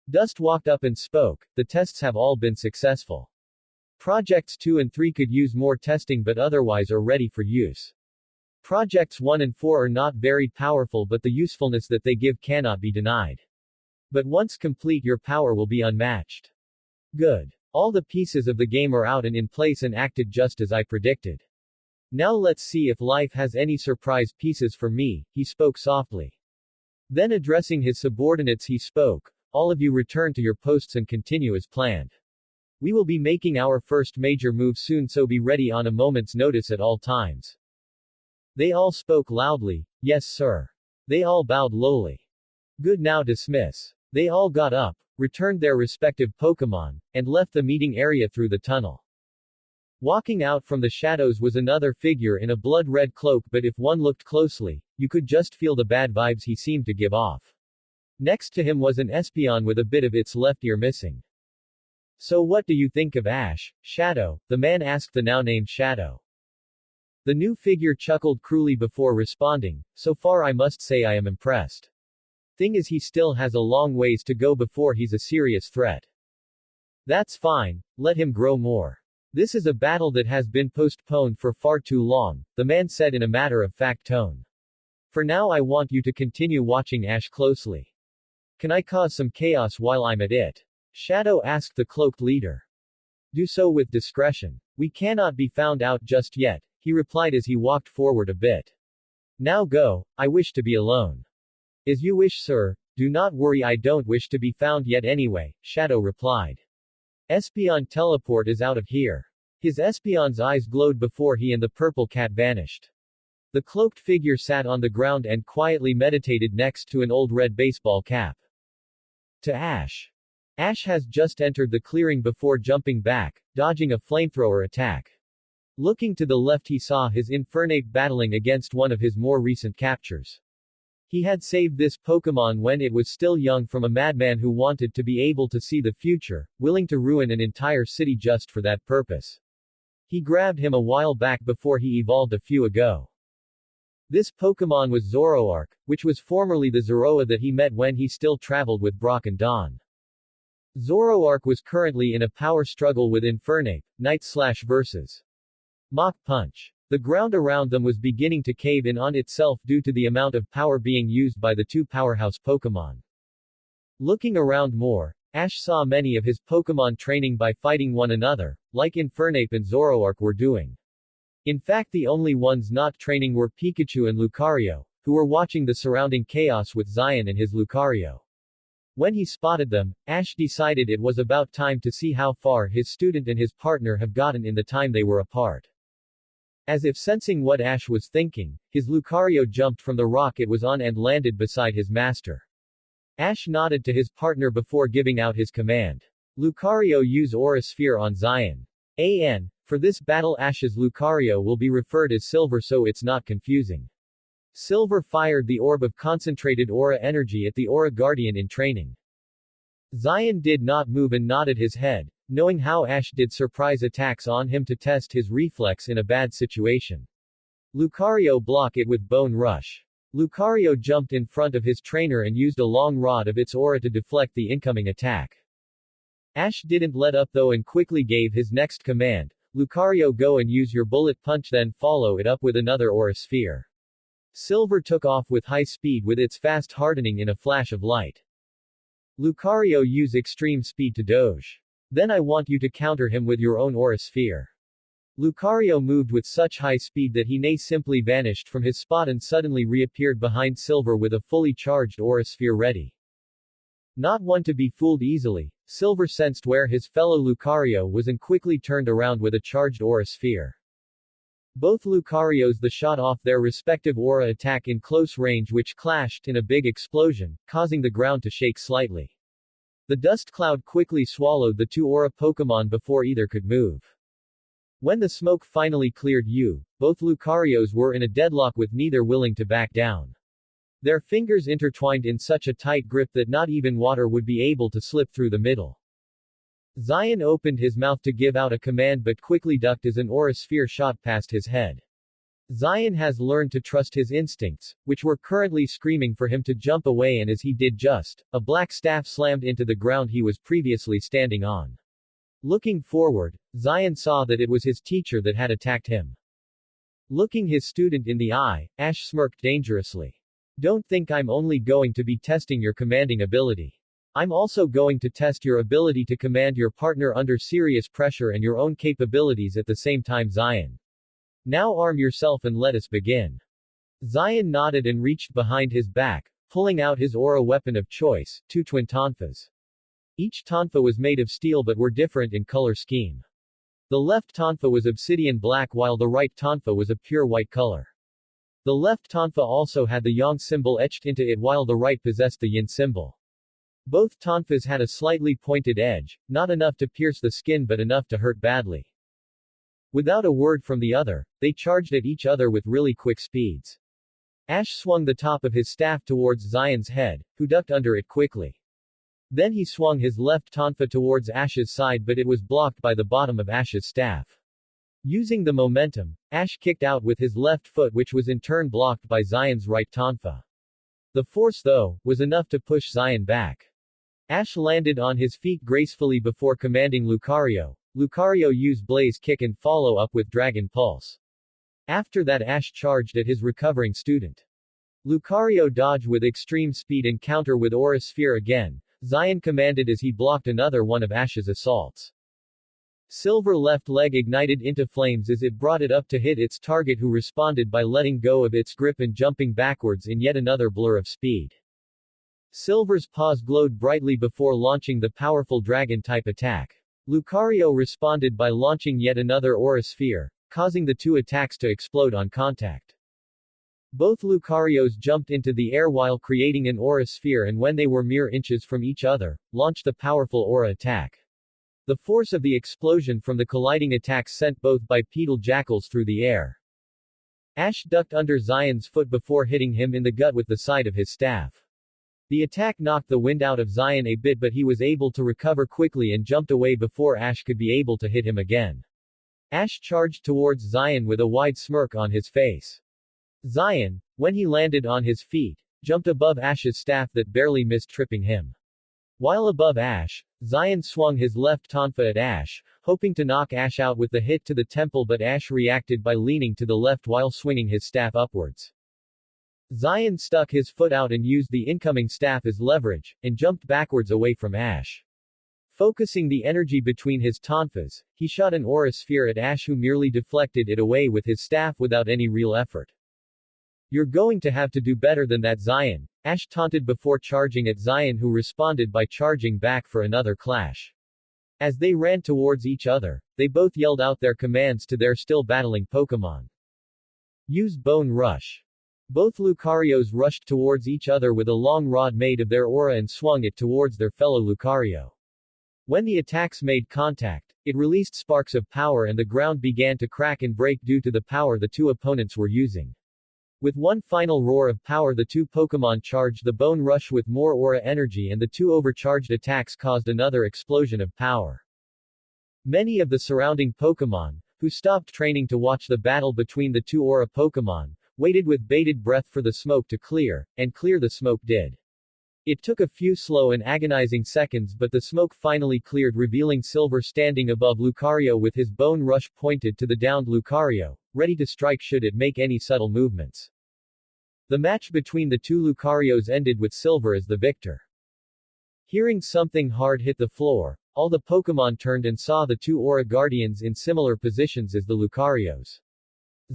Dust walked up and spoke. The tests have all been successful. Projects 2 and 3 could use more testing but otherwise are ready for use. Projects 1 and 4 are not very powerful but the usefulness that they give cannot be denied. But once complete your power will be unmatched. Good. All the pieces of the game are out and in place and acted just as I predicted. Now let's see if life has any surprise pieces for me, he spoke softly. Then addressing his subordinates he spoke, all of you return to your posts and continue as planned. We will be making our first major move soon, so be ready on a moment's notice at all times. They all spoke loudly, yes sir. They all bowed lowly. Good, now dismiss. They all got up, returned their respective Pokemon, and left the meeting area through the tunnel. Walking out from the shadows was another figure in a blood-red cloak, but if one looked closely, you could just feel the bad vibes he seemed to give off. Next to him was an Espeon with a bit of its left ear missing. So what do you think of Ash, Shadow? The man asked the now-named Shadow. The new figure chuckled cruelly before responding, so far I must say I am impressed. Thing is, he still has a long ways to go before he's a serious threat. That's fine, let him grow more. This is a battle that has been postponed for far too long, the man said in a matter-of-fact tone. For now I want you to continue watching Ash closely. Can I cause some chaos while I'm at it? Shadow asked the cloaked leader. Do so with discretion. We cannot be found out just yet, he replied as he walked forward a bit. Now go, I wish to be alone. As you wish, sir, do not worry, I don't wish to be found yet anyway, Shadow replied. Espeon teleport is out of here. His Espeon's eyes glowed before he and the purple cat vanished. The cloaked figure sat on the ground and quietly meditated next to an old red baseball cap. To Ash. Ash has just entered the clearing before jumping back, dodging a flamethrower attack. Looking to the left he saw his Infernape battling against one of his more recent captures. He had saved this Pokemon when it was still young from a madman who wanted to be able to see the future, willing to ruin an entire city just for that purpose. He grabbed him a while back before he evolved a few ago. This Pokemon was Zoroark, which was formerly the Zoroa that he met when he still traveled with Brock and Dawn. Zoroark was currently in a power struggle with Infernape, Night/vs. Mach Punch. The ground around them was beginning to cave in on itself due to the amount of power being used by the two powerhouse Pokemon. Looking around more, Ash saw many of his Pokemon training by fighting one another, like Infernape and Zoroark were doing. In fact, the only ones not training were Pikachu and Lucario, who were watching the surrounding chaos with Zion and his Lucario. When he spotted them, Ash decided it was about time to see how far his student and his partner have gotten in the time they were apart. As if sensing what Ash was thinking, his Lucario jumped from the rock it was on and landed beside his master. Ash nodded to his partner before giving out his command. Lucario, use Aura Sphere on Zion. For this battle Ash's Lucario will be referred as Silver so it's not confusing. Silver fired the orb of concentrated aura energy at the Aura Guardian in training. Zion did not move and nodded his head, knowing how Ash did surprise attacks on him to test his reflex in a bad situation. Lucario block it with Bone Rush. Lucario jumped in front of his trainer and used a long rod of its aura to deflect the incoming attack. Ash didn't let up though and quickly gave his next command, Lucario, go and use your Bullet Punch, then follow it up with another Aura Sphere. Silver took off with high speed with its fast hardening in a flash of light. Lucario, use Extreme Speed to dodge. Then I want you to counter him with your own Aura Sphere. Lucario moved with such high speed that he simply vanished from his spot and suddenly reappeared behind Silver with a fully charged Aura Sphere ready. Not one to be fooled easily, Silver sensed where his fellow Lucario was and quickly turned around with a charged Aura Sphere. Both Lucarios shot off their respective aura attack in close range, which clashed in a big explosion, causing the ground to shake slightly. The dust cloud quickly swallowed the two aura Pokemon before either could move. When the smoke finally cleared, both Lucarios were in a deadlock with neither willing to back down. Their fingers intertwined in such a tight grip that not even water would be able to slip through the middle. Zion opened his mouth to give out a command but quickly ducked as an Aura Sphere shot past his head. Zion has learned to trust his instincts, which were currently screaming for him to jump away, and as he did just, a black staff slammed into the ground he was previously standing on. Looking forward, Zion saw that it was his teacher that had attacked him. Looking his student in the eye, Ash smirked dangerously. Don't think I'm only going to be testing your commanding ability. I'm also going to test your ability to command your partner under serious pressure and your own capabilities at the same time, Zion. Now arm yourself and let us begin. Zion nodded and reached behind his back, pulling out his aura weapon of choice, two twin tonfas. Each tonfa was made of steel but were different in color scheme. The left tonfa was obsidian black while the right tonfa was a pure white color. The left tonfa also had the yang symbol etched into it while the right possessed the yin symbol. Both tonfas had a slightly pointed edge, not enough to pierce the skin but enough to hurt badly. Without a word from the other, they charged at each other with really quick speeds. Ash swung the top of his staff towards Zion's head, who ducked under it quickly. Then he swung his left tonfa towards Ash's side but it was blocked by the bottom of Ash's staff. Using the momentum, Ash kicked out with his left foot which was in turn blocked by Zion's right tonfa. The force though, was enough to push Zion back. Ash landed on his feet gracefully before commanding Lucario. Lucario used Blaze Kick and follow up with Dragon Pulse. After that Ash charged at his recovering student. Lucario dodged with extreme speed and counter with Aura Sphere again. Zion commanded as he blocked another one of Ash's assaults. Silver left leg ignited into flames as it brought it up to hit its target who responded by letting go of its grip and jumping backwards in yet another blur of speed. Silver's paws glowed brightly before launching the powerful dragon-type attack. Lucario responded by launching yet another Aura Sphere, causing the two attacks to explode on contact. Both Lucarios jumped into the air while creating an Aura Sphere and when they were mere inches from each other, launched the powerful Aura attack. The force of the explosion from the colliding attacks sent both bipedal jackals through the air. Ash ducked under Zion's foot before hitting him in the gut with the side of his staff. The attack knocked the wind out of Zion a bit but he was able to recover quickly and jumped away before Ash could be able to hit him again. Ash charged towards Zion with a wide smirk on his face. Zion, when he landed on his feet, jumped above Ash's staff that barely missed tripping him. While above Ash, Zion swung his left tonfa at Ash, hoping to knock Ash out with the hit to the temple but Ash reacted by leaning to the left while swinging his staff upwards. Zion stuck his foot out and used the incoming staff as leverage, and jumped backwards away from Ash. Focusing the energy between his tonfas, he shot an Aura Sphere at Ash who merely deflected it away with his staff without any real effort. "You're going to have to do better than that, Zion," Ash taunted before charging at Zion who responded by charging back for another clash. As they ran towards each other, they both yelled out their commands to their still battling Pokémon. Use Bone Rush. Both Lucarios rushed towards each other with a long rod made of their aura and swung it towards their fellow Lucario. When the attacks made contact, it released sparks of power and the ground began to crack and break due to the power the two opponents were using. With one final roar of power the two Pokémon charged the Bone Rush with more aura energy and the two overcharged attacks caused another explosion of power. Many of the surrounding Pokémon, who stopped training to watch the battle between the two aura Pokémon, waited with bated breath for the smoke to clear, and clear the smoke did. It took a few slow and agonizing seconds but the smoke finally cleared revealing Silver standing above Lucario with his Bone Rush pointed to the downed Lucario, ready to strike should it make any subtle movements. The match between the two Lucarios ended with Silver as the victor. Hearing something hard hit the floor, all the Pokémon turned and saw the two Aura Guardians in similar positions as the Lucarios.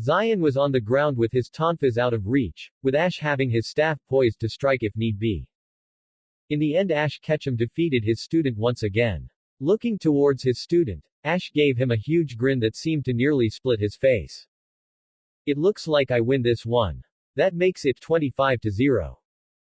Zion was on the ground with his tonfas out of reach, with Ash having his staff poised to strike if need be. In the end Ash Ketchum defeated his student once again. Looking towards his student, Ash gave him a huge grin that seemed to nearly split his face. "It looks like I win this one. That makes it 25-0.